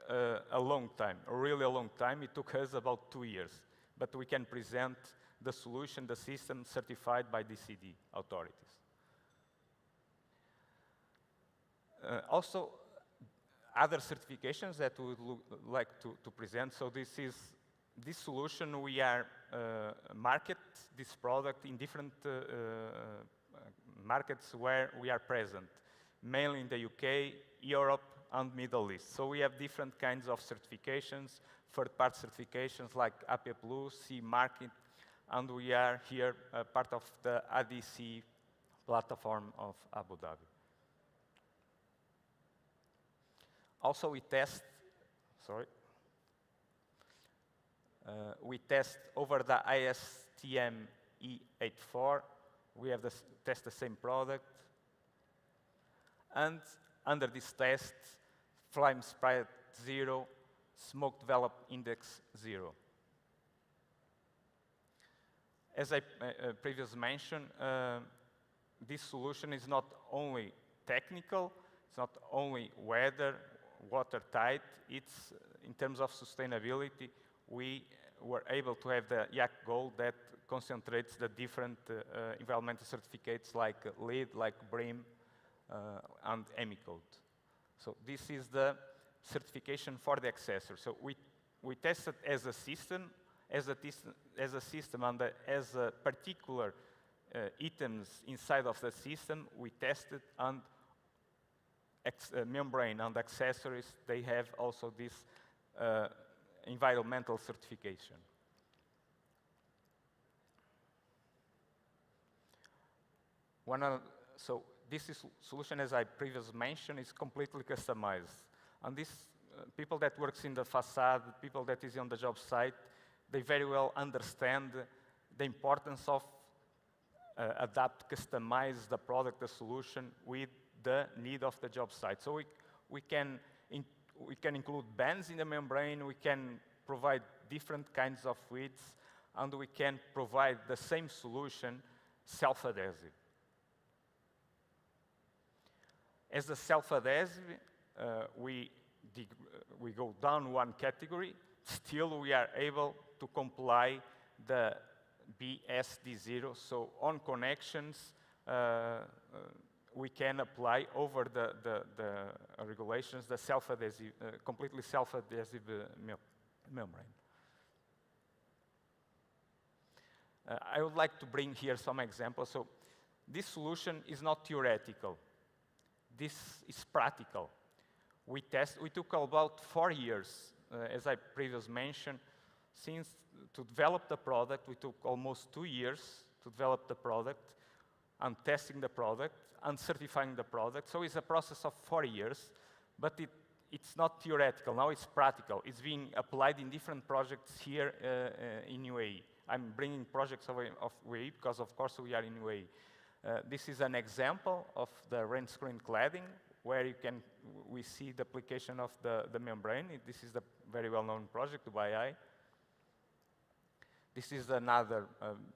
a long time, a really long time. It took us about 2 years. But we can present the solution, the system certified by DCD authorities. Also, other certifications that we would like to present. So this solution, we are market this product in different markets where we are present, mainly in the UK, Europe, and Middle East. So we have different kinds of certifications, third-party certifications like AP Plus, CE Market, and we are here part of the ADC platform of Abu Dhabi. Also, we test, We test over the ISTM E84. We have test the same product. And under this test, flame spread 0, smoke develop index 0. As I previously mentioned, this solution is not only technical, it's not only watertight, it's in terms of sustainability, we were able to have the Yahya Gold that concentrates the different environmental certificates like LEED, like BREEAM, and EMICODE. So this is the certification for the accessory. So we tested as a system, and as a particular items inside of the system, we tested, and membrane and accessories, they have also this environmental certification. So this solution, as I previously mentioned, is completely customized. And these people that works in the facade, people that is on the job site, they very well understand the importance of customize the product, the solution with the need of the job site. So we can include bands in the membrane, we can provide different kinds of widths, and we can provide the same solution self-adhesive. As a self-adhesive, we go down one category, still we are able to comply the BSD0, so on connections, we can apply over the regulations the self-adhesive, completely self-adhesive membrane. I would like to bring here some examples. So this solution is not theoretical. This is practical. We took about 4 years, as I previously mentioned, to develop the product. We took almost 2 years to develop the product, and testing the product, and certifying the product. So it's a process of 4 years, but it's not theoretical. Now it's practical. It's being applied in different projects here in UAE. I'm bringing projects of UAE because, of course, we are in UAE. This is an example of the rain screen cladding, where we see the application of the membrane. This is the very well-known project, Dubai Eye. This is another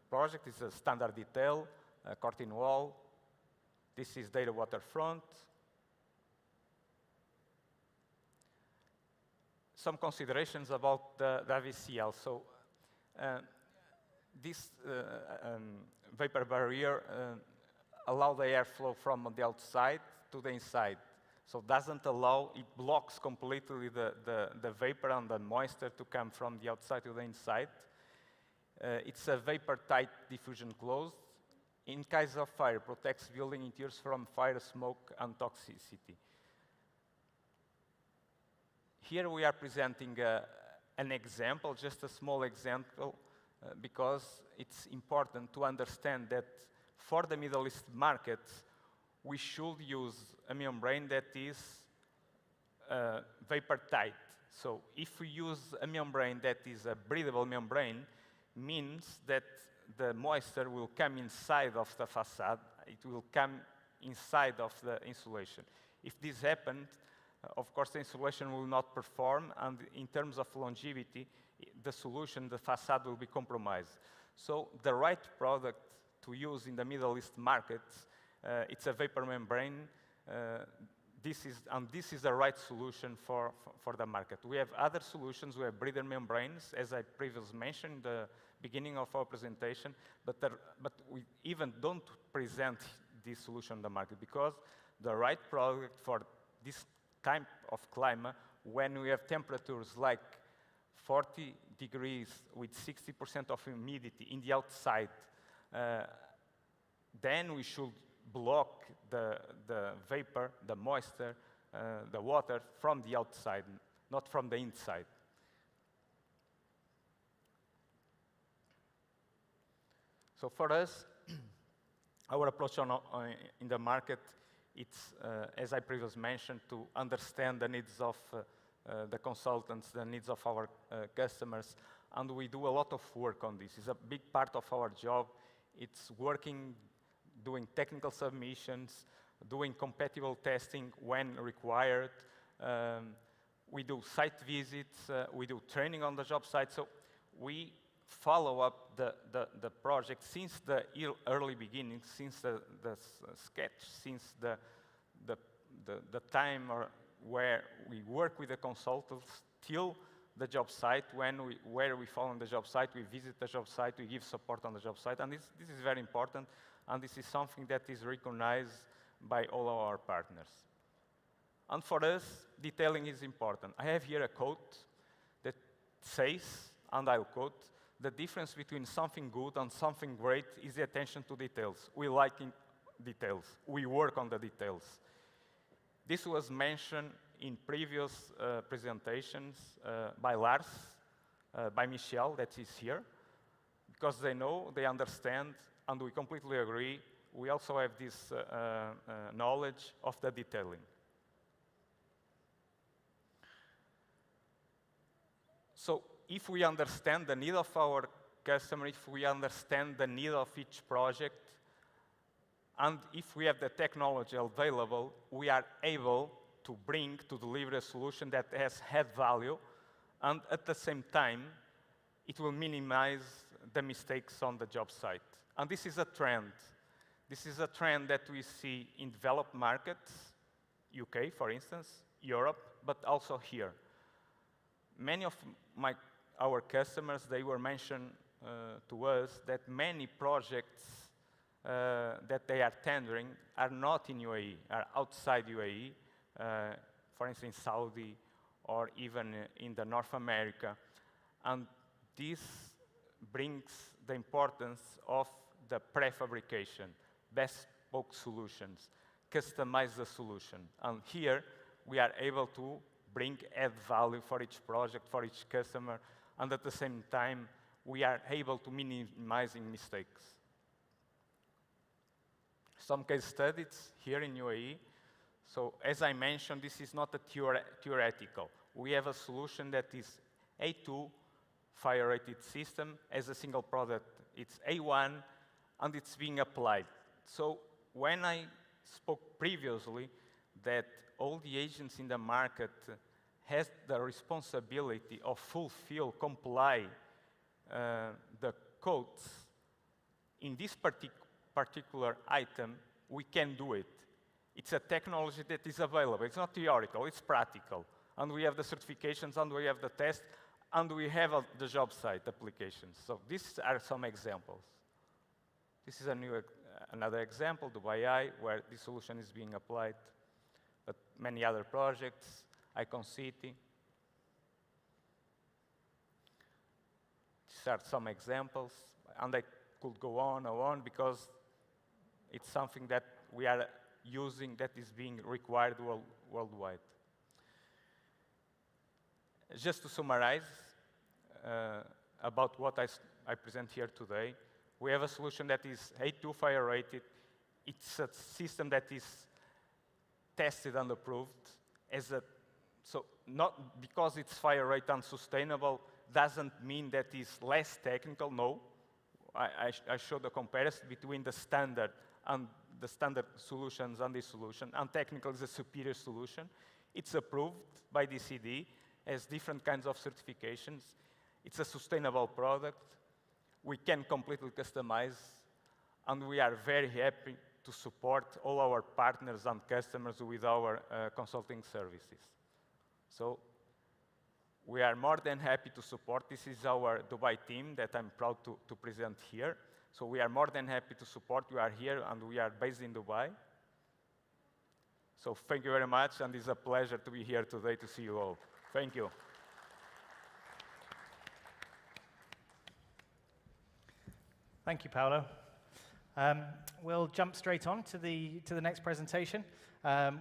project. It's a standard detail, curtain wall. This is data waterfront. Some considerations about the VCL. So this vapor barrier allows the airflow from the outside to the inside. So doesn't allow, it blocks completely the vapor and the moisture to come from the outside to the inside. It's a vapor-tight diffusion closed. In case of fire, protects building interiors from fire, smoke, and toxicity. Here we are presenting an example, just a small example, because it's important to understand that for the Middle East market, we should use a membrane that is vapor-tight. So if we use a membrane that is a breathable membrane, means that the moisture will come inside of the facade, it will come inside of the insulation. If this happened, of course the insulation will not perform, and in terms of longevity, the solution, the facade will be compromised. So the right product to use in the Middle East markets, it's a vapor membrane, this is the right solution for the market. We have other solutions, we have breather membranes, as I previously mentioned in the beginning of our presentation, but we even don't present this solution on the market because the right product for this type of climate, when we have temperatures like 40 degrees with 60% of humidity in the outside, then we should block the vapor, the moisture, the water from the outside, not from the inside. So for us, our approach in the market, it's, as I previously mentioned, to understand the needs of the consultants, the needs of our customers, and we do a lot of work on this. It's a big part of our job. It's working, doing technical submissions, doing compatible testing when required. We do site visits, we do training on the job site. So we follow up the project since the early beginning, since the sketch, since the time where we work with the consultants till the job site. Where we fall on the job site, we visit the job site, we give support on the job site, and this is very important, and this is something that is recognized by all of our partners. And for us, detailing is important. I have here a quote that says, and I'll quote, "The difference between something good and something great is the attention to details. We like details. We work on the details." This was mentioned in previous presentations by Lars, by Michel, that is here, because they know, they understand, and we completely agree. We also have this knowledge of the detailing. So if we understand the need of our customer, if we understand the need of each project, and if we have the technology available, we are able to deliver a solution that has added value, and at the same time, it will minimize the mistakes on the job site. And this is a trend. This is a trend that we see in developed markets, UK, for instance, Europe, but also here. Many of our customers, they were mentioned to us that many projects that they are tendering are not in UAE, are outside UAE, for instance, Saudi, or even in the North America. And this brings the importance of the prefabrication, bespoke solutions, customize the solution. And here, we are able to add value for each project, for each customer, and at the same time, we are able to minimizing mistakes. Some case studies here in UAE. So as I mentioned, this is not a theoretical. We have a solution that is A2 fire-rated system as a single product. It's A1, and it's being applied. So when I spoke previously that all the agents in the market has the responsibility of comply the codes, in this particular item, we can do it. It's a technology that is available. It's not theoretical, it's practical. And we have the certifications, and we have the test, and we have the job site applications. So these are some examples. This is another example, Dubai, where this solution is being applied. But many other projects, Icon City. These are some examples, and I could go on, because it's something that we are using that is being required worldwide. Just to summarize about what I present here today, we have a solution that is A2 fire-rated. It's a system that is tested and approved so not because it's fire-rated and sustainable doesn't mean that it's less technical. No, I showed the comparison between the standard solutions and this solution, and technical is a superior solution. It's approved by DCD, has different kinds of certifications. It's a sustainable product. We can completely customize, and we are very happy to support all our partners and customers with our consulting services. So we are more than happy to support. This is our Dubai team that I'm proud to present here. So we are more than happy to support. We are here, and we are based in Dubai. So thank you very much, and it's a pleasure to be here today to see you all. Thank you. Thank you, Paulo. We'll jump straight on to the next presentation,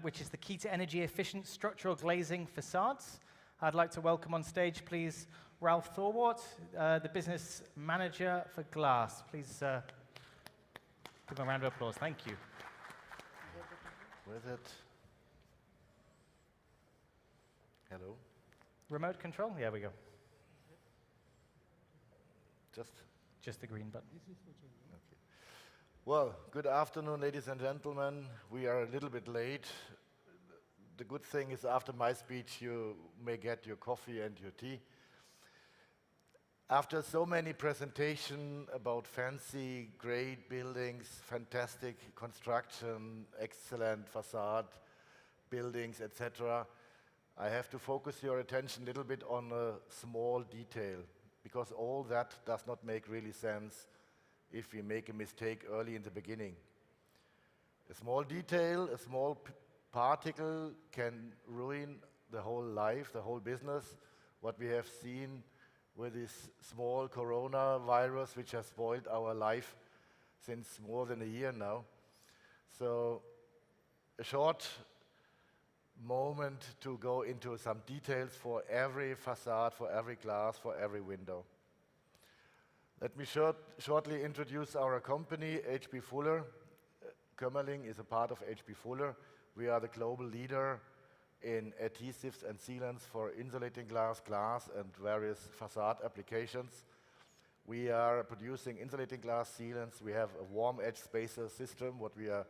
which is the key to energy efficient structural glazing facades. I'd like to welcome on stage, please, Ralf Thorwarth, the business manager for glass. Please give him a round of applause. Thank you. Where's it? Hello? Remote control? There we go. Just the green button. Okay. Well, good afternoon, ladies and gentlemen. We are a little bit late. The good thing is after my speech, you may get your coffee and your tea. After so many presentations about fancy, great buildings, fantastic construction, excellent facade, buildings, etc., I have to focus your attention a little bit on a small detail, because all that does not make really sense if we make a mistake early in the beginning. A small detail, a small particle can ruin the whole life, the whole business. What we have seen with this small coronavirus, which has spoiled our life since more than a year now. So a short moment to go into some details for every facade, for every glass, for every window. Let me shortly introduce our company, H.B. Fuller. Kömmerling is a part of H.B. Fuller. We are the global leader in adhesives and sealants for insulating glass and various facade applications. We are producing insulating glass sealants. We have a warm edge spacer system, what we are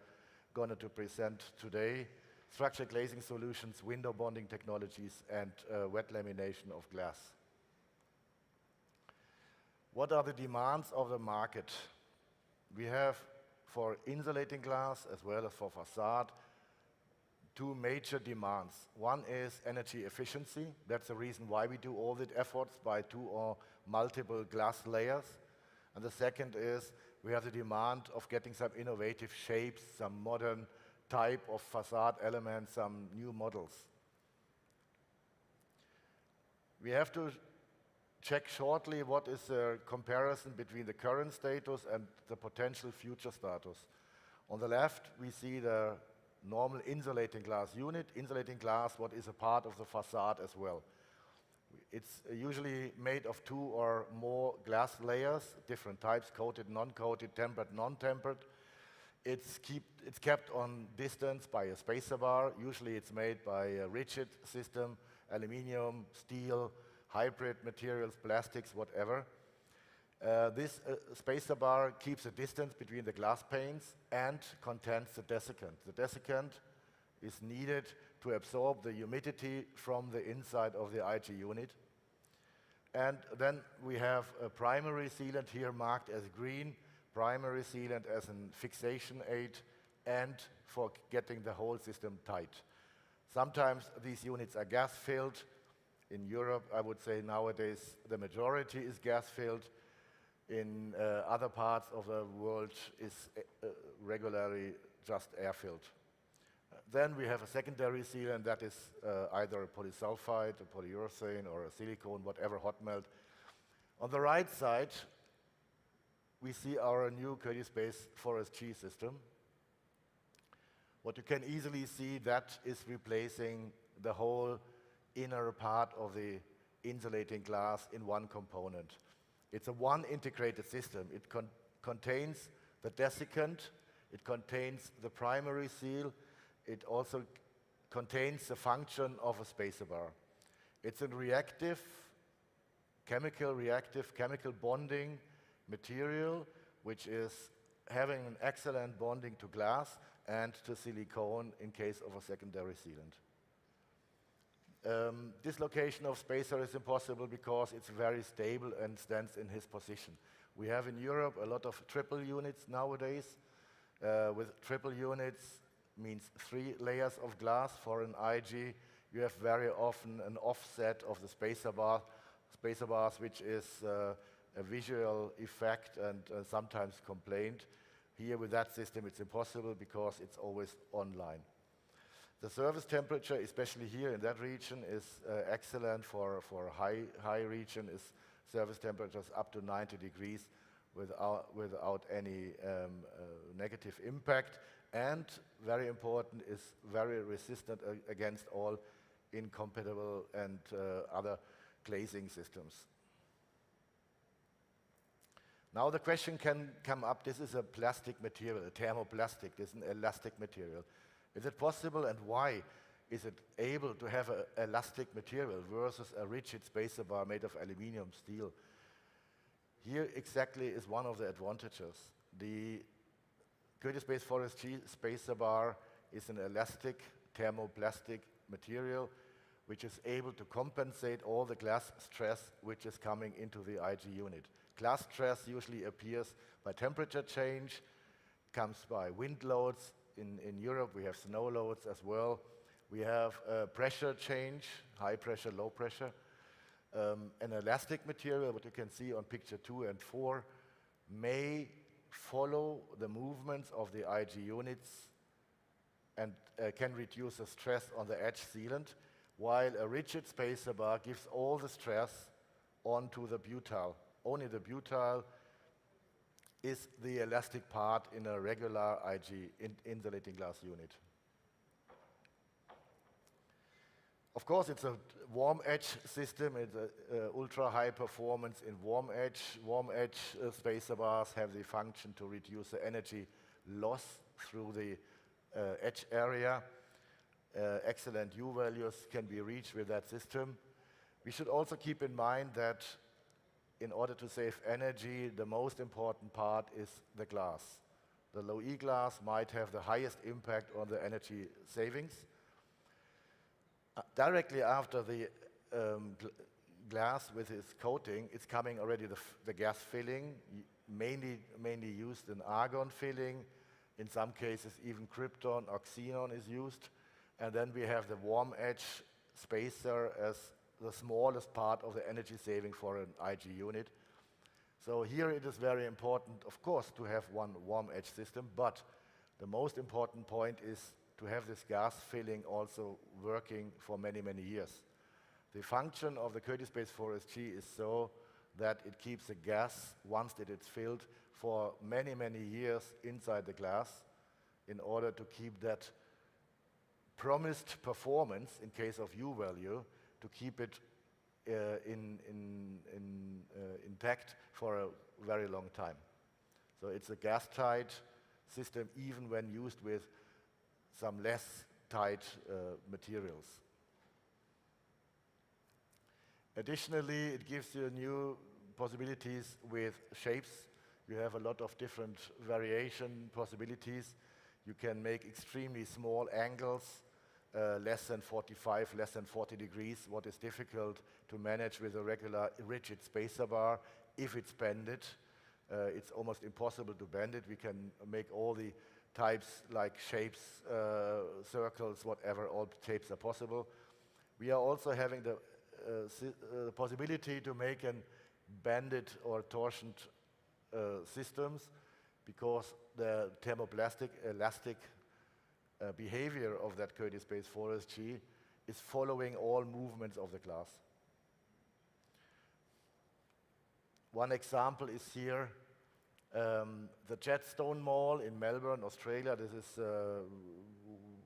going to present today. Structural glazing solutions, window bonding technologies, and wet lamination of glass. What are the demands of the market? We have, for insulating glass as well as for facade, two major demands. One is energy efficiency. That's the reason why we do all the efforts by 2 or multiple glass layers. And the second is we have the demand of getting some innovative shapes, some modern type of facade elements, some new models. We have to check shortly what is the comparison between the current status and the potential future status. On the left, we see the normal insulating glass unit. Insulating glass, what is a part of the facade as well. It's usually made of 2 or more glass layers, different types, coated, non-coated, tempered, non-tempered. It's kept on distance by a spacer bar. Usually it's made by a rigid system, aluminium, steel, hybrid materials, plastics, whatever. This spacer bar keeps a distance between the glass panes and contains the desiccant. The desiccant is needed to absorb the humidity from the inside of the IG unit. And then we have a primary sealant here marked as green, primary sealant as a fixation aid, and for getting the whole system tight. Sometimes these units are gas-filled. In Europe, I would say nowadays the majority is gas-filled. In other parts of the world is regularly just air-filled. Then we have a secondary sealant that is either a polysulfide, a polyurethane, or a silicone, whatever, hot melt. On the right side, we see our new Curtis-based Forest G system. What you can easily see, that is replacing the whole inner part of the insulating glass in one component. It's a one integrated system. It contains the desiccant, it contains the primary seal, it also contains the function of a spacer bar. It's a chemical bonding material, which is having an excellent bonding to glass and to silicone in case of a secondary sealant. Dislocation of spacer is impossible because it's very stable and stands in his position. We have in Europe a lot of triple units nowadays. With triple units means 3 layers of glass. For an IG, you have very often an offset of the spacer bars, which is a visual effect and sometimes complained. Here with that system, it's impossible because it's always online. The service temperature, especially here in that region, is excellent for high region. Is service temperatures up to 90 degrees without any negative impact. And very important, is very resistant against all incompatible and other glazing systems. Now the question can come up, this is a plastic material, a thermoplastic, this is an elastic material. Is it possible, and why is it able to have an elastic material versus a rigid spacer bar made of aluminium steel? Here exactly is one of the advantages. The Curtis-based Forest G spacer bar is an elastic thermoplastic material which is able to compensate all the glass stress which is coming into the IG unit. Glass stress usually appears by temperature change, comes by wind loads. In Europe we have snow loads as well. We have pressure change, high pressure, low pressure. An elastic material, what you can see on picture 2 and 4, may follow the movements of the IG units and can reduce the stress on the edge sealant, while a rigid spacer bar gives all the stress onto the butyl. Only the butyl is the elastic part in a regular IG insulating glass unit. Of course, it's a warm edge system. It's a ultra high performance in warm edge. Warm edge spacer bars have the function to reduce the energy loss through the edge area. Excellent U values can be reached with that system. We should also keep in mind that in order to save energy, the most important part is the glass. The low E glass might have the highest impact on the energy savings. Directly after the glass with its coating, it's coming already the gas filling, mainly used in argon filling. In some cases, even krypton or xenon is used. And then we have the warm edge spacer as the smallest part of the energy saving for an IG unit. So here it is very important, of course, to have one warm edge system, but the most important point is to have this gas filling also working for many, many years. The function of the Curtis-based Forest G is so that it keeps the gas, once that it's filled, for many, many years inside the glass in order to keep that promised performance in case of U value, to keep it intact for a very long time. So it's a gas-tight system even when used with some less tight materials. Additionally, it gives you new possibilities with shapes. You have a lot of different variation possibilities. You can make extremely small angles, less than 45, less than 40 degrees, what is difficult to manage with a regular rigid spacer bar. If it's bended, it's almost impossible to bend it. We can make all the types like shapes, circles, whatever, all shapes are possible. We are also having the possibility to make an banded or torsioned systems, because the thermoplastic, elastic behavior of that Curtis-based Forest G is following all movements of the glass. One example is here, the Jetstone Mall in Melbourne, Australia. This is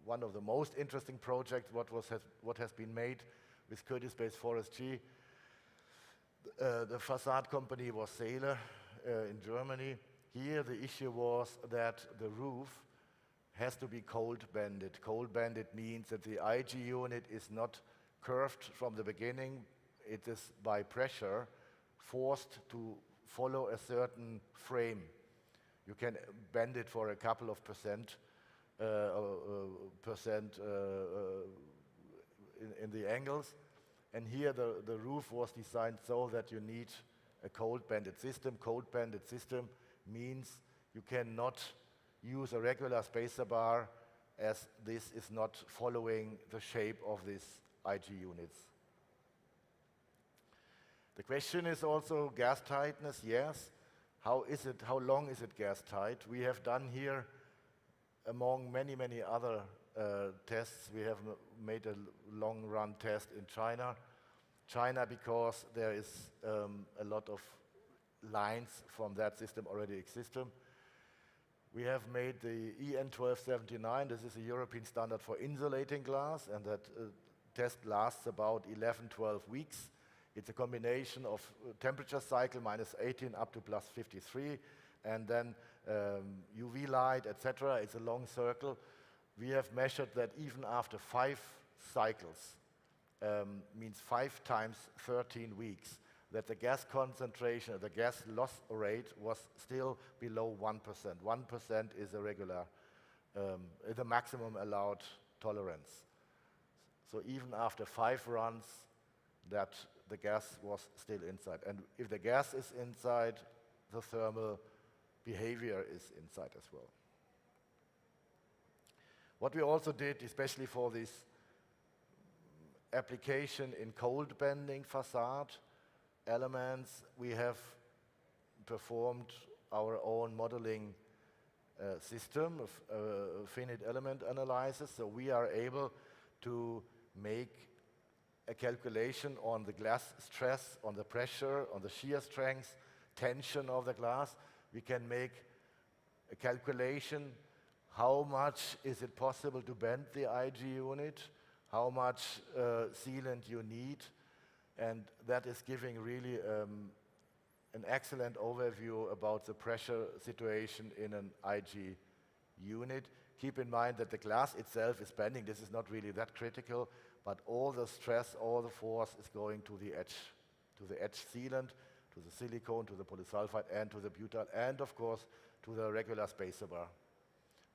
one of the most interesting projects what has been made with Curtis-based Forest G. The facade company was Bacellar in Germany. Here the issue was that the roof has to be cold banded. Cold banded means that the IG unit is not curved from the beginning. It is by pressure forced to follow a certain frame. You can bend it for a couple of percent in the angles. And here the roof was designed so that you need a cold banded system. Cold banded system means you cannot use a regular spacer bar, as this is not following the shape of these IG units. The question is also gas tightness. Yes. How long is it gas tight? We have done here, among many, many other tests, we have made a long run test in China. China, because there is a lot of lines from that system already existing. We have made the EN1279. This is a European standard for insulating glass, and that test lasts about 11-12 weeks. It's a combination of temperature cycle -18 up to +53, and then UV light, etc. It's a long circle. We have measured that even after 5 cycles, means 5 times 13 weeks, that the gas concentration, the gas loss rate was still below 1%. 1% is a regular, the maximum allowed tolerance. So even after 5 runs, that the gas was still inside. And if the gas is inside, the thermal behavior is inside as well. What we also did, especially for this application in cold bending facade elements, we have performed our own modeling system of finite element analysis. So we are able to make a calculation on the glass stress, on the pressure, on the shear strength, tension of the glass. We can make a calculation how much is it possible to bend the IG unit, how much sealant you need, and that is giving really an excellent overview about the pressure situation in an IG unit. Keep in mind that the glass itself is bending. This is not really that critical, but all the stress, all the force is going to the edge sealant, to the silicone, to the polysulfide, and to the butyl, and of course to the regular spacer bar.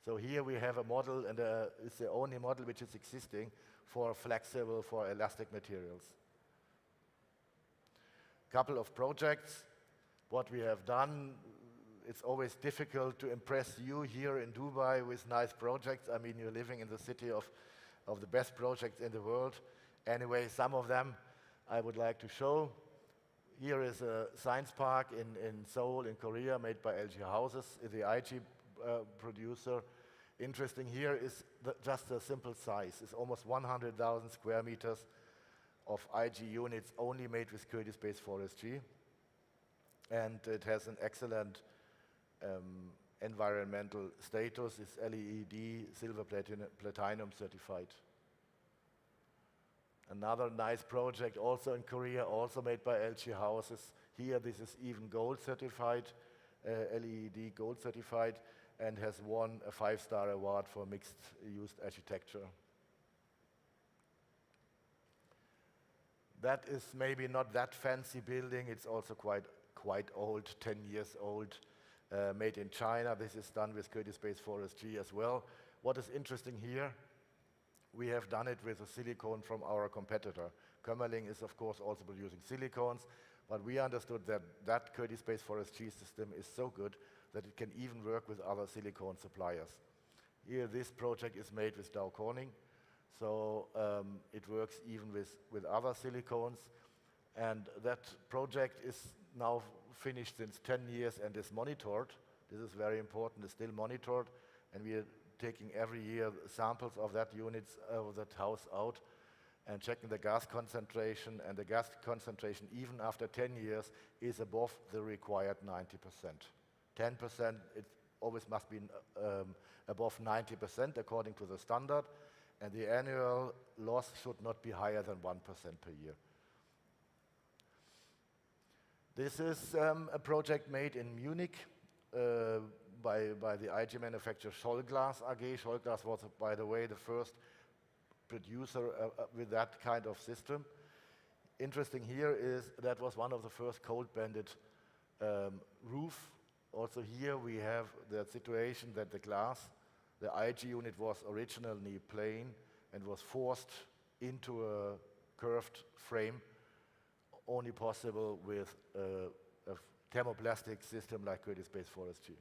So here we have a model, and it's the only model which is existing for flexible, for elastic materials. Couple of projects. What we have done, it's always difficult to impress you here in Dubai with nice projects. I mean, you're living in the city of the best projects in the world. Anyway, some of them I would like to show. Here is a science park in Seoul, in Korea, made by LG Houses, the IG producer. Interesting here is just a simple size. It's almost 100,000 square meters of IG units only made with Curtis-based forestry. And it has an excellent environmental status. It's LEED silver platinum certified. Another nice project also in Korea, also made by LG Houses. Here this is even gold certified, LEED gold certified, and has won a 5-star award for mixed use architecture. That is maybe not that fancy building. It's also quite old, 10 years old, made in China. This is done with Curtis-based forestry as well. What is interesting here, we have done it with a silicone from our competitor. Kömmerling is of course also producing silicones, but we understood that that Curtis-based forestry system is so good that it can even work with other silicone suppliers. Here this project is made with Dow Corning, so it works even with other silicones. And that project is now finished since 10 years and is monitored. This is very important, it's still monitored, and we are taking every year samples of that units of that house out and checking the gas concentration, and the gas concentration even after 10 years is above the required 90%. 10%, it always must be above 90% according to the standard, and the annual loss should not be higher than 1% per year. This is a project made in Munich by the IG manufacturer Schollglas AG. Schollglas was, by the way, the first producer with that kind of system. Interesting here is that was one of the first cold-bended roof. Also here we have the situation that the glass, the IG unit was originally plain and was forced into a curved frame, only possible with a thermoplastic system like Curtis-based forestry.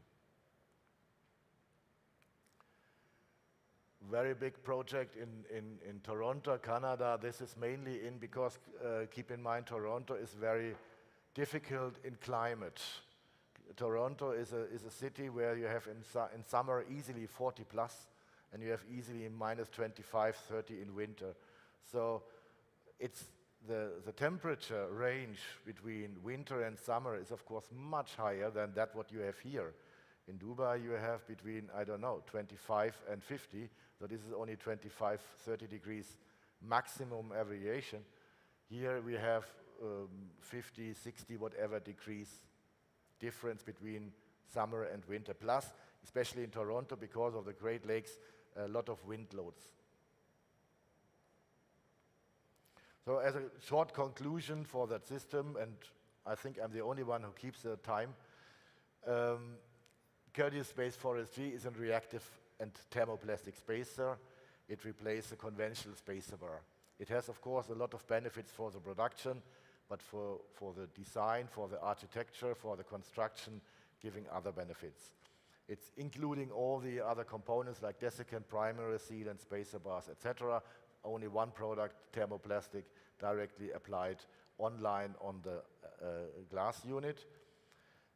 Very big project in Toronto, Canada. This is mainly because keep in mind Toronto is very difficult in climate. Toronto is a city where you have in summer easily 40 plus, and you have easily minus 25, 30 in winter. So it's the temperature range between winter and summer is of course much higher than that what you have here. In Dubai you have between, I don't know, 25 and 50, so this is only 25, 30 degrees maximum variation. Here we have 50, 60, whatever degrees difference between summer and winter. Plus, especially in Toronto, because of the Great Lakes, a lot of wind loads. So as a short conclusion for that system, and I think I'm the only one who keeps the time. Curtius Space Forest G is a reactive and thermoplastic spacer. It replaces a conventional spacer bar. It has, of course, a lot of benefits for the production, but for the design, for the architecture, for the construction, giving other benefits. It's including all the other components like desiccant, primary sealant, spacer bars, etc. Only one product, thermoplastic, directly applied online on the glass unit.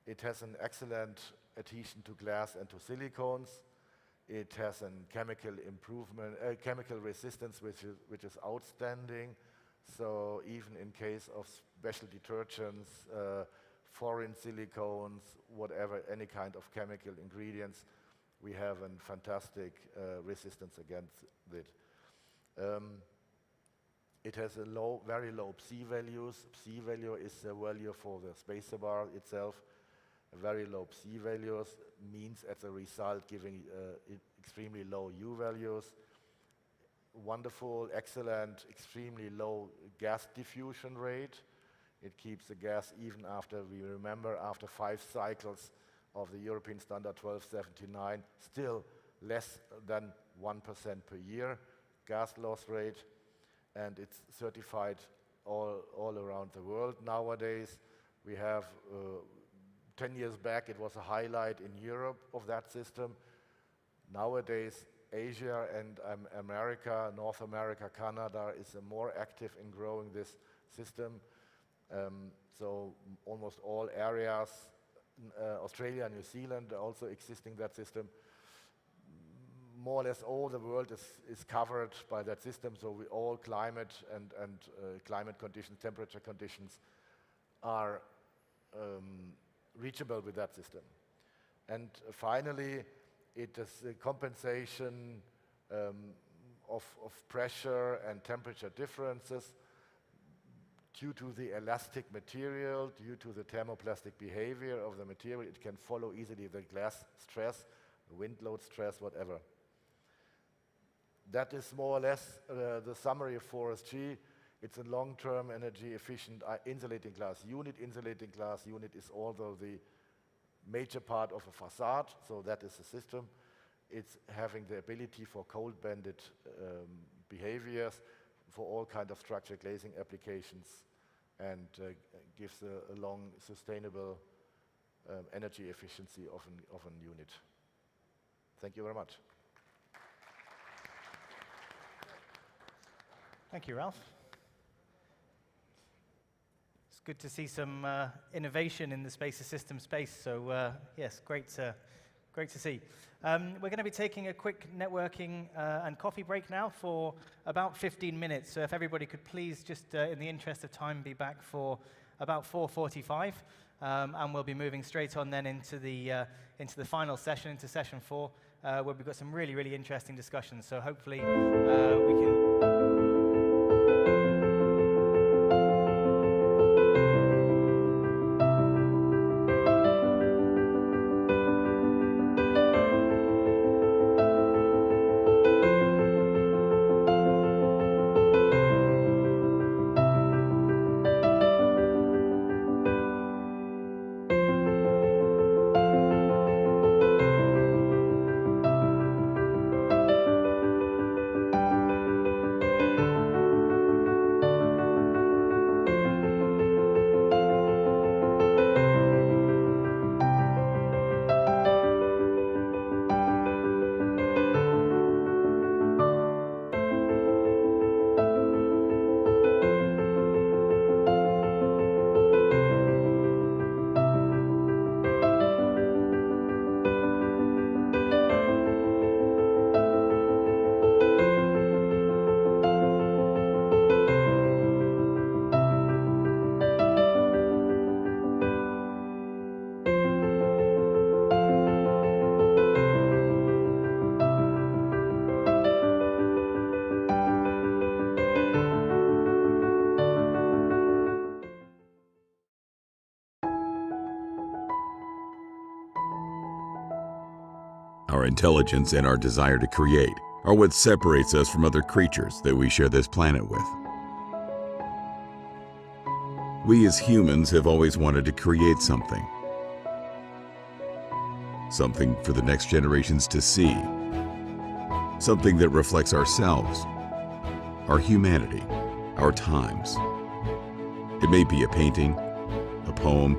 It has an excellent adhesion to glass and to silicones. It has a chemical resistance which is outstanding. So even in case of special detergents, foreign silicones, whatever, any kind of chemical ingredients, we have a fantastic resistance against it. It has very low psi values. Psi value is the value for the spacer bar itself. Very low psi values means as a result giving extremely low U values. Wonderful, excellent, extremely low gas diffusion rate. It keeps the gas even after, we remember, after 5 cycles of the European standard 1279, still less than 1% per year gas loss rate. And it's certified all around the world nowadays. We have 10 years back, it was a highlight in Europe of that system. Nowadays, Asia and America, North America, Canada is more active in growing this system. So almost all areas, Australia and New Zealand are also existing that system. More or less all the world is covered by that system, so all climate and climate conditions, temperature conditions are reachable with that system. And finally, it is a compensation of pressure and temperature differences due to the elastic material, due to the thermoplastic behavior of the material. It can follow easily the glass stress, the wind load stress, whatever. That is more or less the summary of Forest G. It's a long-term energy efficient insulating glass unit. Insulating glass unit is also the major part of a facade, so that is the system. It's having the ability for cold-banded behaviors for all kind of structured glazing applications, and gives a long sustainable energy efficiency of an unit. Thank you very much. Thank you, Ralf. It's good to see some innovation in the spacer system space. So yes, great to see. We're going to be taking a quick networking and coffee break now for about 15 minutes. So if everybody could please, just in the interest of time, be back for about 4:45, and we'll be moving straight on then into the final session, into session 4, where we've got some really interesting discussions. So hopefully we can. Our intelligence and our desire to create are what separates us from other creatures that we share this planet with. We as humans have always wanted to create something. Something for the next generations to see. Something that reflects ourselves, our humanity, our times. It may be a painting, a poem,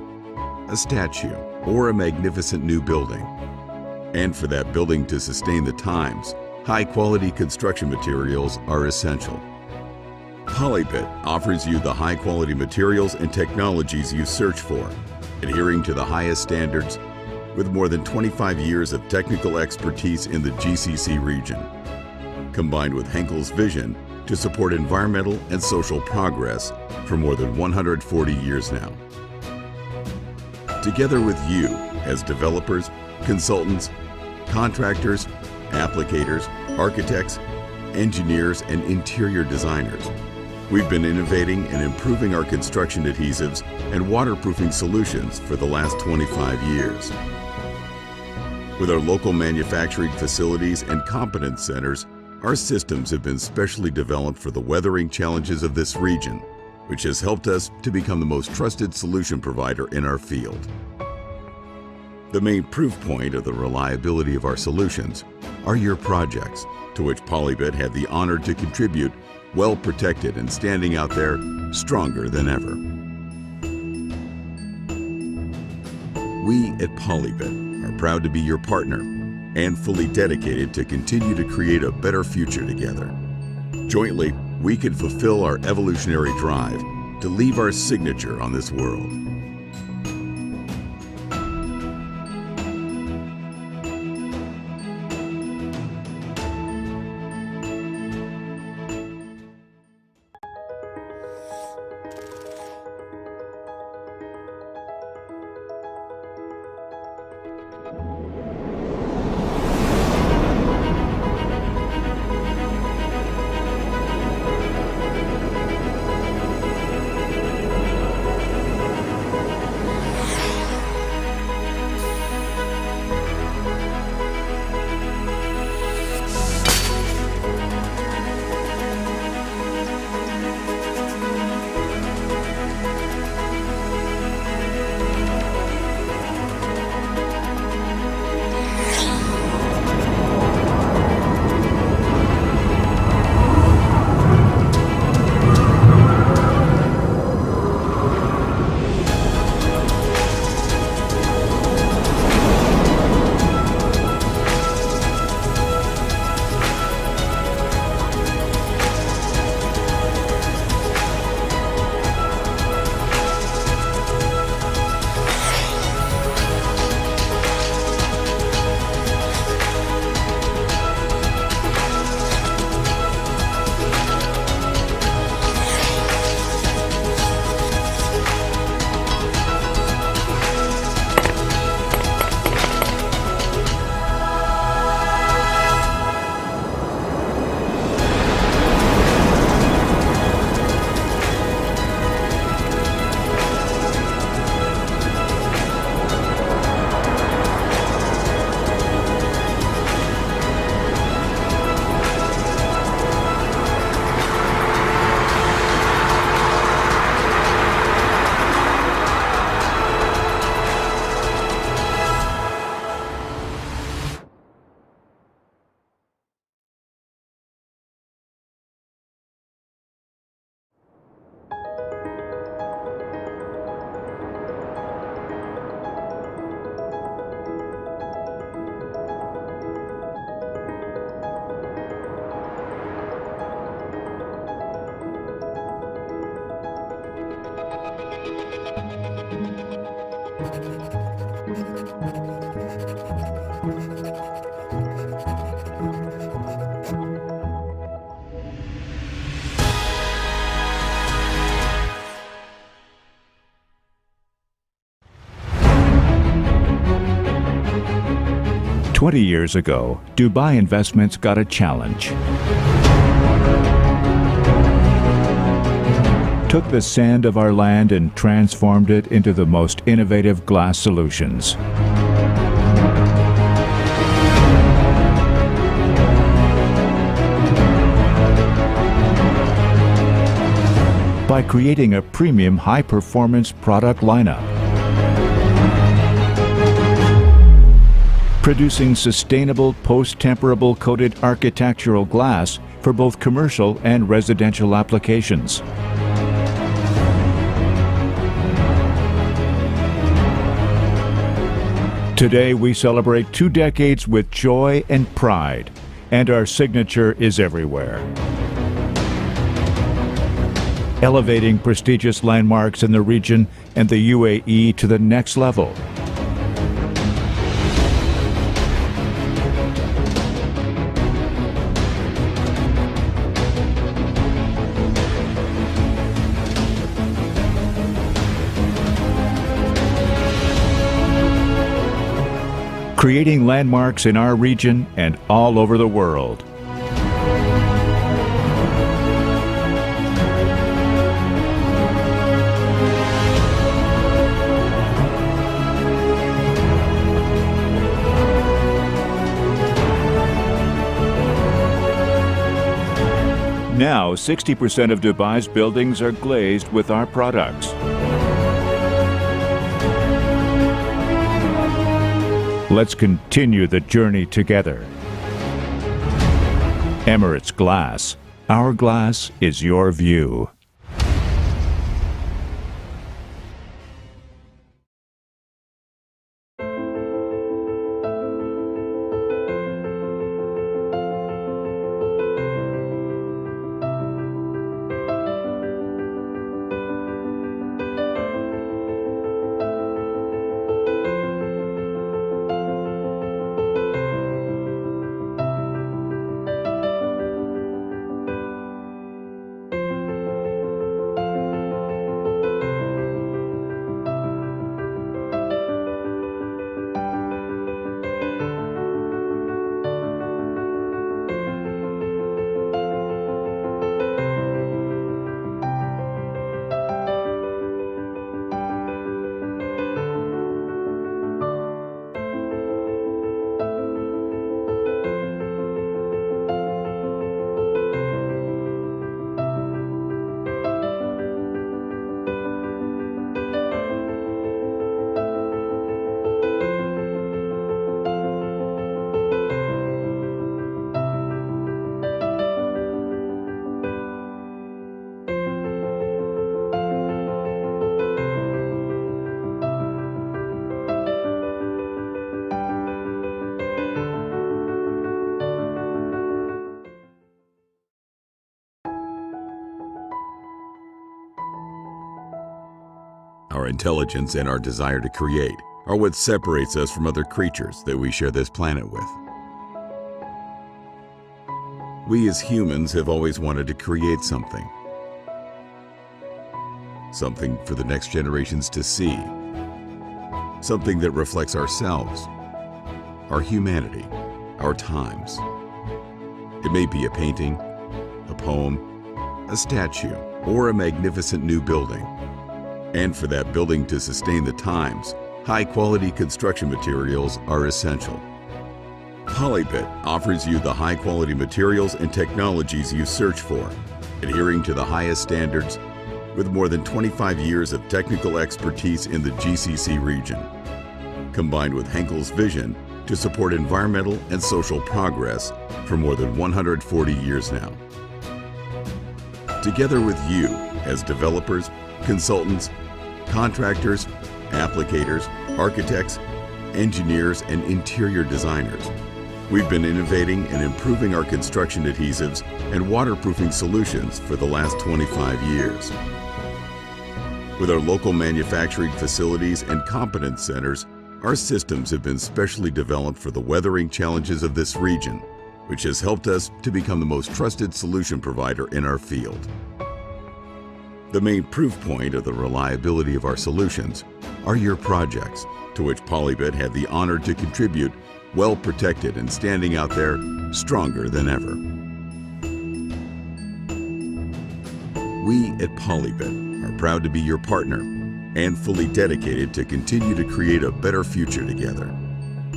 a statue, or a magnificent new building. And for that building to sustain the times, high-quality construction materials are essential. Polybit offers you the high-quality materials and technologies you search for, adhering to the highest standards with more than 25 years of technical expertise in the GCC region, combined with Henkel's vision to support environmental and social progress for more than 140 years now. Together with you as developers, consultants, contractors, applicators, architects, engineers, and interior designers, we've been innovating and improving our construction adhesives and waterproofing solutions for the last 25 years. With our local manufacturing facilities and competence centers, our systems have been specially developed for the weathering challenges of this region, which has helped us to become the most trusted solution provider in our field. The main proof point of the reliability of our solutions are your projects, to which Polybit had the honor to contribute, well protected and standing out there stronger than ever. We at Polybit are proud to be your partner and fully dedicated to continue to create a better future together. Jointly, we can fulfill our evolutionary drive to leave our signature on this world. "20 years ago, Dubai Investments got a challenge. Took the sand of our land and transformed it into the most innovative glass solutions. by creating a premium high-performance product lineup. Producing sustainable post-temperable coated architectural glass for both commercial and residential applications. Today we celebrate 2 decades with joy and pride, and our signature is everywhere. Elevating prestigious landmarks in the region and the UAE to the next level. Creating landmarks in our region and all over the world. Now, 60% of Dubai's buildings are glazed with our products. Let's continue the journey together. Emirates Glass. Our glass is your view. Our intelligence and our desire to create are what separates us from other creatures that we share this planet with. We as humans have always wanted to create something. Something for the next generations to see. Something that reflects ourselves, our humanity, our times. It may be a painting, a poem, a statue, or a magnificent new building. And for that building to sustain the times, high-quality construction materials are essential. Polybit offers you the high-quality materials and technologies you search for, adhering to the highest standards with more than 25 years of technical expertise in the GCC region, combined with Henkel's vision to support environmental and social progress for more than 140 years now. Together with you as developers, consultants, contractors, applicators, architects, engineers, and interior designers, we've been innovating and improving our construction adhesives and waterproofing solutions for the last 25 years. With our local manufacturing facilities and competence centers, our systems have been specially developed for the weathering challenges of this region, which has helped us to become the most trusted solution provider in our field. The main proof point of the reliability of our solutions are your projects, to which Polybit had the honor to contribute, well protected and standing out there stronger than ever. We at Polybit are proud to be your partner and fully dedicated to continue to create a better future together.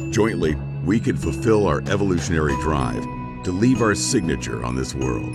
Jointly, we can fulfill our evolutionary drive to leave our signature on this world.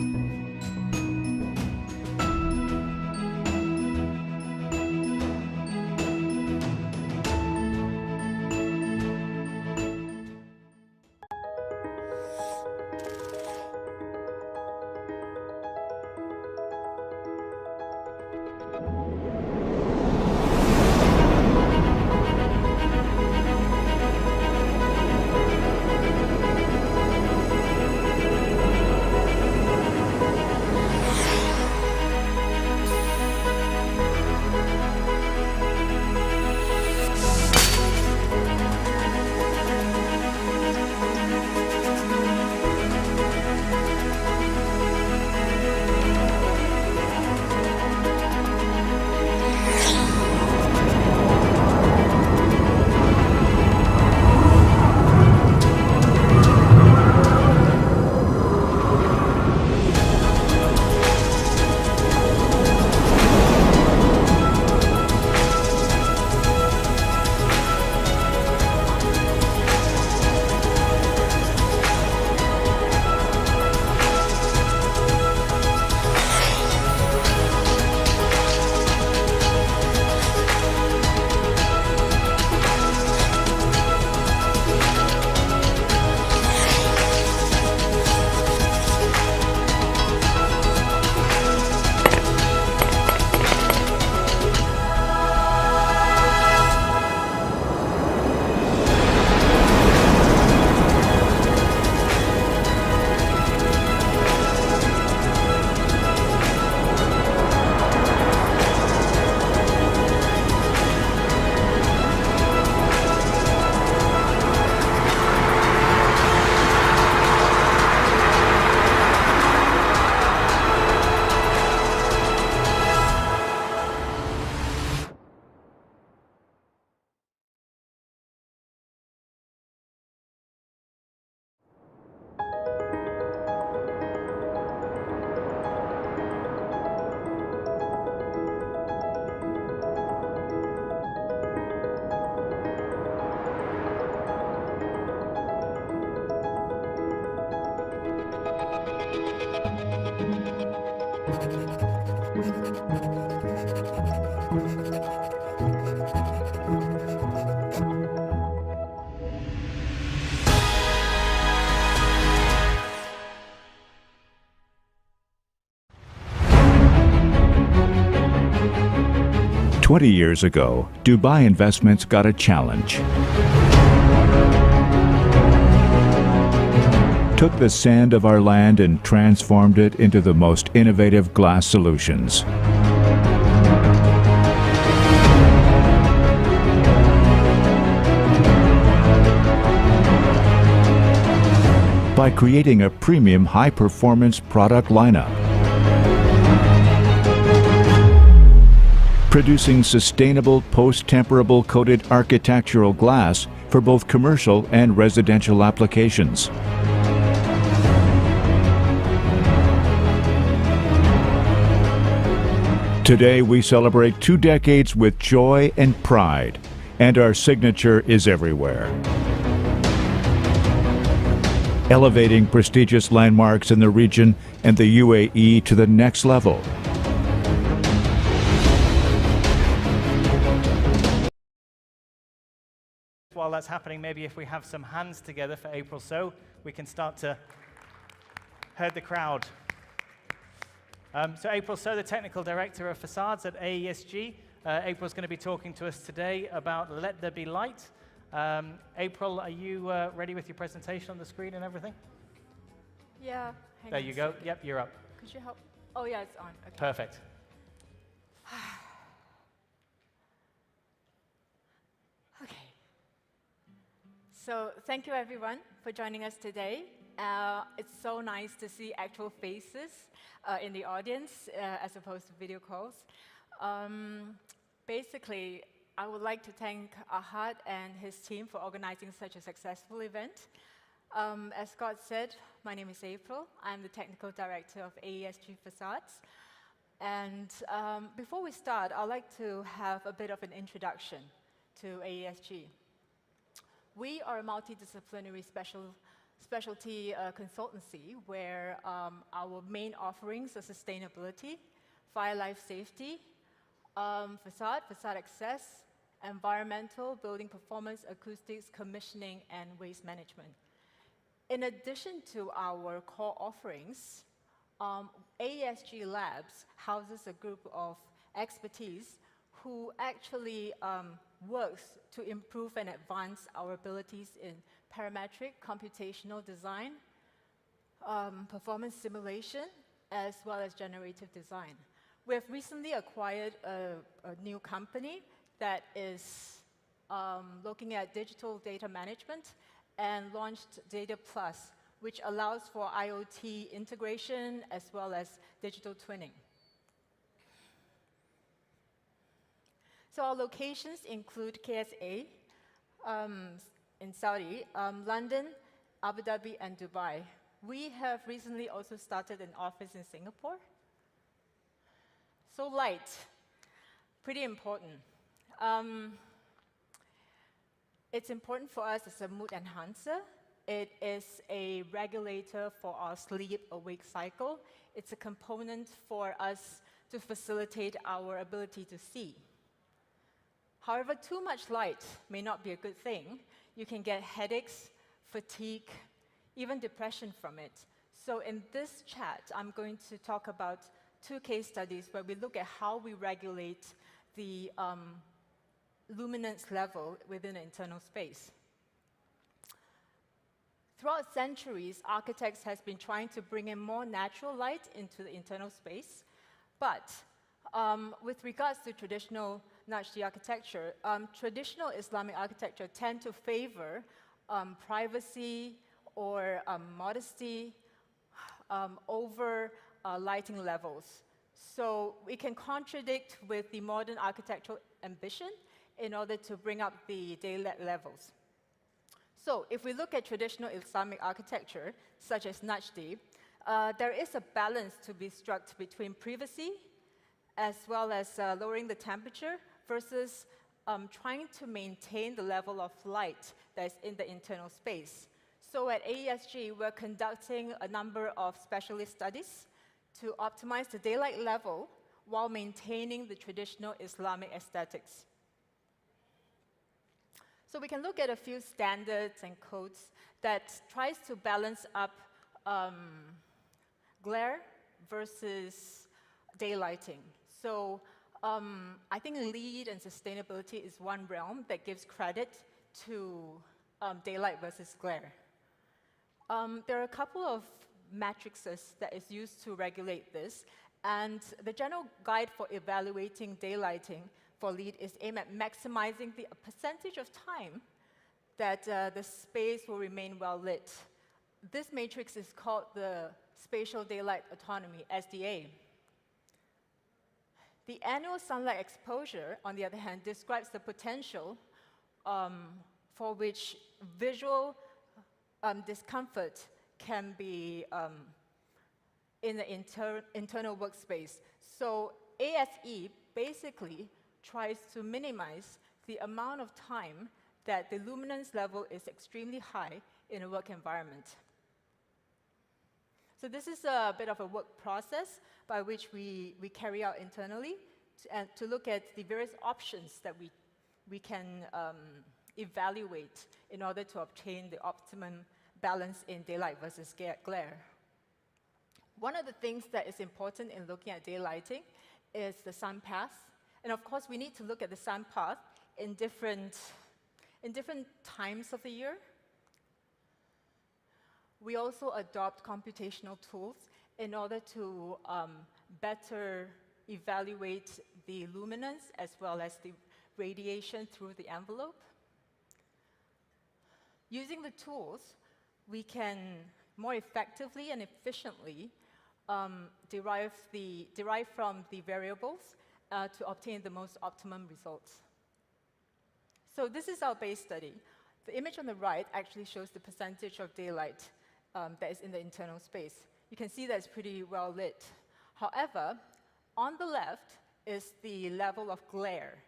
20 years ago, Dubai Investments got a challenge. Took the sand of our land and transformed it into the most innovative glass solutions. By creating a premium high-performance product lineup, producing sustainable post-temperable coated architectural glass for both commercial and residential applications. Today we celebrate 2 decades with joy and pride, and our signature is everywhere. Elevating prestigious landmarks in the region and the UAE to the next level. While that's happening, maybe if we have some hands together for April So, we can start to herd the crowd. So April So, the Technical Director of Facades at AESG. April's going to be talking to us today about Let There Be Light. April, are you ready with your presentation on the screen and everything? Yeah. There you go. Yep, you're up. Could you help? Oh, yeah, it's on. Okay. Perfect. Okay. So thank you, everyone, for joining us today. It's so nice to see actual faces in the audience as opposed to video calls. Basically, I would like to thank Ahad and his team for organizing such a successful event. As Scott said, my name is April. I'm the Technical Director of AESG Facades. And before we start, I'd like to have a bit of an introduction to AESG. We are a multidisciplinary specialty consultancy where our main offerings are sustainability, fire life safety, facade access, environmental, building performance, acoustics, commissioning, and waste management. In addition to our core offerings, AESG Labs houses a group of expertise who actually works to improve and advance our abilities in parametric computational design, performance simulation, as well as generative design. We have recently acquired a new company that is looking at digital data management and launched Data Plus, which allows for IoT integration as well as digital twinning. So our locations include KSA in Saudi, London, Abu Dhabi, and Dubai. We have recently also started an office in Singapore. So light, pretty important. It's important for us as a mood enhancer. It is a regulator for our sleep-awake cycle. It's a component for us to facilitate our ability to see. However, too much light may not be a good thing. You can get headaches, fatigue, even depression from it. So in this chat, I'm going to talk about 2 case studies where we look at how we regulate the luminance level within an internal space. Throughout centuries, architects have been trying to bring in more natural light into the internal space. But with regards to traditional Naqshbandi architecture, traditional Islamic architecture tend to favor privacy or modesty over lighting levels. So we can contradict with the modern architectural ambition in order to bring up the daylight levels. So if we look at traditional Islamic architecture, such as Naqshbandi, there is a balance to be struck between privacy as well as lowering the temperature versus trying to maintain the level of light that is in the internal space. So at AESG, we're conducting a number of specialist studies to optimize the daylight level while maintaining the traditional Islamic aesthetics. So we can look at a few standards and codes that tries to balance up glare versus daylighting. So I think LEED and sustainability is one realm that gives credit to daylight versus glare. There are a couple of matrices that is used to regulate this, and the general guide for evaluating daylighting for LEED is aimed at maximizing the percentage of time that the space will remain well lit. This matrix is called the Spatial Daylight Autonomy, SDA. The annual sunlight exposure, on the other hand, describes the potential for which visual discomfort can be in the internal workspace. So ASE basically tries to minimize the amount of time that the luminance level is extremely high in a work environment. So this is a bit of a work process by which we carry out internally to look at the various options that we can evaluate in order to obtain the optimum balance in daylight versus glare. One of the things that is important in looking at daylighting is the sun path. And of course, we need to look at the sun path in different times of the year. We also adopt computational tools in order to better evaluate the luminance as well as the radiation through the envelope. Using the tools, we can more effectively and efficiently derive from the variables to obtain the most optimum results. So this is our base study. The image on the right actually shows the percentage of daylight that is in the internal space. You can see that it's pretty well lit. However, on the left is the level of glare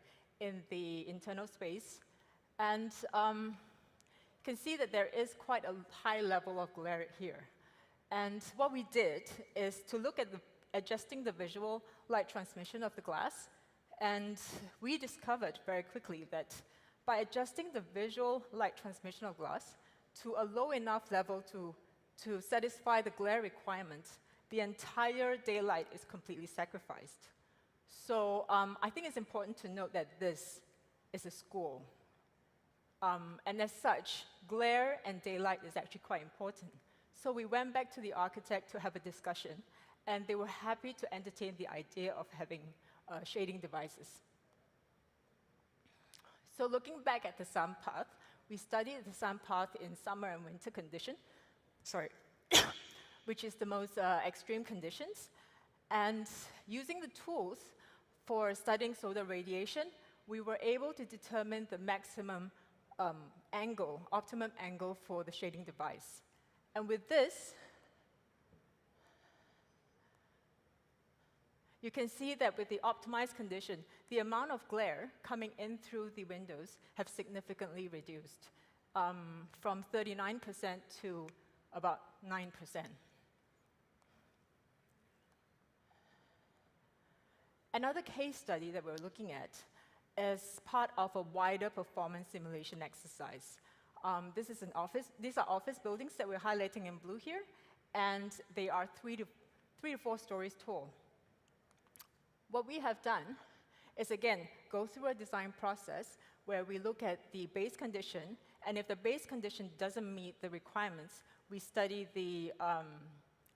in the internal space. And you can see that there is quite a high level of glare here. And what we did is to look at adjusting the visual light transmission of the glass. And we discovered very quickly that by adjusting the visual light transmission of glass to a low enough level to satisfy the glare requirements, the entire daylight is completely sacrificed. So I think it's important to note that this is a school. And as such, glare and daylight is actually quite important. So we went back to the architect to have a discussion, and they were happy to entertain the idea of having shading devices. So looking back at the sun path, we studied the sun path in summer and winter condition, which is the most extreme conditions. And using the tools for studying solar radiation, we were able to determine the maximum optimum angle for the shading device. And with this, you can see that with the optimized condition, the amount of glare coming in through the windows have significantly reduced from 39% to about 9%. Another case study that we're looking at is part of a wider performance simulation exercise. These are office buildings that we're highlighting in blue here, and they are 3 to 4 stories tall. What we have done is, again, go through a design process where we look at the base condition, and if the base condition doesn't meet the requirements, we study the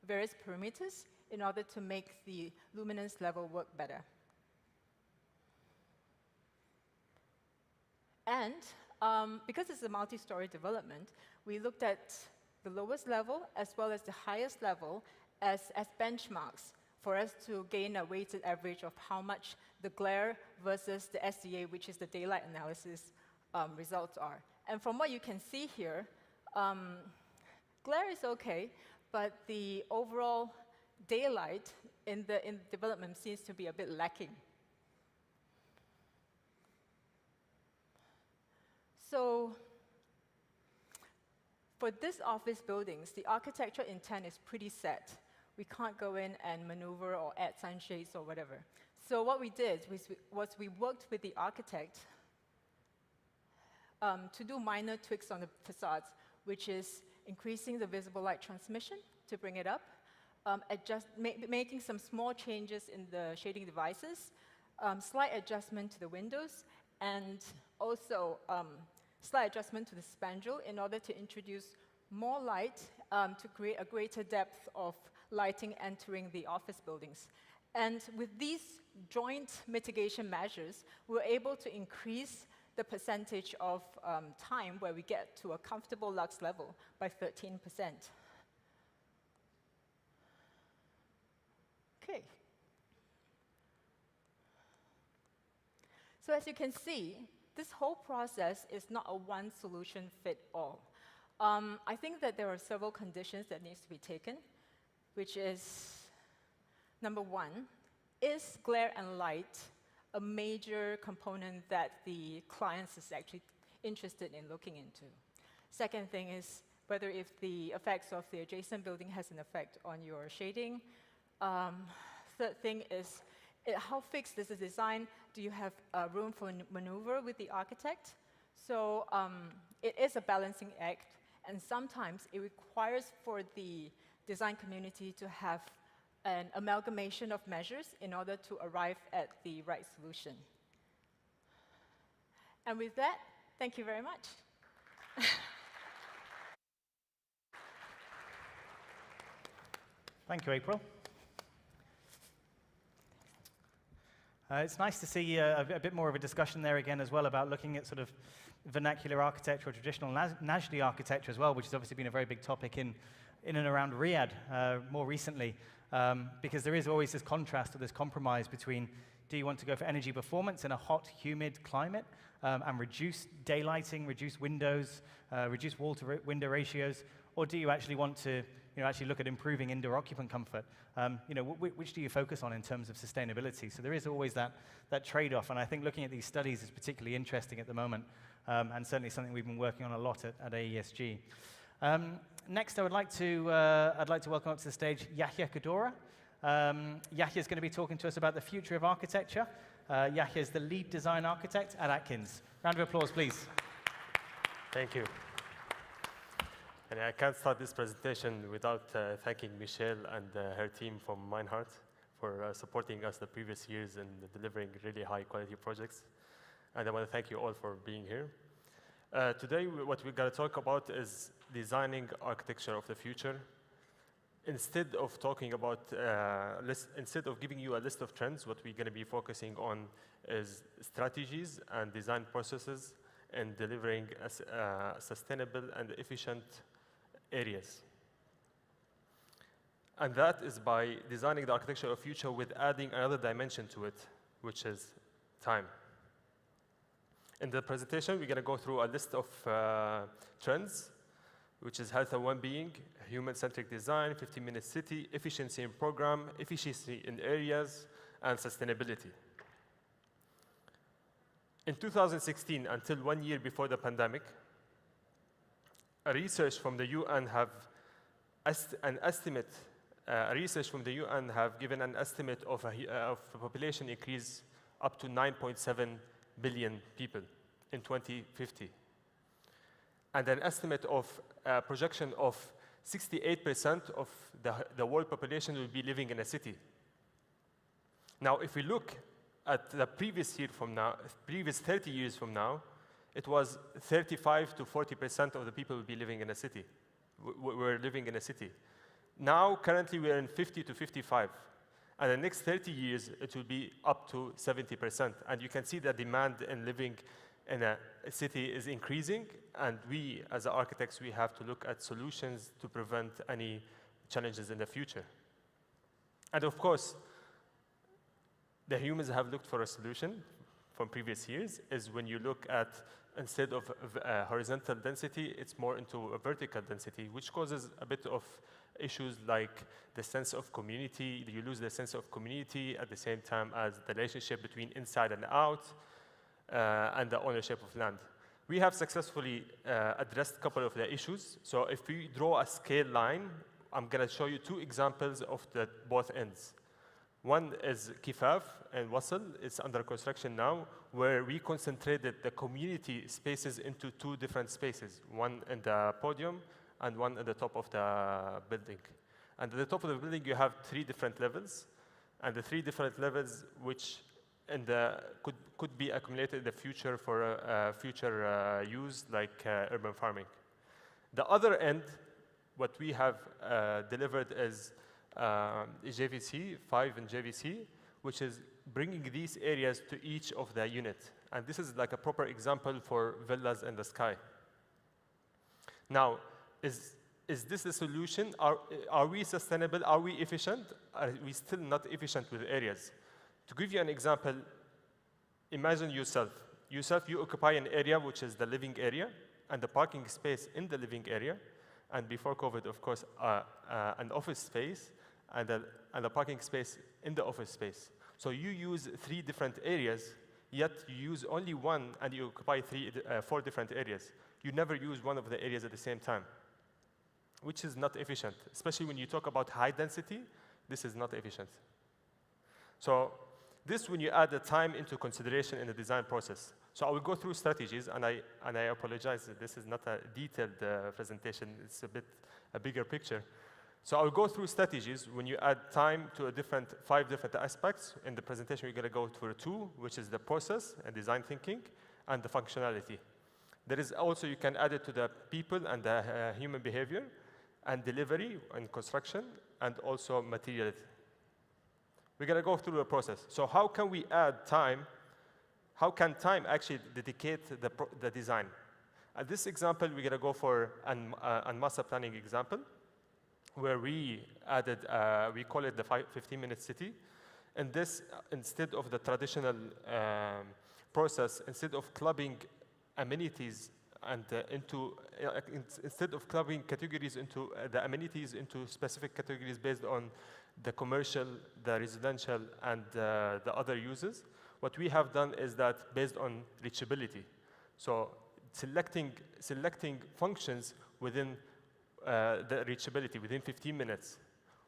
various parameters in order to make the luminance level work better. And because it's a multi-story development, we looked at the lowest level as well as the highest level as benchmarks for us to gain a weighted average of how much the glare versus the SDA, which is the daylight analysis, results are. And from what you can see here, glare is okay, but the overall daylight in the development seems to be a bit lacking. So for this office buildings, the architectural intent is pretty set. We can't go in and maneuver or add sunshades or whatever. So what we did was we worked with the architect to do minor tweaks on the facades, which is increasing the visible light transmission to bring it up, making some small changes in the shading devices, slight adjustment to the windows, and also slight adjustment to the spandrel in order to introduce more light to create a greater depth of lighting entering the office buildings. And with these joint mitigation measures, we're able to increase the percentage of time where we get to a comfortable lux level by 13%. Okay. So as you can see, this whole process is not a one solution fit all. I think that there are several conditions that needs to be taken, which is, number one, is glare and light a major component that the clients is actually interested in looking into? Second thing is whether if the effects of the adjacent building has an effect on your shading. Third thing is, how fixed is the design? Do you have room for maneuver with the architect? So it is a balancing act, and sometimes it requires for the design community to have an amalgamation of measures in order to arrive at the right solution. And with that, thank you very much. Thank you, April. It's nice to see a bit more of a discussion there again as well about looking at sort of vernacular architecture or traditional Najdi architecture as well, which has obviously been a very big topic in and around Riyadh more recently, because there is always this contrast or this compromise between, do you want to go for energy performance in a hot, humid climate and reduce daylighting, reduce windows, reduce wall-to-window ratios, or do you actually want to actually look at improving indoor occupant comfort? Which do you focus on in terms of sustainability? So there is always that trade-off, and I think looking at these studies is particularly interesting at the moment, and certainly something we've been working on a lot at AESG. Next, I'd like to welcome up to the stage Yahya Kaddoura. Yahya is going to be talking to us about the future of architecture. Yahya is the lead design architect at Atkins. Round of applause, please. Thank you. And I can't start this presentation without thanking Michelle and her team from Meinhardt for supporting us the previous years and delivering really high quality projects. And I want to thank you all for being here. Today, what we're going to talk about is designing architecture of the future. Instead of talking about, instead of giving you a list of trends, what we're going to be focusing on is strategies and design processes and delivering sustainable and efficient areas. And that is by designing the architecture of future with adding another dimension to it, which is time. In the presentation, we're going to go through a list of trends, which is health and well-being, human-centric design, 15-minute city, efficiency in program, efficiency in areas, and sustainability. In 2016, until 1 year before the pandemic, a research from the UN have given an estimate of a population increase up to 9.7 billion people in 2050. And an estimate of projection of 68% of the world population will be living in a city. Now, if we look at the previous 30 years from now, it was 35 to 40% of the people will be living in a city. We're living in a city. Now, currently, we're in 50 to 55. And the next 30 years, it will be up to 70%. And you can see the demand in living in a city is increasing. And we, as architects, we have to look at solutions to prevent any challenges in the future. And of course, the humans have looked for a solution from previous years, is when you look at, instead of horizontal density, it's more into a vertical density, which causes a bit of issues like the sense of community. You lose the sense of community at the same time as the relationship between inside and out, and the ownership of land. We have successfully addressed a couple of the issues. So if we draw a scale line, I'm going to show you two examples of both ends. One is Kyffin and Bacellar. It's under construction now, where we concentrated the community spaces into two different spaces, one in the podium and one at the top of the building. And at the top of the building, you have 3 different levels, and the 3 different levels which could be accumulated in the future for future use, like urban farming. The other end, what we have delivered is JVC, 5 in JVC, which is bringing these areas to each of the unit. And this is like a proper example for villas in the sky. Now, is this the solution? Are we sustainable? Are we efficient? Are we still not efficient with areas? To give you an example, imagine yourself. You occupy an area which is the living area and the parking space in the living area, and before COVID, of course, an office space and a parking space in the office space. So you use 3 different areas, yet you use only one and you occupy 4 different areas. You never use one of the areas at the same time, which is not efficient. Especially when you talk about high density, this is not efficient. So this, when you add the time into consideration in the design process. So I will go through strategies, and I apologize that this is not a detailed presentation. It's a bigger picture. So I'll go through strategies when you add time to 5 different aspects. In the presentation, we're going to go through 2, which is the process and design thinking, and the functionality. There is also, you can add it to the people and the human behavior, and delivery and construction, and also materiality. We're going to go through the process. So how can we add time? How can time actually dedicate the design? At this example, we're going to go for a master planning example, where we added, we call it the 15-minute city. And this, instead of the traditional process, instead of clubbing amenities and instead of clubbing categories into the amenities into specific categories based on the commercial, the residential, and the other uses, what we have done is that based on reachability. So selecting functions within the reachability within 15 minutes.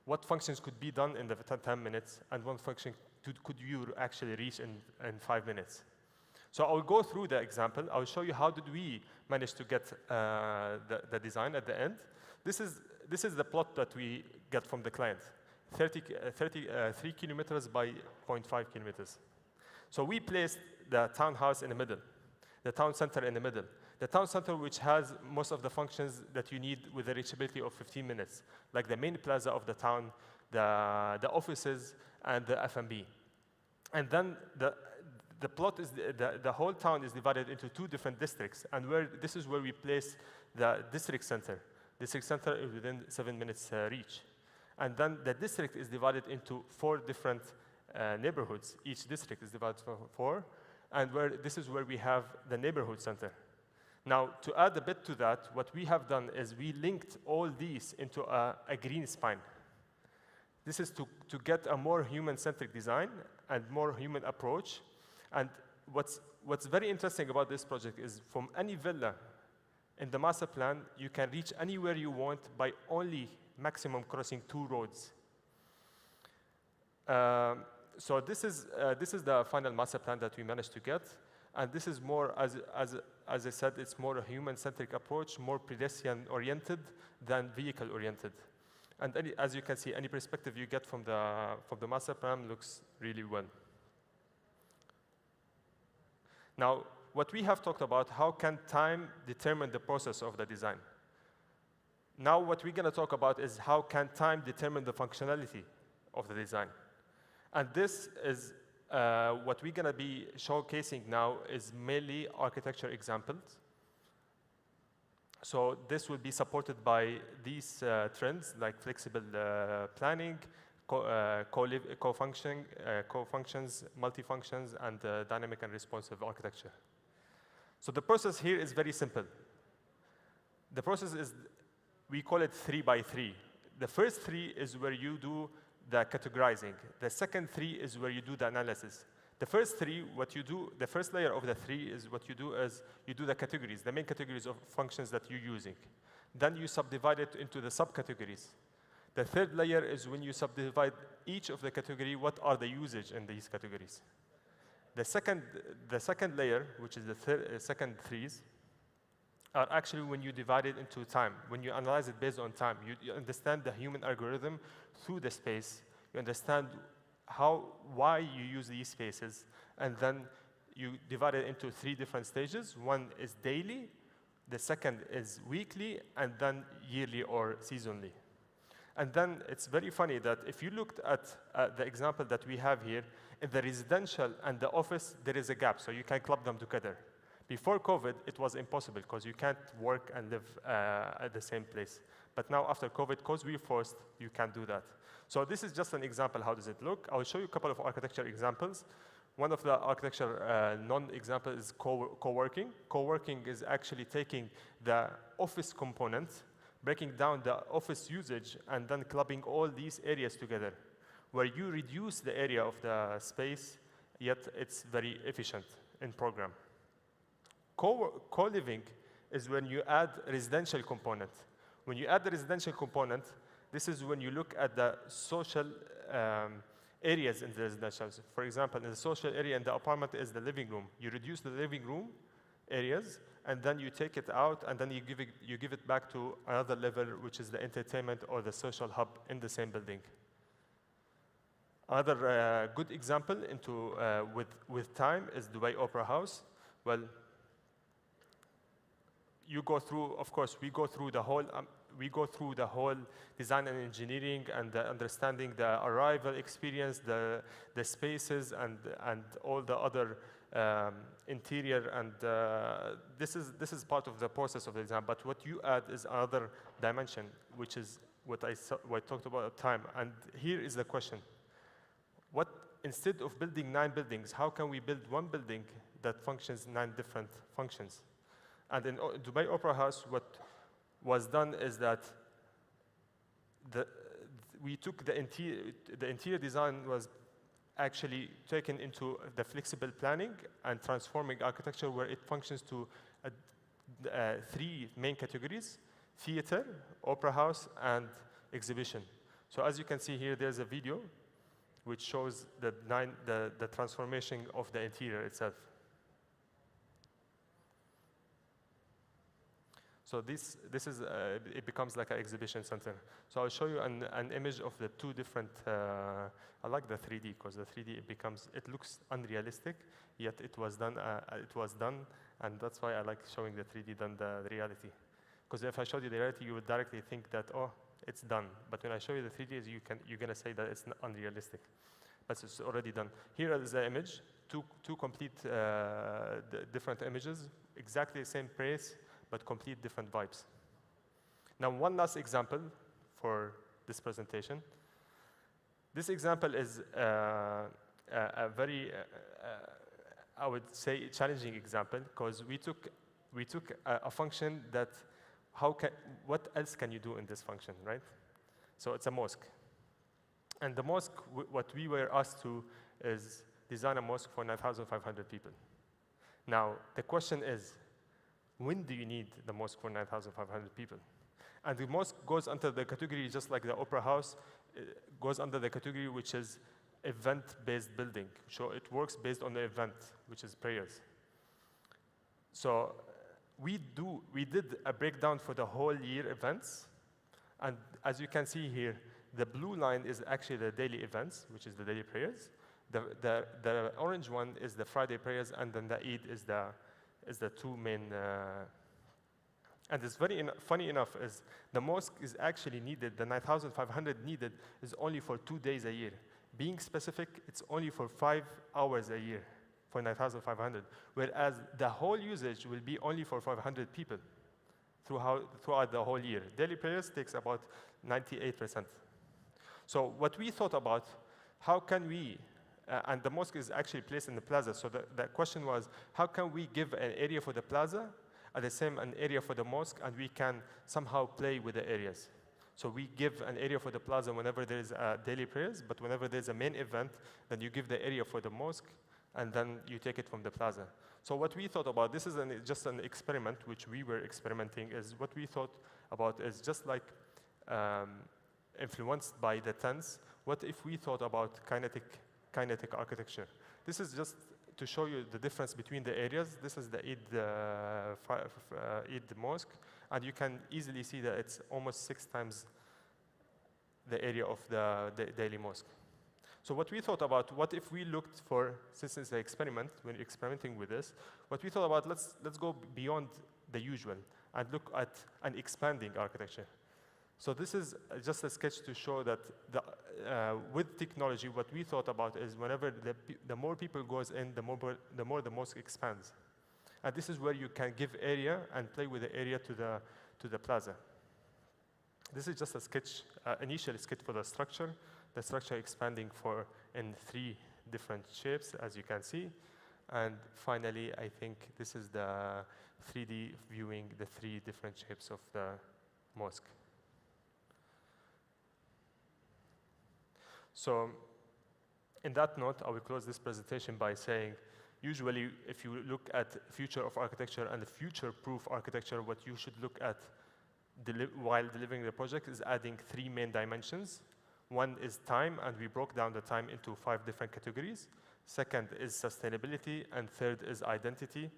What functions could be done in the 10 minutes, and what function could you actually reach in 5 minutes? So I'll go through the example. I'll show you how did we manage to get the design at the end. This is the plot that we get from the client, 3 kilometers by 0.5 kilometers. So we placed the townhouse in the middle, the town center in the middle. The town center, which has most of the functions that you need with a reachability of 15 minutes, like the main plaza of the town, the offices, and the F&B. And then the plot is the whole town is divided into 2 different districts, and this is where we place the district center. District center is within 7 minutes reach, and then the district is divided into 4 different neighborhoods. Each district is divided for 4, and this is where we have the neighborhood center. Now, to add a bit to that, what we have done is we linked all these into a green spine. This is to get a more human-centric design and more human approach. And what's very interesting about this project is from any villa in the master plan, you can reach anywhere you want by only maximum crossing 2 roads. So this is the final master plan that we managed to get. And this is more, as I said, it's more a human-centric approach, more pedestrian-oriented than vehicle-oriented. And as you can see, any perspective you get from the master plan looks really well. Now, what we have talked about, how can time determine the process of the design? Now, what we're going to talk about is how can time determine the functionality of the design. And this is what we're going to be showcasing now is mainly architecture examples. So this will be supported by these trends like flexible planning, co-functions, multifunctions, and dynamic and responsive architecture. So the process here is very simple. The process is, we call it 3 by 3. The first 3 is where you do the categorizing. The second 3 is where you do the analysis. The first 3, what you do, the first layer of the 3 is what you do is you do the categories, the main categories of functions that you're using. Then you subdivide it into the subcategories. The third layer is when you subdivide each of the category, what are the usage in these categories. The second layer, which is the second 3s, are actually when you divide it into time. When you analyze it based on time, you understand the human algorithm through the space. You understand why you use these spaces, and then you divide it into 3 different stages. One is daily, the second is weekly, and then yearly or seasonally. And then it's very funny that if you looked at the example that we have here, in the residential and the office, there is a gap, so you can club them together. Before COVID, it was impossible because you can't work and live at the same place. But now after COVID, because we're forced, you can't do that. So this is just an example, how does it look? I will show you a couple of architecture examples. One of the architecture non-example is co-working. Co-working is actually taking the office component, breaking down the office usage, and then clubbing all these areas together, where you reduce the area of the space, yet it's very efficient in program. Co-living is when you add residential component. When you add the residential component, this is when you look at the social areas in the residential. For example, in the social area in the apartment is the living room. You reduce the living room areas, and then you take it out, and then you give it back to another level, which is the entertainment or the social hub in the same building. Another good example with time is Dubai Opera House. Well, you go through, of course, we go through the whole design and engineering and understanding the arrival experience, the spaces, and all the other interior, and this is part of the process of the design. But what you add is another dimension, which is what I talked about at time. And here is the question: instead of building 9 buildings, how can we build one building that functions 9 different functions? And in Dubai Opera House, what was done is that we took the interior design was actually taken into the flexible planning and transforming architecture, where it functions to 3 main categories: theater, opera house, and exhibition. So as you can see here, there's a video which shows the transformation of the interior itself. So this is it becomes like an exhibition center. So I'll show you an image of the 2 different. I like the 3D because the 3D it looks unrealistic, yet it was done. And that's why I like showing the 3D than the reality. Because if I showed you the reality, you would directly think that, oh, it's done. But when I show you the 3D, you're gonna say that it's unrealistic, but it's already done. Here is the image, two complete different images, exactly the same place, but complete different vibes. Now, one last example for this presentation. This example is a very, I would say, challenging example, because we took a function that, what else can you do in this function, right? So it's a mosque. And the mosque, what we were asked to is design a mosque for 9,500 people. Now, the question is, when do you need the mosque for 9,500 people? And the mosque goes under the category, just like the opera house, goes under the category which is event-based building. So it works based on the event, which is prayers. So we did a breakdown for the whole year events. And as you can see here, the blue line is actually the daily events, which is the daily prayers. The orange one is the Friday prayers, and then the Eid is the 2 main. And it's very funny enough is the mosque is actually needed, the 9,500 needed is only for 2 days a year. Being specific, it's only for 5 hours a year for 9,500, whereas the whole usage will be only for 500 people throughout the whole year. Daily prayers takes about 98%. So what we thought about, how can we, and the mosque is actually placed in the plaza, so the question was, how can we give an area for the plaza, at the same an area for the mosque, and we can somehow play with the areas. So we give an area for the plaza whenever there is daily prayers, but whenever there's a main event, then you give the area for the mosque, and then you take it from the plaza. So what we thought about, this is just an experiment, which we were experimenting, is what we thought about is just like influenced by the tents, what if we thought about kinetic architecture? This is just to show you the difference between the areas. This is the Eid mosque, and you can easily see that it's almost 6 times the area of the daily mosque. So what we thought about, what if we looked for, since it's an experiment, we're experimenting with this, what we thought about, let's go beyond the usual and look at an expanding architecture. So this is just a sketch to show that with technology, what we thought about is whenever the more people goes in, the more the mosque expands. And this is where you can give area and play with the area to the plaza. This is just a sketch, initial sketch for the structure expanding in 3 different shapes, as you can see. And finally, I think this is the 3D viewing the 3 different shapes of the mosque. So in that note, I will close this presentation by saying, usually, if you look at future of architecture and the future-proof architecture, what you should look at while delivering the project is adding 3 main dimensions. One is time, and we broke down the time into 5 different categories. Second is sustainability, and third is identity.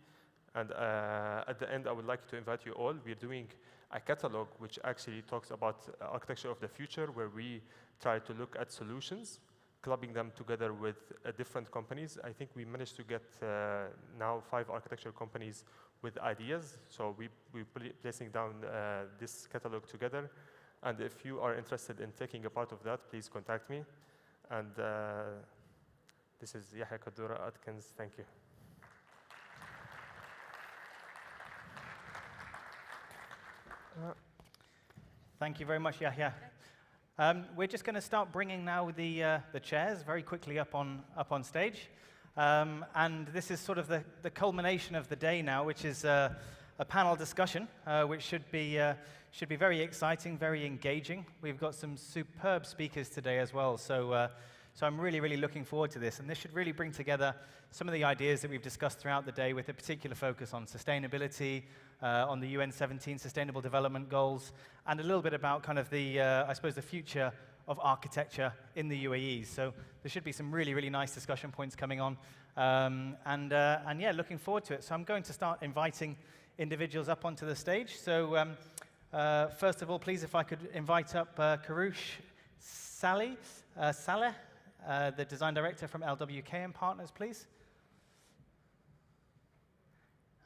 And at the end, I would like to invite you all. We're doing a catalog which actually talks about architecture of the future, where we try to look at solutions, clubbing them together with different companies. I think we managed to get now 5 architecture companies with ideas. So we're placing down this catalog together. And if you are interested in taking a part of that, please contact me. And this is Yahya Kaddoura, Atkins. Thank you. Thank you very much, Yahya. We're just going to start bringing now the chairs very quickly up on stage. And this is sort of the culmination of the day now, which is a panel discussion, which should be very exciting, very engaging. We've got some superb speakers today as well, so I'm really, really looking forward to this. And this should really bring together some of the ideas that we've discussed throughout the day, with a particular focus on sustainability, on the UN 17 Sustainable Development Goals, and a little bit about kind of I suppose, the future of architecture in the UAE. So there should be some really, really nice discussion points coming on. And yeah, looking forward to it. So I'm going to start inviting individuals up onto the stage. So first of all, please, if I could invite up Karoush Saleh, the design director from LWK and Partners, please.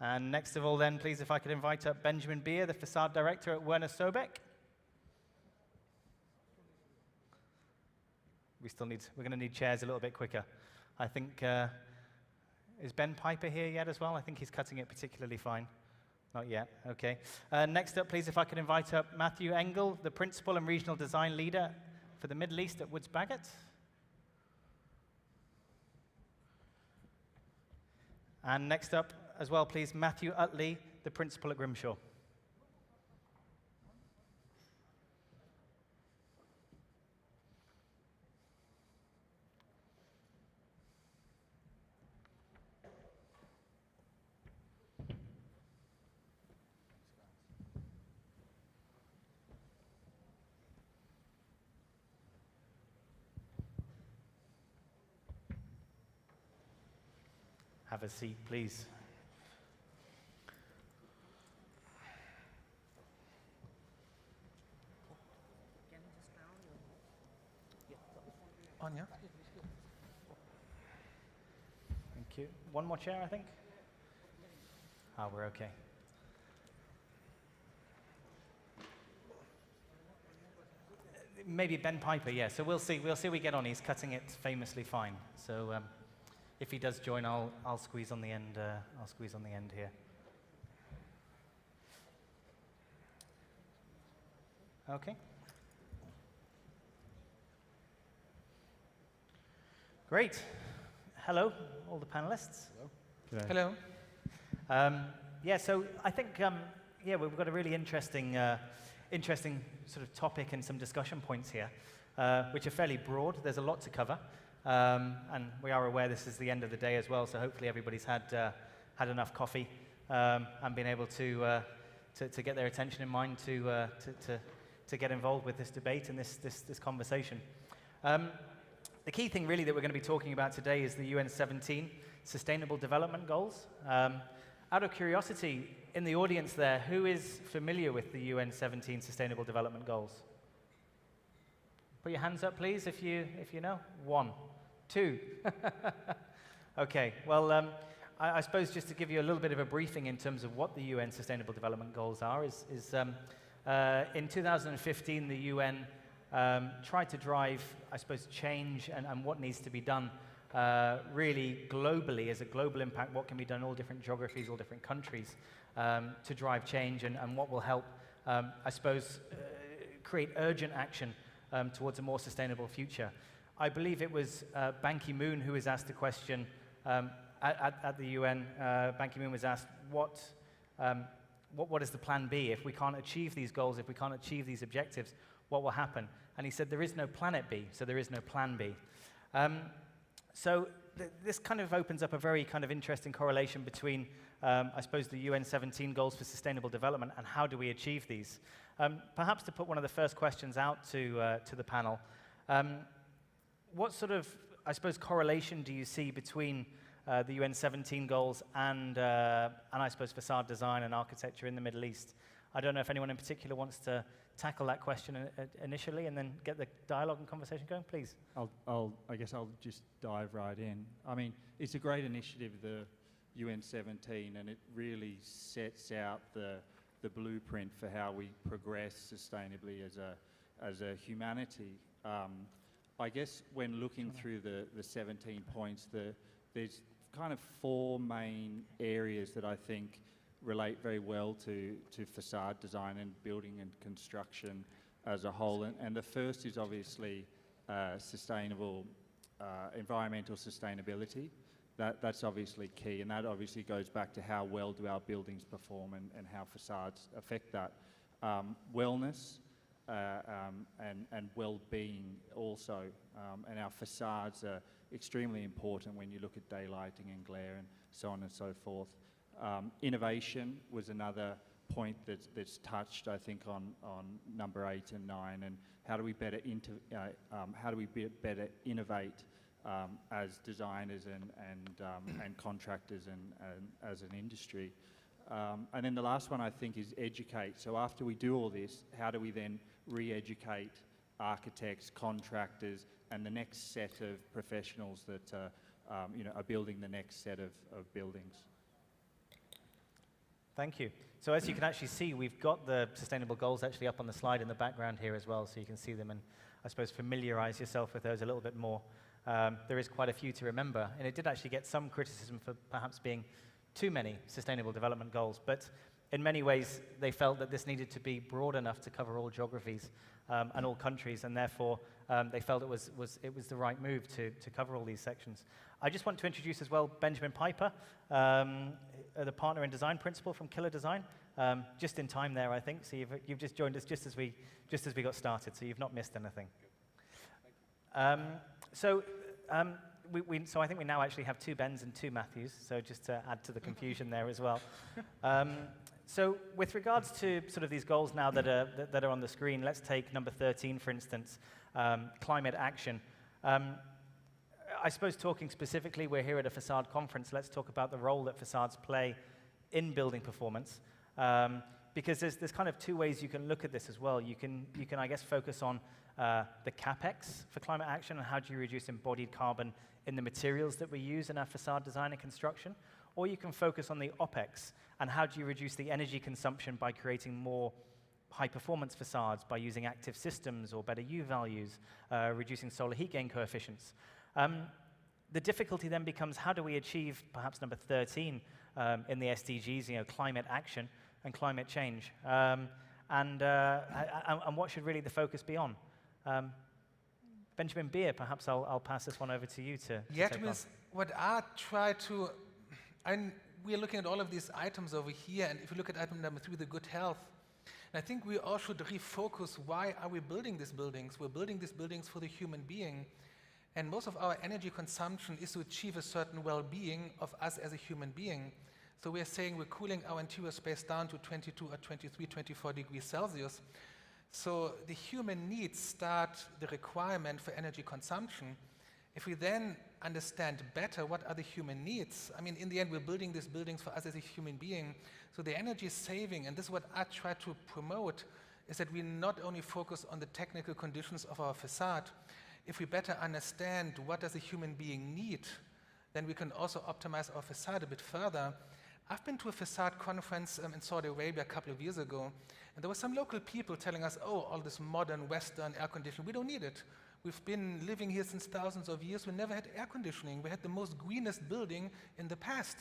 And next of all then, please, if I could invite up Benjamin Beer, the facade director at Werner Sobeck. We're going to need chairs a little bit quicker. I think, is Ben Piper here yet as well? I think he's cutting it particularly fine. Not yet, okay. Next up, please, if I could invite up Matthew Engel, the principal and regional design leader for the Middle East at Woods Bagot. And next up as well, please, Matthew Utley, the principal at Grimshaw. Have a seat, please. On, yeah. Thank you. One more chair, I think. Ah, we're okay. Maybe Ben Piper, yeah. So we'll see we get on. He's cutting it famously fine. So if he does join, I'll squeeze on the end. I'll squeeze on the end here. Okay. Great. Hello, all the panelists. Hello. Hello. Yeah, so I think yeah, we've got a really interesting sort of topic and some discussion points here, which are fairly broad. There's a lot to cover, and we are aware this is the end of the day as well. So hopefully everybody's had enough coffee and been able to get their attention in mind to get involved with this debate and this conversation. The key thing really that we're going to be talking about today is the UN 17 Sustainable Development Goals. Out of curiosity, in the audience there, who is familiar with the UN 17 Sustainable Development Goals? Put your hands up, please, if you know. One. 2. Okay, well, I suppose just to give you a little bit of a briefing in terms of what the UN Sustainable Development Goals are, in 2015 the UN tried to drive, I suppose, change and what needs to be done really globally, as a global impact, what can be done in all different geographies, all different countries, to drive change and what will help, I suppose, create urgent action towards a more sustainable future. I believe it was Ban Ki-moon who was asked the question at the UN. Ban Ki-moon was asked, what is the plan B? If we can't achieve these goals, if we can't achieve these objectives, what will happen? And he said, there is no planet B, so there is no plan B. So this kind of opens up a very kind of interesting correlation between, I suppose, the UN 17 goals for sustainable development and how do we achieve these. Perhaps to put one of the first questions out to the panel, what sort of, I suppose, correlation do you see between the UN 17 goals and I suppose facade design and architecture in the Middle East? I don't know if anyone in particular wants to tackle that question initially and then get the dialogue and conversation going, please. I guess I'll just dive right in. I mean, it's a great initiative, the UN 17, and it really sets out the blueprint for how we progress sustainably as a humanity. I guess when looking through the 17 points, there's kind of 4 main areas that I think relate very well to facade design and building and construction as a whole. And the first is obviously sustainable, environmental sustainability. That's obviously key, and that obviously goes back to how well do our buildings perform and how facades affect that. Wellness and well-being also, and our facades are extremely important when you look at daylighting and glare and so on and so forth. Innovation was another point that's touched, I think, on number 8 and 9, and how do we better innovate as designers and contractors and as an industry. And then the last one, I think, is educate. So after we do all this, how do we then re-educate architects, contractors, and the next set of professionals that are building the next set of buildings? Thank you. So as you can actually see, we've got the sustainable goals actually up on the slide in the background here as well, so you can see them and, I suppose, familiarize yourself with those a little bit more. There is quite a few to remember, and it did actually get some criticism for perhaps being too many sustainable development goals, but in many ways they felt that this needed to be broad enough to cover all geographies and all countries, and therefore they felt it was the right move to cover all these sections. I just want to introduce as well Benjamin Piper, the partner and design principal from Killer Design, just in time there, I think. So you've just joined us just as we got started, so you've not missed anything. So I think we now actually have 2 Bens and 2 Matthews, so just to add to the confusion there as well. So with regards to sort of these goals now that are on the screen, let's take number 13, for instance, climate action. I suppose talking specifically, we're here at a facade conference, let's talk about the role that facades play in building performance. Because there's kind of 2 ways you can look at this as well. You can I guess, focus on the CapEx for climate action and how do you reduce embodied carbon in the materials that we use in our facade design and construction. Or you can focus on the OpEx and how do you reduce the energy consumption by creating more high-performance facades, by using active systems or better U values, reducing solar heat gain coefficients. The difficulty then becomes how do we achieve perhaps number 13 in the SDGs, climate action and climate change, and what should really the focus be on? Benjamin Beer, perhaps I'll pass this one over to you to take on. What I try to, and we're looking at all of these items over here, and if you look at item number 3, the good health, and I think we all should refocus, why are we building these buildings? We're building these buildings for the human being, and most of our energy consumption is to achieve a certain well-being of us as a human being. So we're saying we're cooling our interior space down to 22 or 23, 24 degrees Celsius. So the human needs start the requirement for energy consumption. If we then understand better what are the human needs, I mean, in the end, we're building these buildings for us as a human being. So the energy saving, and this is what I try to promote, is that we not only focus on the technical conditions of our facade. if we better understand what does a human being need, then we can also optimize our facade a bit further. I've been to a facade conference in Saudi Arabia a couple of years ago, and there were some local people telling us, oh, all this modern Western air conditioning, we don't need it. We've been living here since thousands of years. We never had air conditioning. We had the most greenest building in the past.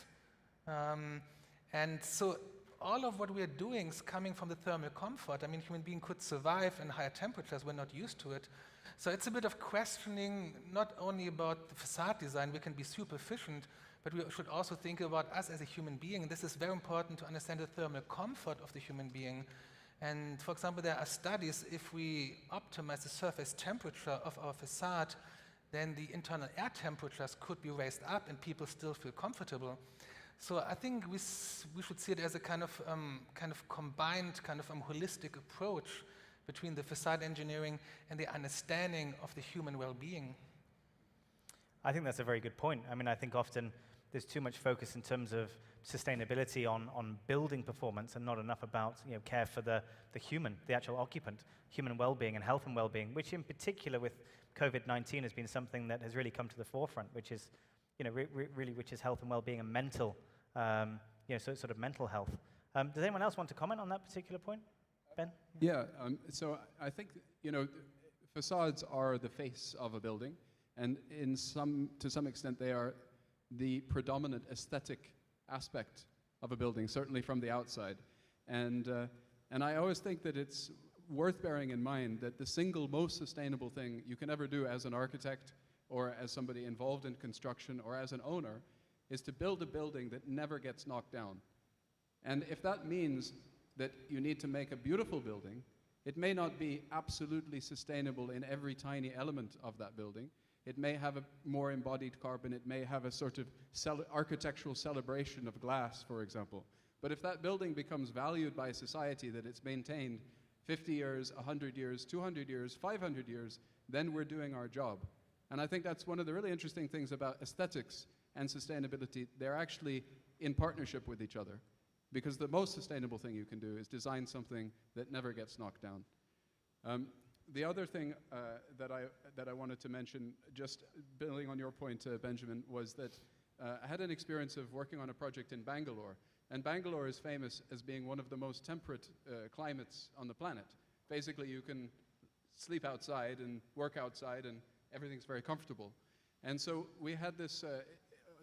And so all of what we are doing is coming from the thermal comfort. I mean, human being could survive in higher temperatures. We're not used to it. So it's a bit of questioning not only about the facade design, we can be super efficient, but we should also think about us as a human being. This is very important to understand the thermal comfort of the human being. And for example, there are studies, if we optimize the surface temperature of our facade, then the internal air temperatures could be raised up and people still feel comfortable. So I think we should see it as a kind of combined, holistic approach between the facade engineering and the understanding of the human well-being. I think that's a very good point. I mean, I think often there's too much focus in terms of sustainability on building performance and not enough about care for the human, the actual occupant, human well-being and health and well-being, which in particular with COVID-19 has been something that has really come to the forefront, which is really which is health and well-being and mental, sort of mental health. Does anyone else want to comment on that particular point? Ben? Yeah, so I think facades are the face of a building, and to some extent they are the predominant aesthetic aspect of a building, certainly from the outside. And I always think that it's worth bearing in mind that the single most sustainable thing you can ever do as an architect or as somebody involved in construction or as an owner is to build a building that never gets knocked down. And if that means that you need to make a beautiful building, it may not be absolutely sustainable in every tiny element of that building. It may have a more embodied carbon. It may have a sort of architectural celebration of glass, for example. But if that building becomes valued by society, that it's maintained 50 years, 100 years, 200 years, 500 years, then we're doing our job. And I think that's one of the really interesting things about aesthetics and sustainability. They're actually in partnership with each other, because the most sustainable thing you can do is design something that never gets knocked down. The other thing that I wanted to mention, just building on your point, Benjamin, was that I had an experience of working on a project in Bangalore. And Bangalore is famous as being one of the most temperate climates on the planet. Basically, you can sleep outside and work outside, and everything's very comfortable. And so we had this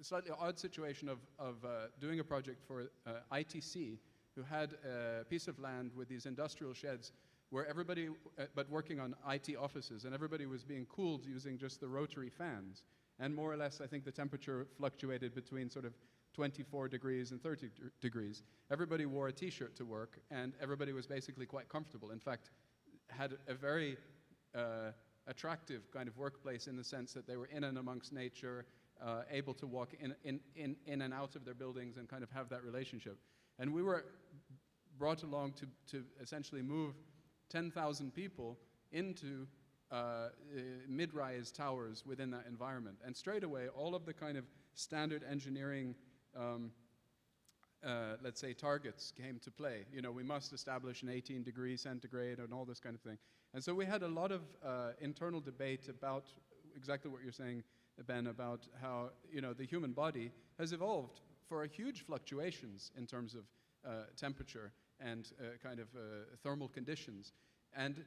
slightly odd situation of doing a project for ITC, who had a piece of land with these industrial sheds where everybody, but working on IT offices, and everybody was being cooled using just the rotary fans. And more or less, I think the temperature fluctuated between sort of 24 degrees and 30 degrees. Everybody wore a t-shirt to work, and everybody was basically quite comfortable. In fact, had a very attractive kind of workplace in the sense that they were in and amongst nature, able to walk in and out of their buildings and kind of have that relationship. And we were brought along to essentially move 10,000 people into mid-rise towers within that environment. And straight away, all of the kind of standard engineering, let's say, targets came to play. We must establish an 18 degree centigrade and all this kind of thing. And so we had a lot of internal debate about exactly what you're saying, Ben, about how the human body has evolved for huge fluctuations in terms of temperature and thermal conditions. And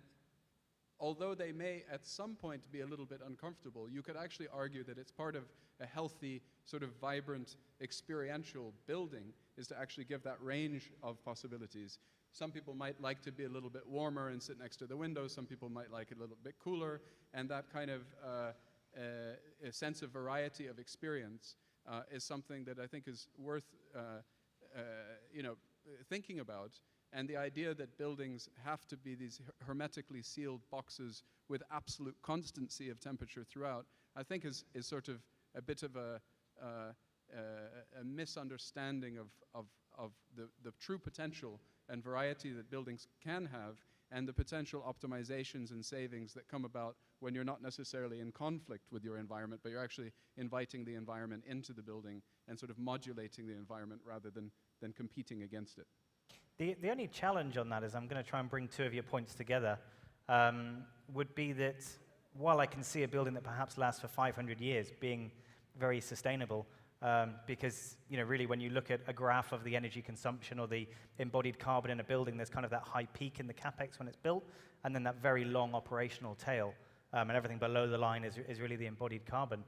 although they may at some point be a little bit uncomfortable, you could actually argue that it's part of a healthy, sort of vibrant, experiential building is to actually give that range of possibilities. Some people might like to be a little bit warmer and sit next to the window. Some people might like it a little bit cooler. And that kind of a sense of variety of experience is something that I think is worth thinking about. And the idea that buildings have to be these hermetically sealed boxes with absolute constancy of temperature throughout, I think is sort of a bit of a misunderstanding of the true potential and variety that buildings can have, and the potential optimizations and savings that come about when you're not necessarily in conflict with your environment, but you're actually inviting the environment into the building and sort of modulating the environment rather than competing against it. The only challenge on that is, I'm going to try and bring two of your points together, would be that while I can see a building that perhaps lasts for 500 years being very sustainable, because really when you look at a graph of the energy consumption or the embodied carbon in a building, there's kind of that high peak in the capex when it's built, and then that very long operational tail, and everything below the line is really the embodied carbon.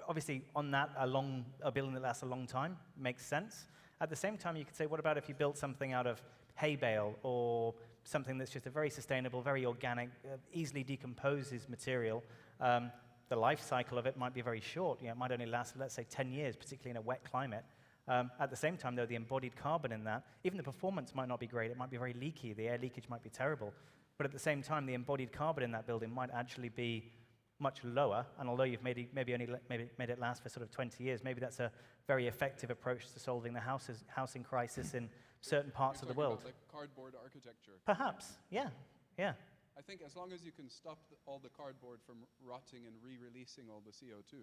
Obviously, on that, a building that lasts a long time makes sense. At the same time, you could say, what about if you built something out of hay bale or something that's just a very sustainable, very organic, easily decomposes material? The life cycle of it might be very short. It might only last, let's say, 10 years, particularly in a wet climate. At the same time, though, the embodied carbon in that, even the performance might not be great. It might be very leaky. The air leakage might be terrible. But at the same time, the embodied carbon in that building might actually be much lower. And although you've maybe made it last for sort of 20 years, maybe that's a very effective approach to solving the housing crisis in certain parts of the world. About like cardboard architecture. Perhaps, yeah. I think as long as you can stop all the cardboard from rotting and re-releasing all the CO2,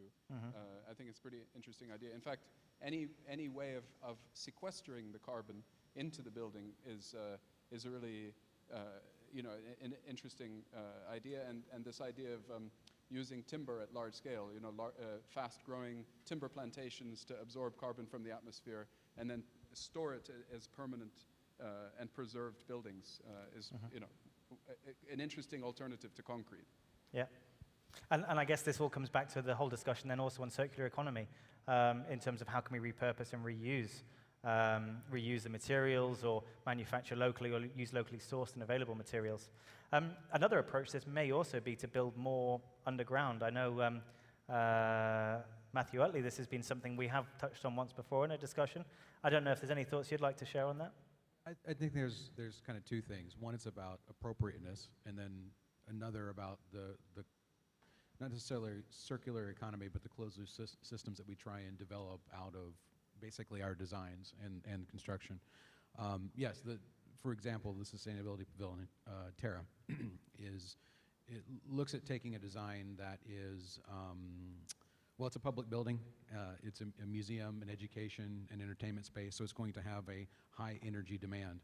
I think it's a pretty interesting idea. In fact, any way of sequestering the carbon into the building is a really an interesting idea. And this idea of using timber at large scale, fast-growing timber plantations to absorb carbon from the atmosphere and then store it as permanent and preserved buildings is an interesting alternative to concrete. Yeah. And I guess this all comes back to the whole discussion then also on circular economy in terms of how can we repurpose and reuse the materials or manufacture locally or use locally sourced and available materials. Another approach this may also be to build more underground. I know Matthew Utley, this has been something we have touched on once before in a discussion. I don't know if there's any thoughts you'd like to share on that? I think there's kind of two things. One is about appropriateness, and then another about the not necessarily circular economy, but the closed-loop systems that we try and develop out of basically our designs and construction. Yes, for example, the Sustainability Pavilion, Terra, it looks at taking a design that is, well, it's a public building. It's a museum, an education, an entertainment space, so it's going to have a high energy demand.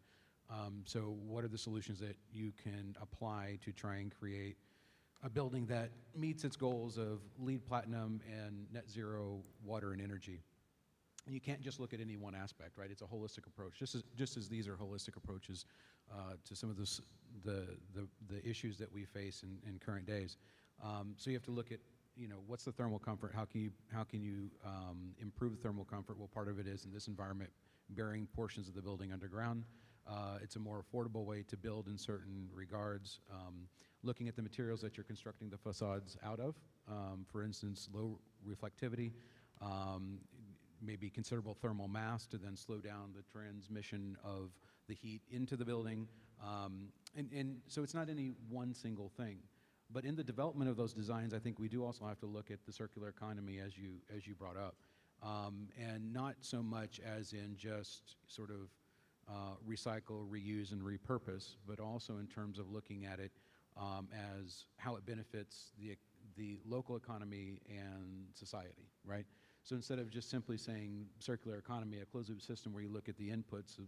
So what are the solutions that you can apply to try and create a building that meets its goals of LEED Platinum and net zero water and energy? And you can't just look at any one aspect, right? It's a holistic approach, just as these are holistic approaches to some of the issues that we face in current days. So you have to look at, what's the thermal comfort? How can you improve thermal comfort? Well, part of it is in this environment, burying portions of the building underground. It's a more affordable way to build in certain regards. Looking at the materials that you're constructing the facades out of, for instance, low reflectivity, maybe considerable thermal mass to then slow down the transmission of the heat into the building. And so it's not any one single thing. But in the development of those designs, I think we do also have to look at the circular economy as you brought up. And not so much as in just sort of recycle, reuse, and repurpose, but also in terms of looking at it as how it benefits the local economy and society, right? So instead of just simply saying circular economy, a closed-loop system where you look at the inputs of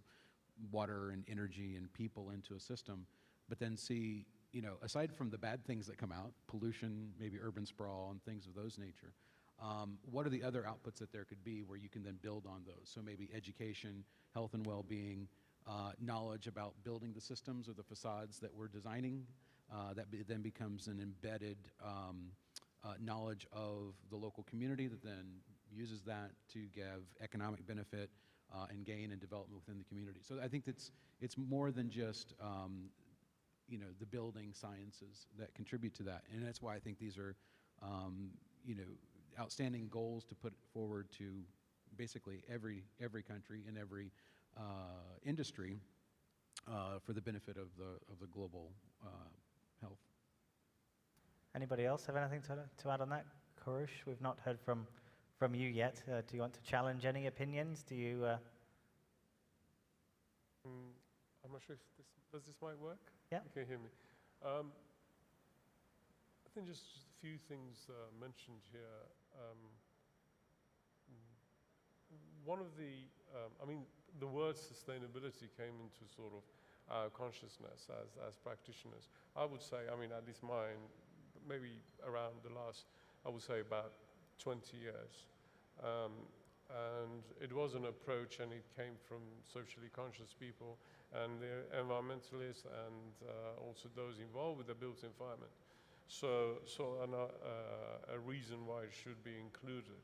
water and energy and people into a system, but then see, aside from the bad things that come out, pollution, maybe urban sprawl and things of those nature, what are the other outputs that there could be where you can then build on those? So maybe education, health and well-being, knowledge about building the systems or the facades that we're designing, then becomes an embedded knowledge of the local community that then uses that to give economic benefit and gain and development within the community. So I think it's more than just the building sciences that contribute to that, and that's why I think these are outstanding goals to put forward to basically every country and every industry for the benefit of the global health. Anybody else have anything to add on that? Kurush, we've not heard from you yet. Do you want to challenge any opinions? Do you? I'm not sure if does this mic work? Yeah. You can hear me. I think just a few things mentioned here. One of the, the word sustainability came into sort of our consciousness as practitioners. I would say, I mean, at least mine, maybe around the last, I would say about 20 years. And it was an approach, and it came from socially conscious people and the environmentalists and also those involved with the built environment. So a reason why it should be included.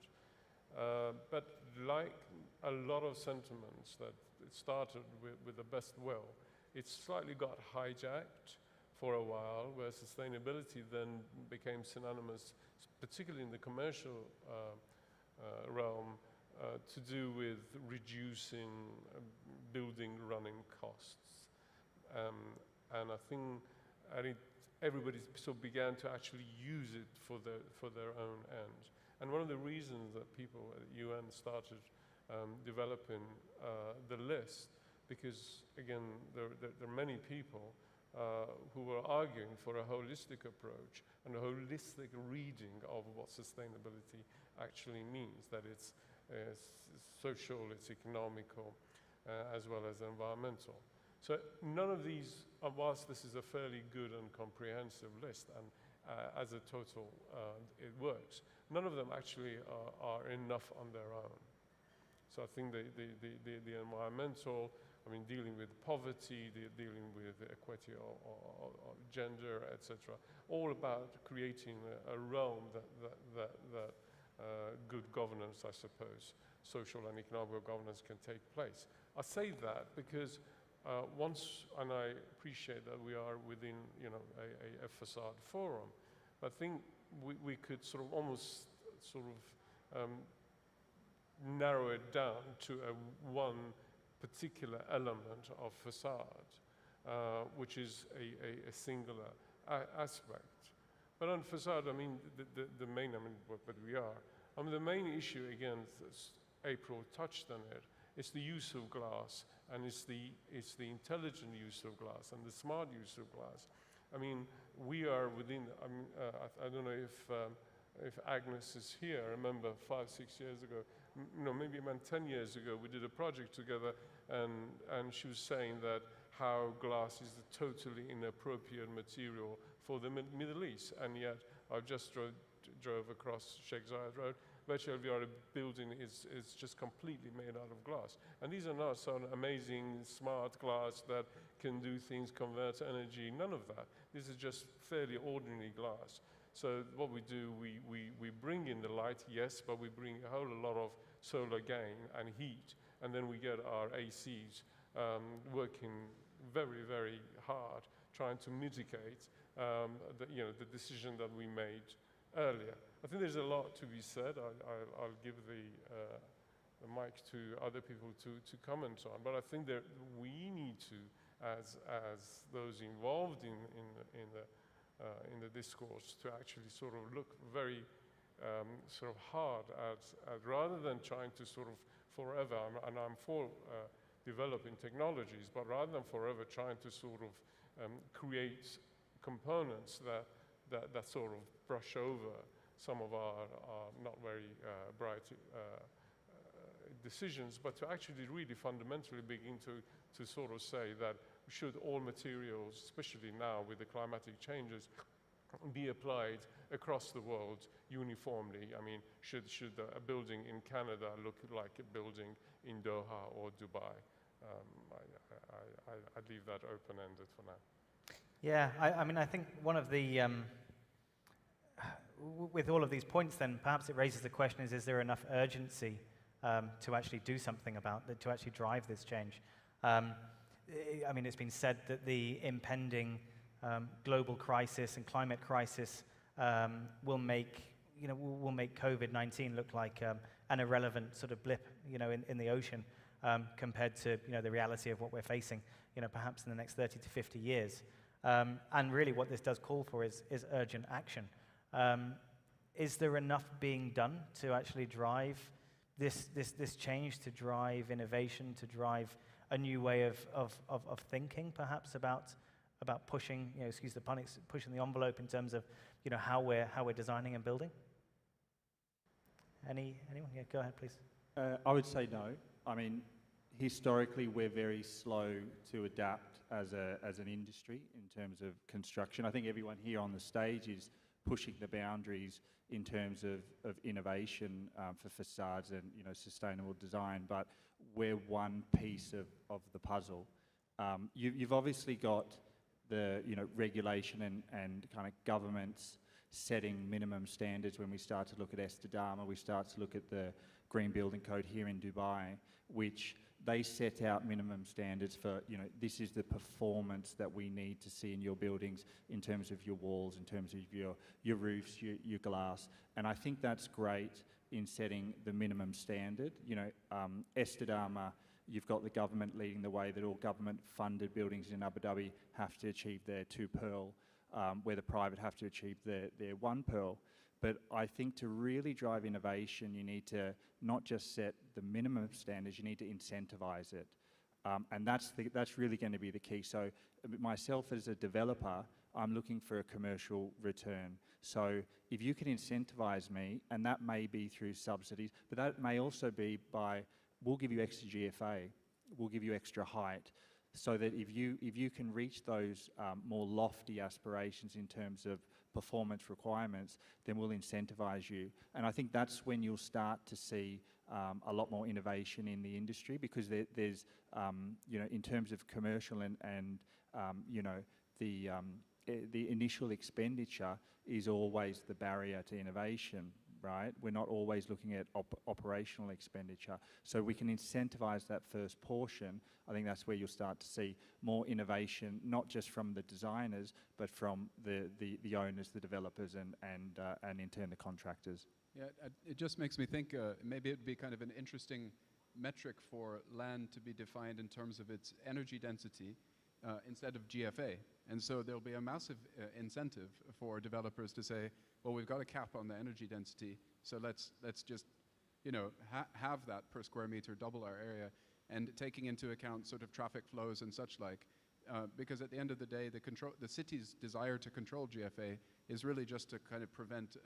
But like a lot of sentiments that it started with the best will, it slightly got hijacked for a while, where sustainability then became synonymous, particularly in the commercial realm, to do with reducing building running costs. And I think everybody sort of began to actually use it for their own ends. And one of the reasons that people at the UN started developing the list, because again, there are many people who were arguing for a holistic approach and a holistic reading of what sustainability actually means, that it's social, it's economical, as well as environmental. So none of these, whilst this is a fairly good and comprehensive list, and as a total it works, none of them actually are enough on their own. So I think the environmental, I mean, dealing with poverty, dealing with equity or gender, etc., all about creating a realm that good governance, I suppose, social and economic governance can take place. I say that because and I appreciate that we are within, you know, a facade forum, but I think we could sort of almost narrow it down to one particular element of facade, which is a singular aspect. But on facade, I mean, the main, I mean, but we are. I mean, the main issue, again, April touched on it, it's the use of glass, and it's the intelligent use of glass and the smart use of glass. I mean, we are within, I mean, I don't know if Agnes is here. I remember 5, 6 years ago, no, maybe about 10 years ago, we did a project together, and she was saying that how glass is a totally inappropriate material for the Middle East, and yet I just drove across Sheikh Zayed Road. Virtually every other building is just completely made out of glass. And these are not some amazing smart glass that can do things, convert energy, none of that. This is just fairly ordinary glass. So what we do, we bring in the light, yes, but we bring a whole lot of solar gain and heat, and then we get our ACs working very, very hard, trying to mitigate the decision that we made earlier. I think there's a lot to be said. I'll give the mic to other people to comment on, but I think that we need to, as those involved in the discourse, to actually sort of look very sort of hard at rather than trying to sort of forever, and I'm for developing technologies, but rather than forever trying to sort of create components that sort of brush over some of our not very bright decisions, but to actually really fundamentally begin to sort of say that should all materials, especially now with the climatic changes, be applied across the world uniformly. I mean, should a building in Canada look like a building in Doha or Dubai? I'd leave that open-ended for now. Yeah, I mean, I think one of the, with all of these points then, perhaps it raises the question is there enough urgency to actually do something about it, to actually drive this change? I mean, it's been said that the impending global crisis and climate crisis will make COVID-19 look like an irrelevant sort of blip, in the ocean compared to, the reality of what we're facing, perhaps in the next 30 to 50 years. And really what this does call for is urgent action. Is there enough being done to actually drive this change, to drive innovation, to drive a new way of thinking, perhaps about pushing, excuse the pun, pushing the envelope in terms of, how we're designing and building? Anyone? Yeah, go ahead, please. I would say no. I mean, Historically, we're very slow to adapt as an industry in terms of construction. I think everyone here on the stage is pushing the boundaries in terms of innovation for facades and sustainable design, but we're one piece of the puzzle. You've obviously got the regulation and kind of governments setting minimum standards. When we start to look at Estidama, we start to look at the Green Building Code here in Dubai, which they set out minimum standards for, this is the performance that we need to see in your buildings in terms of your walls, in terms of your roofs, your glass. And I think that's great in setting the minimum standard. Estidama, you've got the government leading the way that all government-funded buildings in Abu Dhabi have to achieve their 2 Pearl, where the private have to achieve their 1 Pearl. But I think to really drive innovation, you need to not just set the minimum standards, you need to incentivize it. And that's really going to be the key. So myself as a developer, I'm looking for a commercial return. So if you can incentivize me, and that may be through subsidies, but that may also be by, we'll give you extra GFA, we'll give you extra height, so that if you can reach those more lofty aspirations in terms of performance requirements, then we'll incentivize you. And I think that's when you'll start to see a lot more innovation in the industry, because there's, in terms of commercial and the initial expenditure is always the barrier to innovation, right? We're not always looking at operational expenditure. So we can incentivize that first portion. I think that's where you'll start to see more innovation, not just from the designers, but from the owners, the developers, and in turn the contractors. Yeah, it just makes me think maybe it'd be kind of an interesting metric for land to be defined in terms of its energy density instead of GFA. And so there'll be a massive incentive for developers to say, well, we've got a cap on the energy density, so let's just have that per square meter, double our area, and taking into account sort of traffic flows and such like. Because at the end of the day, the city's desire to control GFA is really just to kind of prevent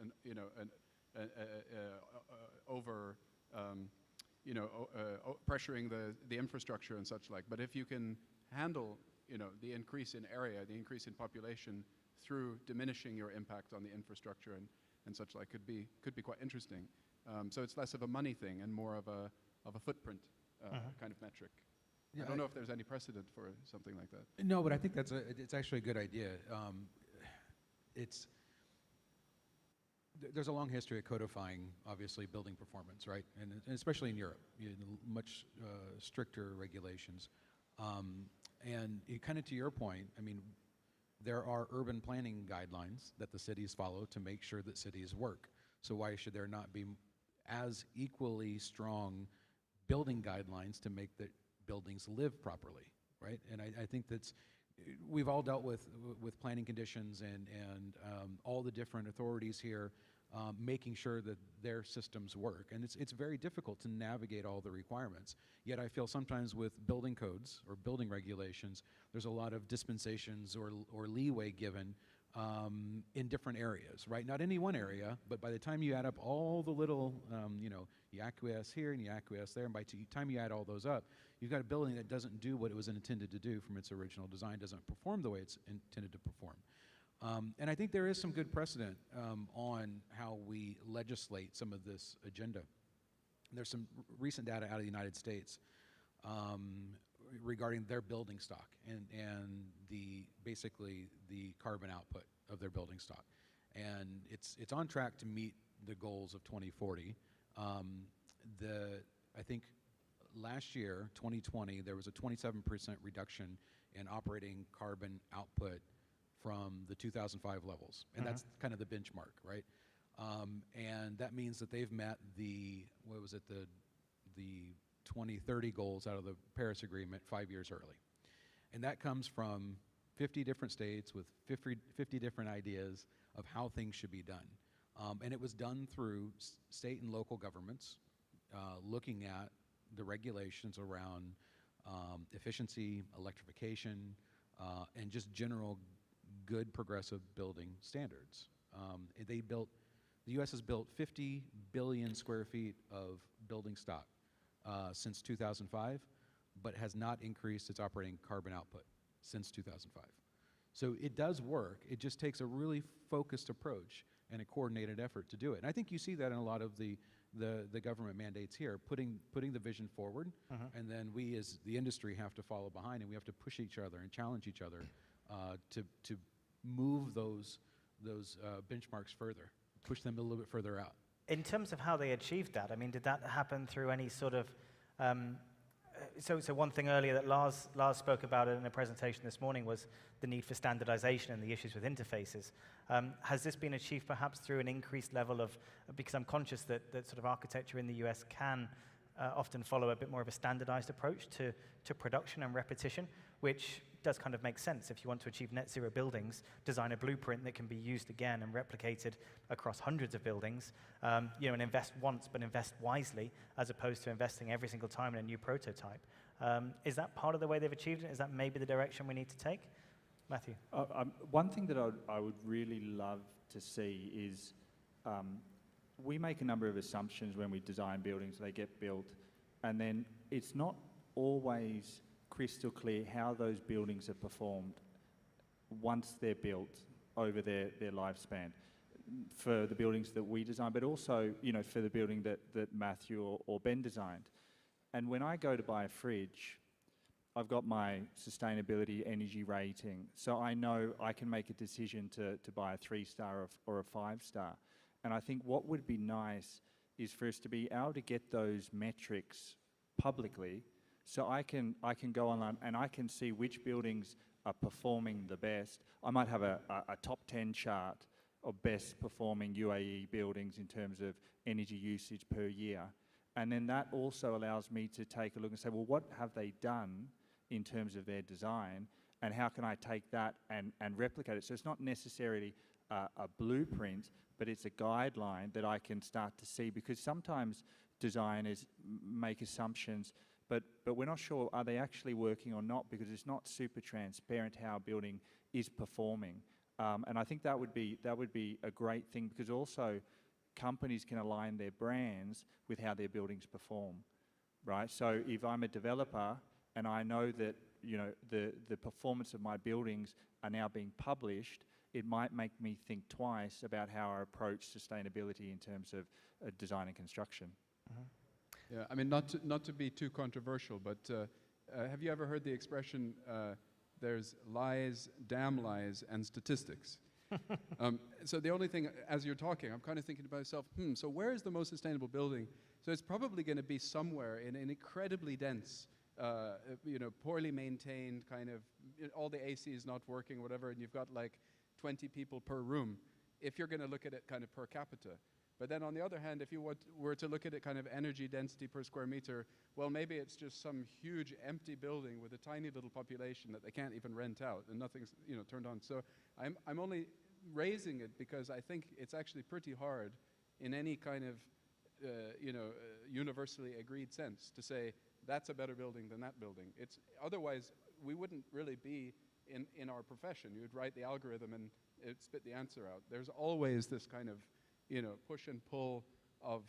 pressuring the infrastructure and such like. But if you can handle the increase in area, the increase in population through diminishing your impact on the infrastructure and such like, could be quite interesting. So it's less of a money thing and more of a footprint kind of metric. Yeah, I don't know if there's any precedent for something like that. No, but I think it's actually a good idea. There's a long history of codifying, obviously, building performance, right? And especially in Europe, much stricter regulations. And kind of to your point, I mean, there are urban planning guidelines that the cities follow to make sure that cities work. So why should there not be as equally strong building guidelines to make the buildings live properly, right? And I think we've all dealt with planning conditions and all the different authorities here making sure that their systems work. And it's very difficult to navigate all the requirements. Yet I feel sometimes with building codes or building regulations, there's a lot of dispensations or leeway given in different areas, right? Not any one area, but by the time you add up all the little, you acquiesce here and you acquiesce there, and by the time you add all those up, you've got a building that doesn't do what it was intended to do from its original design, doesn't perform the way it's intended to perform. And I think there is some good precedent on how we legislate some of this agenda. There's some recent data out of the United States regarding their building stock and basically the carbon output of their building stock. And it's on track to meet the goals of 2040. I think last year, 2020, there was a 27% reduction in operating carbon output from the 2005 levels. And that's kind of the benchmark, right? And that means that they've met the 2030 goals out of the Paris Agreement 5 years early. And that comes from 50 different states with 50 different ideas of how things should be done. And it was done through state and local governments looking at the regulations around efficiency, electrification, and just general good progressive building standards. The U.S. has built 50 billion square feet of building stock since 2005. but has not increased its operating carbon output since 2005. So it does work. It just takes a really focused approach and a coordinated effort to do it. And I think you see that in a lot of the government mandates here, putting the vision forward, and then we as the industry have to follow behind, and we have to push each other and challenge each other to move those benchmarks further, push them a little bit further out. In terms of how they achieved that, I mean, did that happen through any sort of so one thing earlier that Lars spoke about in a presentation this morning was the need for standardization and the issues with interfaces. Has this been achieved perhaps through an increased level of, because I'm conscious that sort of architecture in the US can often follow a bit more of a standardized approach to production and repetition, which does kind of make sense. If you want to achieve net zero buildings, design a blueprint that can be used again and replicated across hundreds of buildings, you know, and invest once, but invest wisely, as opposed to investing every single time in a new prototype. Is that part of the way they've achieved it? Is that maybe the direction we need to take? Matthew? One thing that I would really love to see is we make a number of assumptions when we design buildings, they get built, and then it's not always crystal clear how those buildings are performed once they're built over their lifespan for the buildings that we design, but also, you know, for the building that Matthew or Ben designed. And when I go to buy a fridge, I've got my sustainability energy rating, so I know I can make a decision to buy a 3-star or a 5-star. And I think what would be nice is for us to be able to get those metrics publicly, so I can go online and I can see which buildings are performing the best. I might have a top 10 chart of best performing UAE buildings in terms of energy usage per year. And then that also allows me to take a look and say, well, what have they done in terms of their design, and how can I take that and replicate it? So it's not necessarily a blueprint, but it's a guideline that I can start to see, because sometimes designers make assumptions, but we're not sure, are they actually working or not, because it's not super transparent how a building is performing. And I think that would be a great thing, because also companies can align their brands with how their buildings perform, right? So if I'm a developer and I know that, you know, the performance of my buildings are now being published, it might make me think twice about how I approach sustainability in terms of design and construction. Yeah, I mean, not to be too controversial, but have you ever heard the expression, there's lies, damn lies, and statistics? So the only thing, as you're talking, I'm kind of thinking to myself, so where is the most sustainable building? So it's probably going to be somewhere in an incredibly dense, you know, poorly maintained kind of, all the AC is not working, whatever, and you've got like 20 people per room, if you're going to look at it kind of per capita. But then on the other hand, if you were to look at it kind of energy density per square meter, well, maybe it's just some huge empty building with a tiny little population that they can't even rent out and nothing's, you know, turned on. So I'm only raising it because I think it's actually pretty hard in any kind of, you know, universally agreed sense to say that's a better building than that building. It's otherwise we wouldn't really be in our profession. You would write the algorithm and it'd spit the answer out. There's always this kind of, you know, push and pull of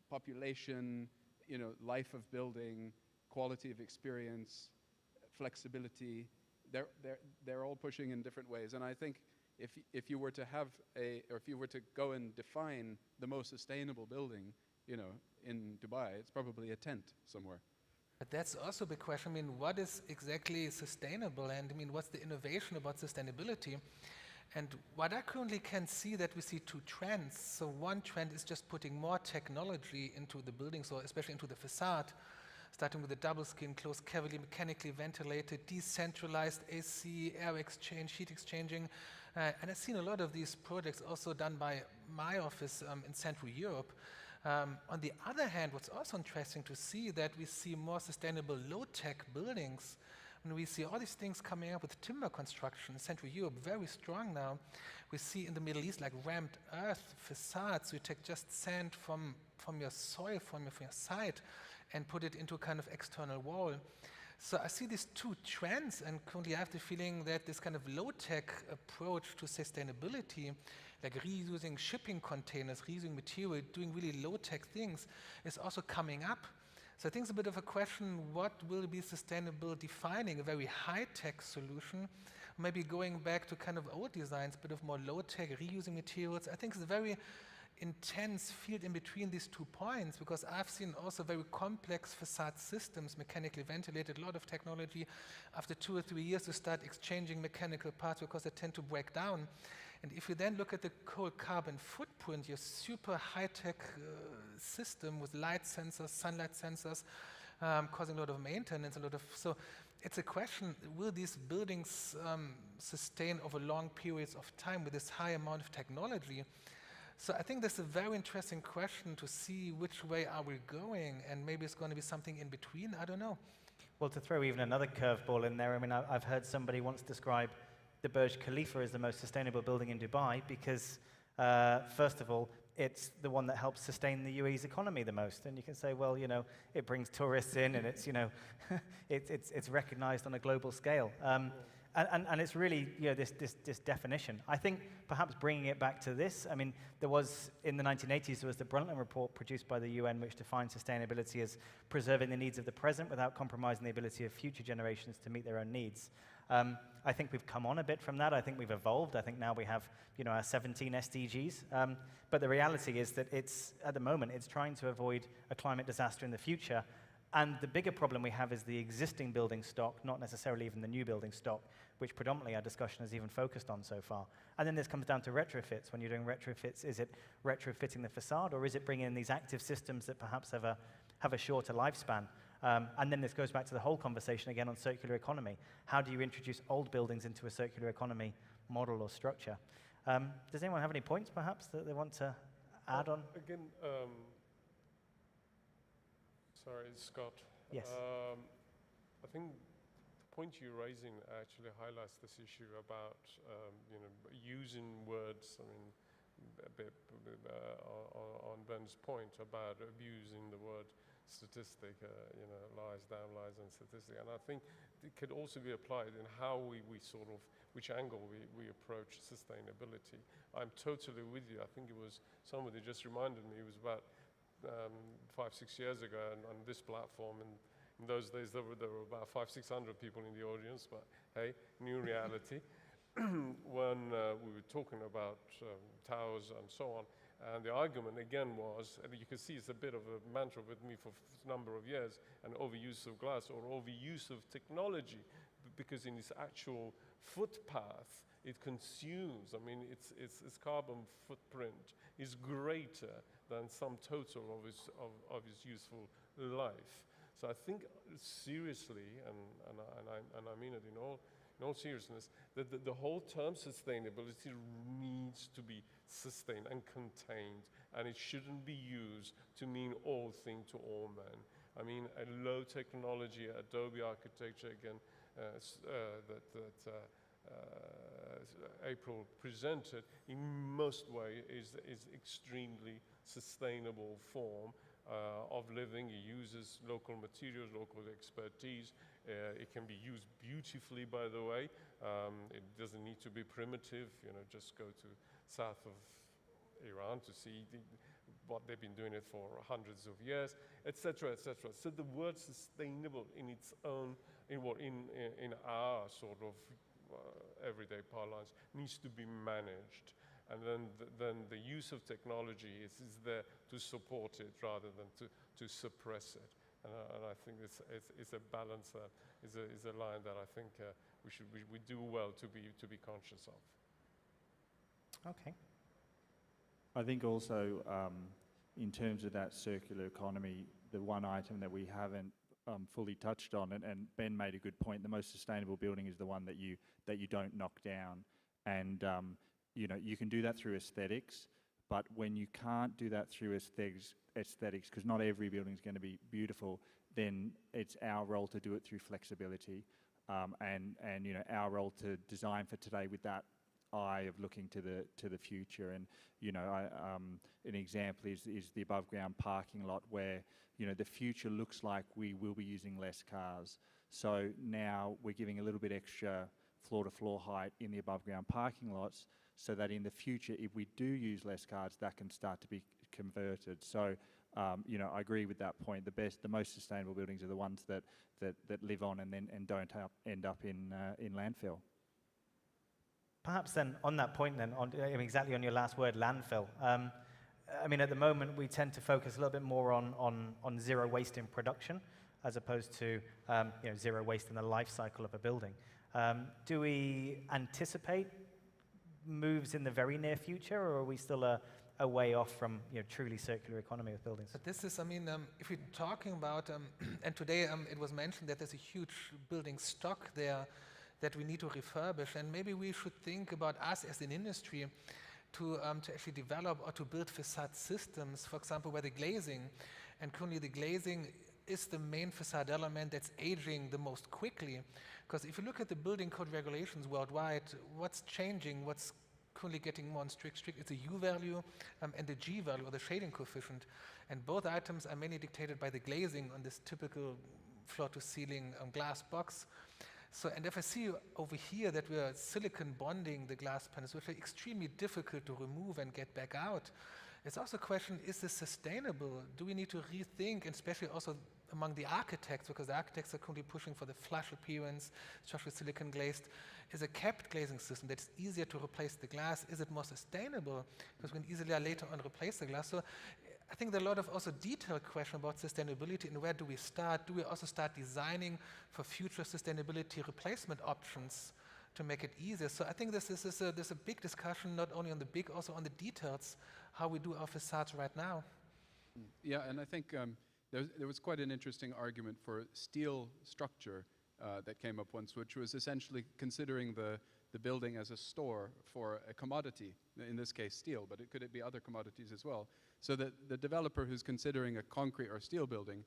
population, you know, life of building, quality of experience, flexibility. They're all pushing in different ways. And I think if you were to have or if you were to go and define the most sustainable building, you know, in Dubai, it's probably a tent somewhere. But that's also the question. I mean, what is exactly sustainable? And I mean, what's the innovation about sustainability? And what I currently can see that we see two trends. So one trend is just putting more technology into the buildings, or especially into the facade, starting with the double skin, closed cavity, mechanically ventilated, decentralized AC, air exchange, heat exchanging. And I've seen a lot of these projects also done by my office in Central Europe. On the other hand, what's also interesting to see that we see more sustainable low-tech buildings. And we see all these things coming up with timber construction in Central Europe, very strong now. We see in the Middle East like ramped earth facades. You take just sand from your soil, from your site, and put it into a kind of external wall. So I see these two trends, and currently I have the feeling that this kind of low-tech approach to sustainability, like reusing shipping containers, reusing material, doing really low-tech things, is also coming up. So I think it's a bit of a question, what will be sustainable defining a very high-tech solution, maybe going back to kind of old designs, a bit of more low-tech, reusing materials. I think it's a very intense field in between these 2 points, because I've seen also very complex facade systems, mechanically ventilated, a lot of technology. After 2 or 3 years, you start exchanging mechanical parts because they tend to break down. And if you then look at the whole carbon footprint, your super high-tech system with light sensors, sunlight sensors, causing a lot of maintenance, so it's a question, will these buildings sustain over long periods of time with this high amount of technology? So I think that's a very interesting question to see which way are we going, and maybe it's going to be something in between, I don't know. Well, to throw even another curveball in there, I mean, I've heard somebody once describe the Burj Khalifa as the most sustainable building in Dubai because, first of all, it's the one that helps sustain the UAE's economy the most. And you can say, well, you know, it brings tourists in and it's, you know, it's recognized on a global scale. And it's really, you know, this definition. I think perhaps bringing it back to this, I mean, there was, in the 1980s, there was the Brundtland Report produced by the UN, which defined sustainability as preserving the needs of the present without compromising the ability of future generations to meet their own needs. I think we've come on a bit from that. I think we've evolved. I think now we have, you know, our 17 SDGs. But the reality is that it's, at the moment, it's trying to avoid a climate disaster in the future. And the bigger problem we have is the existing building stock, not necessarily even the new building stock, which predominantly our discussion has even focused on so far. And then this comes down to retrofits. When you're doing retrofits, is it retrofitting the facade, or is it bringing in these active systems that perhaps have a shorter lifespan? And then this goes back to the whole conversation again on circular economy. How do you introduce old buildings into a circular economy model or structure? Does anyone have any points, perhaps, that they want to add on? Again, sorry, Scott. Yes. I think the point you're raising actually highlights this issue about you know, using words. I mean, a bit on Ben's point about abusing the word statistic, you know, lies, down lies, and statistic. And I think it could also be applied in how we sort of, which angle we approach sustainability. I'm totally with you. I think it was somebody just reminded me, it was about 5-6 years ago on this platform, and in those days there were about 500-600 people in the audience, but hey, new reality. When we were talking about towers and so on, and the argument again was, and you can see it's a bit of a mantra with me for a number of years, an overuse of glass or overuse of technology, because in its actual footpath, it consumes, I mean, its carbon footprint is greater than some total of its useful life. So I think seriously, and I mean it in all seriousness, that the whole term sustainability needs to be sustained and contained, and it shouldn't be used to mean all things to all men. I mean, a low technology, Adobe architecture, again, that April presented, in most way is extremely sustainable form of living. It uses local materials, local expertise. It can be used beautifully, by the way. It doesn't need to be primitive. You know, just go to south of Iran to see what they've been doing it for hundreds of years, etc., etc. So the word sustainable in its own, in our sort of everyday parlance, needs to be managed. And then the use of technology is there to support it rather than to suppress it. And I think it's a balance that is a line that I think we do well to be conscious of. Okay. I think also in terms of that circular economy, the one item that we haven't fully touched on, and Ben made a good point, the most sustainable building is the one that you don't knock down. And you know, you can do that through aesthetics, but when you can't do that through aesthetics, because not every building is going to be beautiful, then it's our role to do it through flexibility, and you know, our role to design for today with that eye of looking to the future. And you know, an example is the above ground parking lot, where you know the future looks like we will be using less cars. So now we're giving a little bit extra floor to floor height in the above ground parking lots, so that in the future, if we do use less cars, that can start to be converted. So you know, I agree with that point. The most sustainable buildings are the ones that live on and don't end up in landfill. Perhaps then, on that point then, exactly on your last word, landfill. I mean, at the moment, we tend to focus a little bit more on zero waste in production, as opposed to you know, zero waste in the life cycle of a building. Do we anticipate moves in the very near future, or are we still a way off from, you know, truly circular economy of buildings? But this is, I mean, if we're talking about, and today it was mentioned that there's a huge building stock there that we need to refurbish, and maybe we should think about us as an industry to actually develop or to build facade systems, for example, where the glazing, and currently the glazing is the main facade element that's aging the most quickly. Because if you look at the building code regulations worldwide, what's changing, what's currently getting more strict, it's the U value and the G value, or the shading coefficient. And both items are mainly dictated by the glazing on this typical floor-to-ceiling glass box. So, and if I see over here that we are silicon bonding the glass panels, which are extremely difficult to remove and get back out, it's also a question, is this sustainable? Do we need to rethink, and especially also among the architects, because the architects are currently pushing for the flush appearance, especially silicon glazed, is a capped glazing system that's easier to replace the glass? Is it more sustainable? Because we can easily later on replace the glass. So I think there are a lot of also detailed questions about sustainability, and where do we start? Do we also start designing for future sustainability replacement options to make it easier? So I think there's a big discussion, not only on the big, also on the details, how we do our facades right now. Yeah, and I think there was quite an interesting argument for steel structure that came up once, which was essentially considering the building as a store for a commodity, in this case steel, but could it be other commodities as well? So that the developer who's considering a concrete or steel building,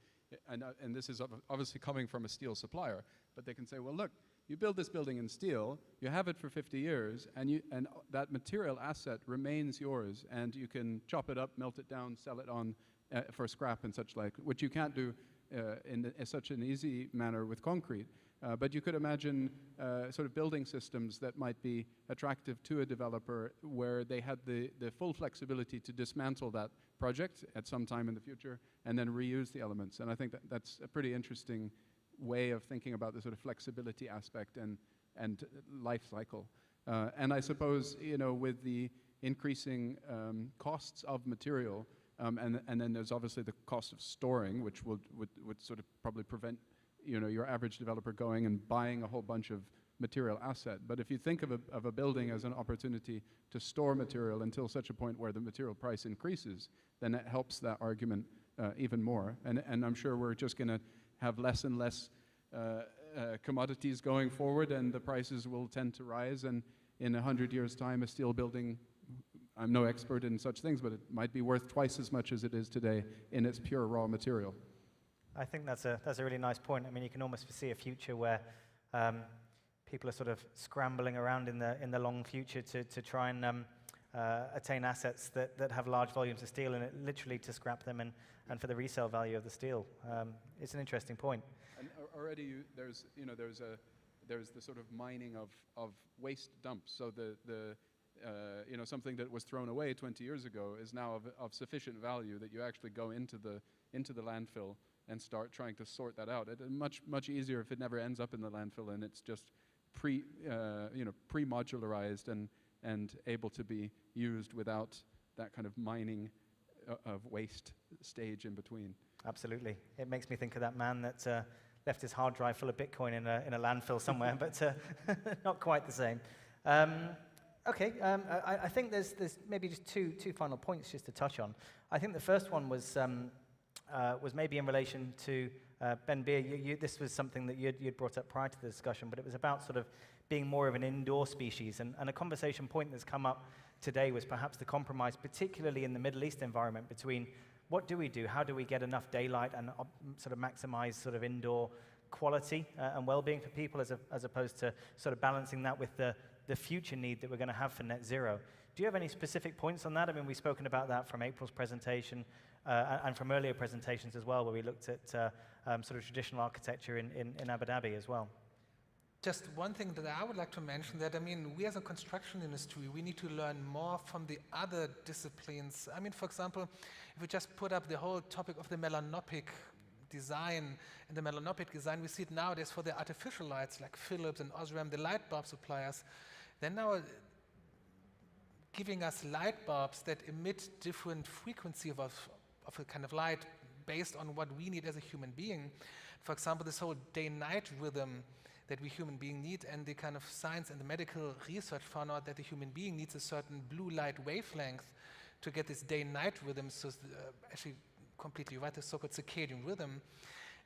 and this is obviously coming from a steel supplier, but they can say, well, look, you build this building in steel, you have it for 50 years, and that material asset remains yours, and you can chop it up, melt it down, sell it on for scrap and such like, which you can't do in such an easy manner with concrete. But you could imagine sort of building systems that might be attractive to a developer, where they had the full flexibility to dismantle that project at some time in the future and then reuse the elements. And I think that's a pretty interesting way of thinking about the sort of flexibility aspect and life cycle. And I suppose, you know, with the increasing costs of material, and then there's obviously the cost of storing, which would sort of probably prevent, you know, your average developer going and buying a whole bunch of material asset. But if you think of a building as an opportunity to store material until such a point where the material price increases, then it helps that argument even more. And I'm sure we're just going to have less and less commodities going forward, and the prices will tend to rise. And in 100 years' time, a steel building, I'm no expert in such things, but it might be worth twice as much as it is today in its pure raw material. I think that's a really nice point. I mean, you can almost foresee a future where people are sort of scrambling around in the long future to try and attain assets that have large volumes of steel in it, literally to scrap them and for the resale value of the steel. It's an interesting point. And already there's the sort of mining of waste dumps. So you know, something that was thrown away 20 years ago is now of sufficient value that you actually go into the landfill and start trying to sort that out. It's much easier if it never ends up in the landfill and it's just pre-modularized and able to be used without that kind of mining of waste stage in between. Absolutely. It makes me think of that man that left his hard drive full of Bitcoin in a landfill somewhere, but not quite the same. Okay, I think there's maybe just two final points just to touch on. I think the first one was maybe in relation to Ben Beer. This was something that you'd brought up prior to the discussion, but it was about sort of being more of an indoor species. And a conversation point that's come up today was perhaps the compromise, particularly in the Middle East environment, between what do we do, how do we get enough daylight and sort of maximize sort of indoor quality and well-being for people, as opposed to sort of balancing that with the future need that we're going to have for net zero. Do you have any specific points on that? I mean, we've spoken about that from April's presentation and from earlier presentations as well, where we looked at sort of traditional architecture in Abu Dhabi as well. Just one thing that I would like to mention, that I mean, we as a construction industry, we need to learn more from the other disciplines. I mean, for example, if we just put up the whole topic of the melanopic design, and the melanopic design, we see it nowadays for the artificial lights like Philips and Osram, the light bulb suppliers. They're now giving us light bulbs that emit different frequency of a kind of light based on what we need as a human being. For example, this whole day-night rhythm that we human being need, and the kind of science and the medical research found out that the human being needs a certain blue light wavelength to get this day-night rhythm, so actually completely right, the so-called circadian rhythm.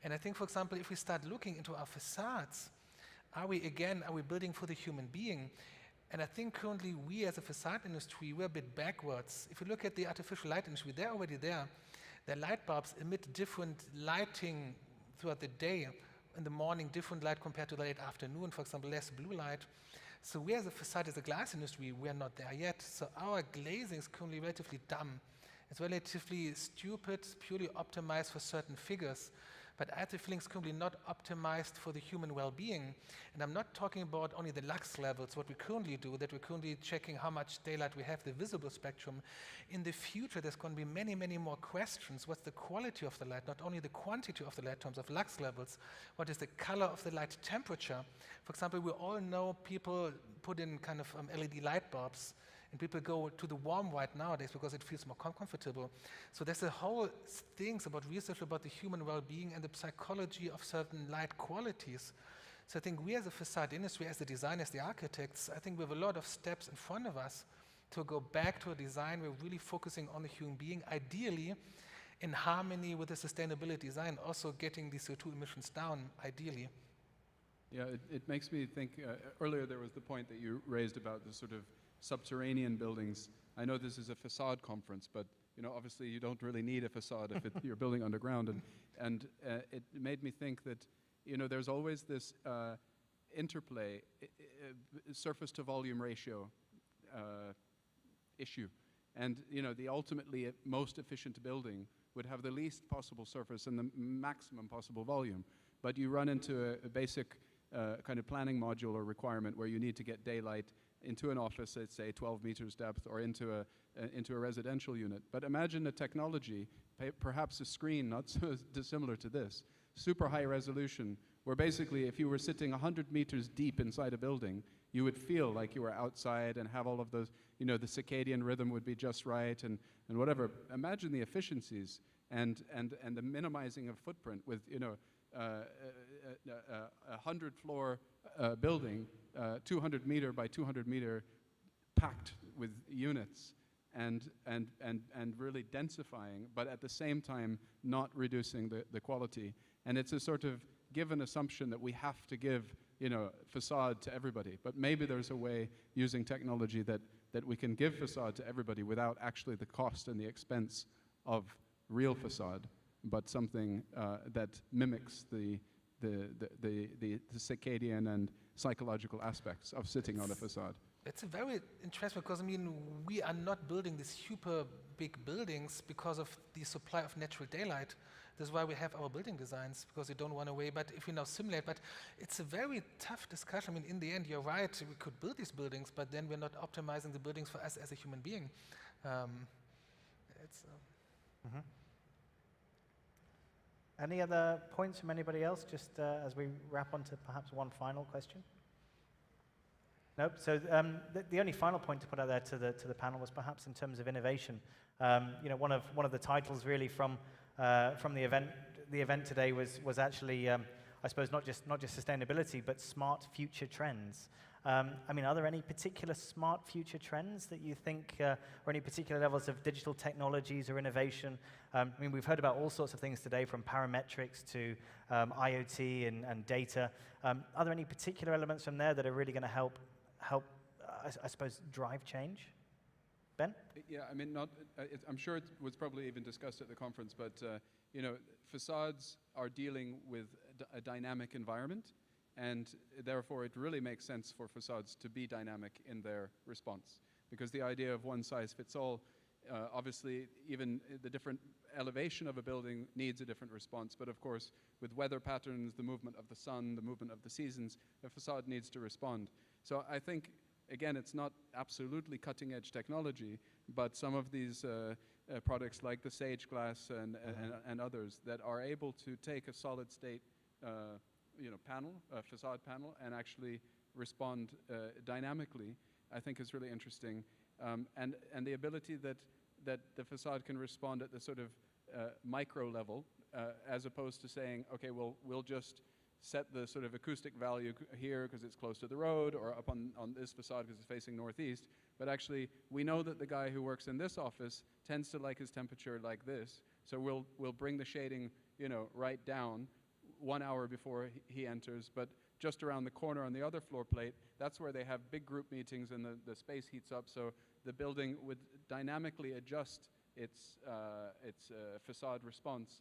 And I think, for example, if we start looking into our facades, are we building for the human being? And I think currently we as a facade industry, we're a bit backwards. If you look at the artificial light industry, they're already there. Their light bulbs emit different lighting throughout the day. In the morning, different light compared to the late afternoon, for example, less blue light. So we as a facade, as a glass industry, we're not there yet. So our glazing is currently relatively dumb. It's relatively stupid, purely optimized for certain figures. But I have the feeling it's currently not optimized for the human well-being. And I'm not talking about only the lux levels, what we currently do, that we're currently checking how much daylight we have, the visible spectrum. In the future, there's going to be many, many more questions. What's the quality of the light? Not only the quantity of the light in terms of lux levels, what is the color of the light temperature? For example, we all know people put in kind of LED light bulbs, and people go to the warm white nowadays because it feels more comfortable. So there's a whole things about research about the human well-being and the psychology of certain light qualities. So I think we as a facade industry, as the designers, the architects, I think we have a lot of steps in front of us to go back to a design we're really focusing on the human being, ideally in harmony with the sustainability design, also getting the CO2 emissions down, ideally. Yeah, it makes me think, earlier there was the point that you raised about the sort of subterranean buildings. I know this is a facade conference, but obviously you don't really need a facade if you're building underground. And it made me think that there's always this interplay, surface to volume ratio issue. And the ultimately most efficient building would have the least possible surface and the maximum possible volume. But you run into a basic kind of planning module or requirement where you need to get daylight into an office at, say, 12 meters depth, or into a residential unit. But imagine a technology, perhaps a screen not so dissimilar to this, super high resolution, where basically if you were sitting 100 meters deep inside a building, you would feel like you were outside and have all of those, the circadian rhythm would be just right and whatever. Imagine the efficiencies and the minimizing of footprint with, a 100-floor building, 200 meter by 200 meter, packed with units, and really densifying, but at the same time not reducing the quality. And it's a sort of given assumption that we have to give, facade to everybody. But maybe there's a way using technology that we can give facade to everybody without actually the cost and the expense of real facade, but something that mimics the circadian and psychological aspects of sitting on a facade. It's very interesting because, we are not building these super big buildings because of the supply of natural daylight. That's why we have our building designs, because we don't want to wait. But if we now simulate, but it's a very tough discussion. In the end, you're right, we could build these buildings, but then we're not optimizing the buildings for us as a human being. Any other points from anybody else, just as we wrap on to perhaps one final question? Nope. So the only final point to put out there to the panel was perhaps in terms of innovation. One of the titles really from the event today was actually I suppose not just sustainability, but smart future trends. Are there any particular smart future trends that you think, or any particular levels of digital technologies or innovation? We've heard about all sorts of things today, from parametrics to IoT and data. Are there any particular elements from there that are really going to help, I suppose, drive change? Ben? Yeah, I'm sure it was probably even discussed at the conference, but facades are dealing with a dynamic environment, and therefore it really makes sense for facades to be dynamic in their response, because the idea of one size fits all, obviously even the different elevation of a building needs a different response, but of course, with weather patterns, the movement of the sun, the movement of the seasons, a facade needs to respond. So I think, again, it's not absolutely cutting-edge technology, but some of these products like the Sage glass and others that are able to take a solid-state panel, a facade panel, and actually respond dynamically, I think is really interesting. And the ability that the facade can respond at the sort of micro level, as opposed to saying, okay, well, we'll just set the sort of acoustic value here because it's close to the road, or up on this facade because it's facing northeast. But actually, we know that the guy who works in this office tends to like his temperature like this, so we'll bring the shading, right down 1 hour before he enters, but just around the corner on the other floor plate, that's where they have big group meetings and the space heats up, so the building would dynamically adjust its facade response,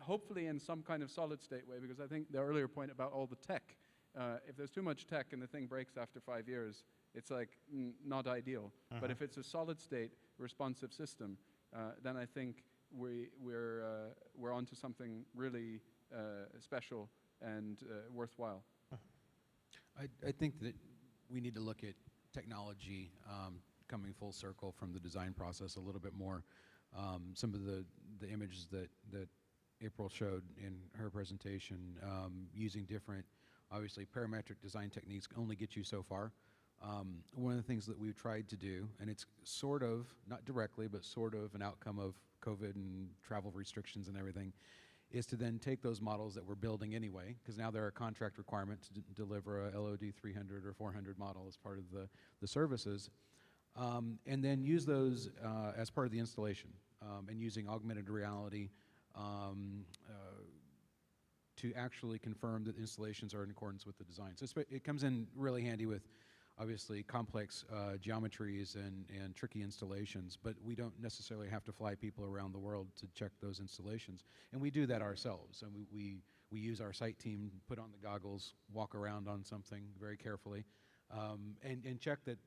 hopefully in some kind of solid state way, because I think the earlier point about all the tech, if there's too much tech and the thing breaks after 5 years, it's like not ideal. But if it's a solid state responsive system, then I think we're onto something really special and worthwhile. I think that we need to look at technology coming full circle from the design process a little bit more. Some of the images that April showed in her presentation, using different, obviously parametric design techniques only get you so far. One of the things that we've tried to do, and it's sort of, not directly, but sort of an outcome of COVID and travel restrictions and everything, is to then take those models that we're building anyway, because now there are contract requirements to deliver a LOD 300 or 400 model as part of the services, and then use those as part of the installation, and using augmented reality to actually confirm that installations are in accordance with the design. So it comes in really handy with obviously complex geometries and tricky installations, but we don't necessarily have to fly people around the world to check those installations. And we do that ourselves. And we use our site team, put on the goggles, walk around on something very carefully, and check that,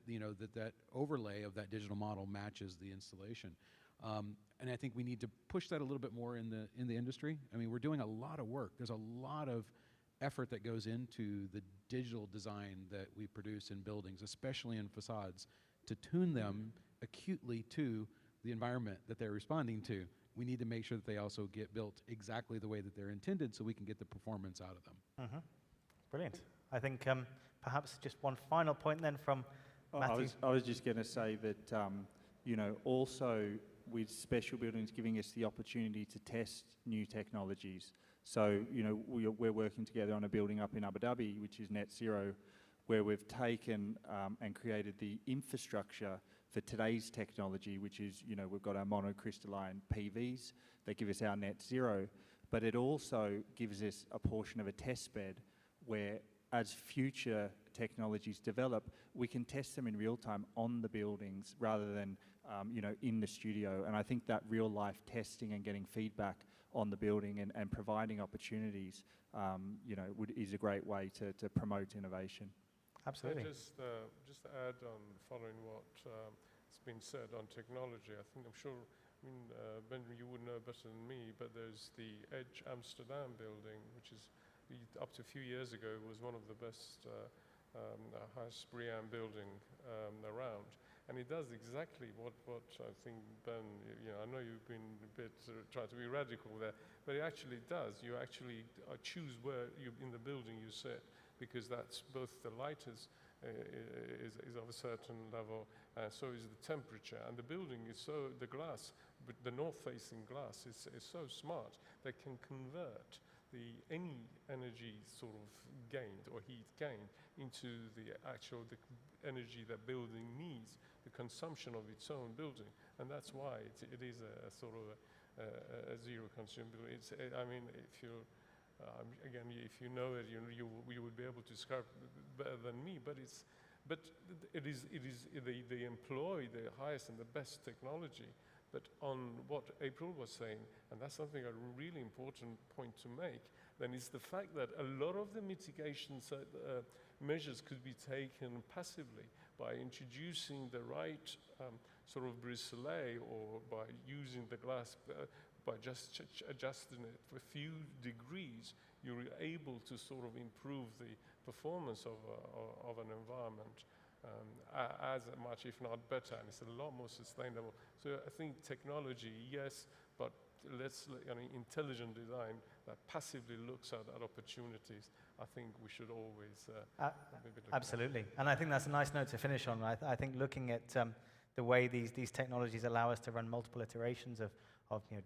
that overlay of that digital model matches the installation. And I think we need to push that a little bit more in the industry. I mean, we're doing a lot of work. There's a lot of effort that goes into the digital design that we produce in buildings, especially in facades, to tune them acutely to the environment that they're responding to. We need to make sure that they also get built exactly the way that they're intended so we can get the performance out of them. Brilliant. I think perhaps just one final point then from Matthew. I was just going to say that, also with special buildings giving us the opportunity to test new technologies. So, we're working together on a building up in Abu Dhabi, which is net zero, where we've taken and created the infrastructure for today's technology, which is, we've got our monocrystalline PVs that give us our net zero, but it also gives us a portion of a test bed where, as future technologies develop, we can test them in real time on the buildings rather than, in the studio. And I think that real life testing and getting feedback on the building and providing opportunities, is a great way to promote innovation. Absolutely. Just to add on following what has been said on technology, I think I'm sure, Benjamin, you would know better than me, but there's the Edge Amsterdam building, which is up to a few years ago was one of the best highest BREEAM building around. And it does exactly what I think, Ben, I know you've been a bit trying to be radical there, but it actually does. You actually choose where in the building you sit, because that's both the light is of a certain level, so is the temperature. And the building is the glass, but the north-facing glass is so smart that can convert any energy sort of gained or heat gained into the energy that building needs, the consumption of its own building, and that's why it is a sort of a zero consumer building. If you again, if you know it, you would be able to describe better than me. But they employ the highest and the best technology. But on what April was saying, and that's something a really important point to make, then is the fact that a lot of the mitigation measures could be taken passively by introducing the right sort of Bacellar or by using the glass, by just adjusting it for a few degrees, you're able to sort of improve the performance of an environment as much, if not better, and it's a lot more sustainable. So I think technology, yes, but intelligent design that passively looks at opportunities, I think we should always absolutely. And I think that's a nice note to finish on. I think looking at the way these technologies allow us to run multiple iterations of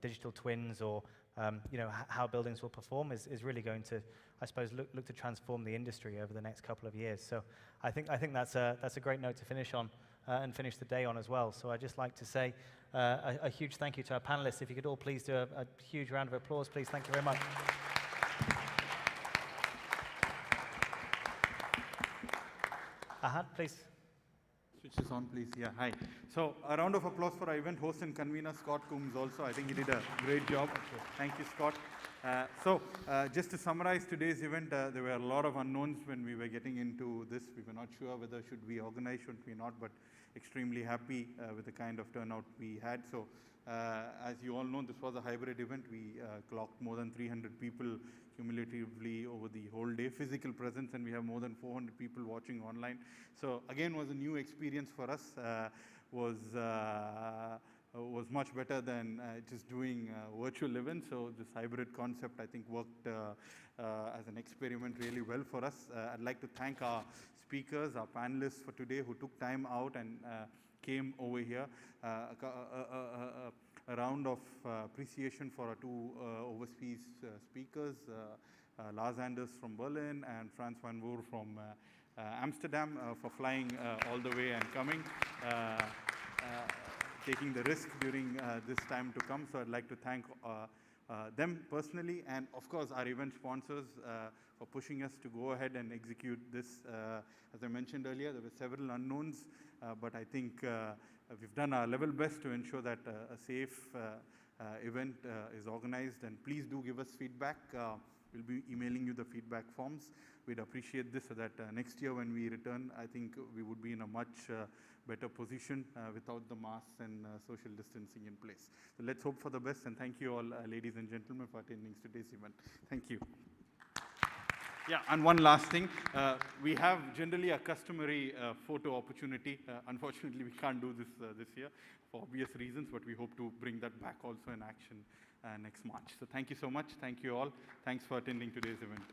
digital twins, or how buildings will perform is really going to, I suppose, look to transform the industry over the next couple of years. So I think that's a great note to finish on and finish the day on as well. So I'd just like to say a huge thank you to our panelists. If you could all please do a huge round of applause, please. Thank you very much. Ahad, please. Switch this on, please. Yeah, hi. So a round of applause for our event host and convener, Scott Coombs, also. I think he did a great job. Thank you, Scott. Just to summarize today's event, there were a lot of unknowns when we were getting into this. We were not sure whether should we organize, should we not, but extremely happy with the kind of turnout we had. So as you all know, this was a hybrid event. We clocked more than 300 people cumulatively over the whole day, physical presence, and we have more than 400 people watching online. So again, was a new experience for us. Was much better than just doing virtual events. So this hybrid concept, I think, worked as an experiment really well for us. I'd like to thank our speakers, our panelists for today who took time out and came over here. A round of appreciation for our two overseas speakers, Lars Anders from Berlin and Frans van Woer from Amsterdam, for flying all the way and coming. Taking the risk during this time to come. So I'd like to thank them personally, and of course our event sponsors for pushing us to go ahead and execute this. As I mentioned earlier, there were several unknowns, but I think we've done our level best to ensure that a safe event is organized, and please do give us feedback. We'll be emailing you the feedback forms. We'd appreciate this so that next year when we return, I think we would be in a much better position without the masks and social distancing in place. So let's hope for the best, and thank you all, ladies and gentlemen, for attending today's event. Thank you. Yeah, and one last thing. We have generally a customary photo opportunity. Unfortunately, we can't do this this year for obvious reasons, but we hope to bring that back also in action next March. So thank you so much. Thank you all. Thanks for attending today's event.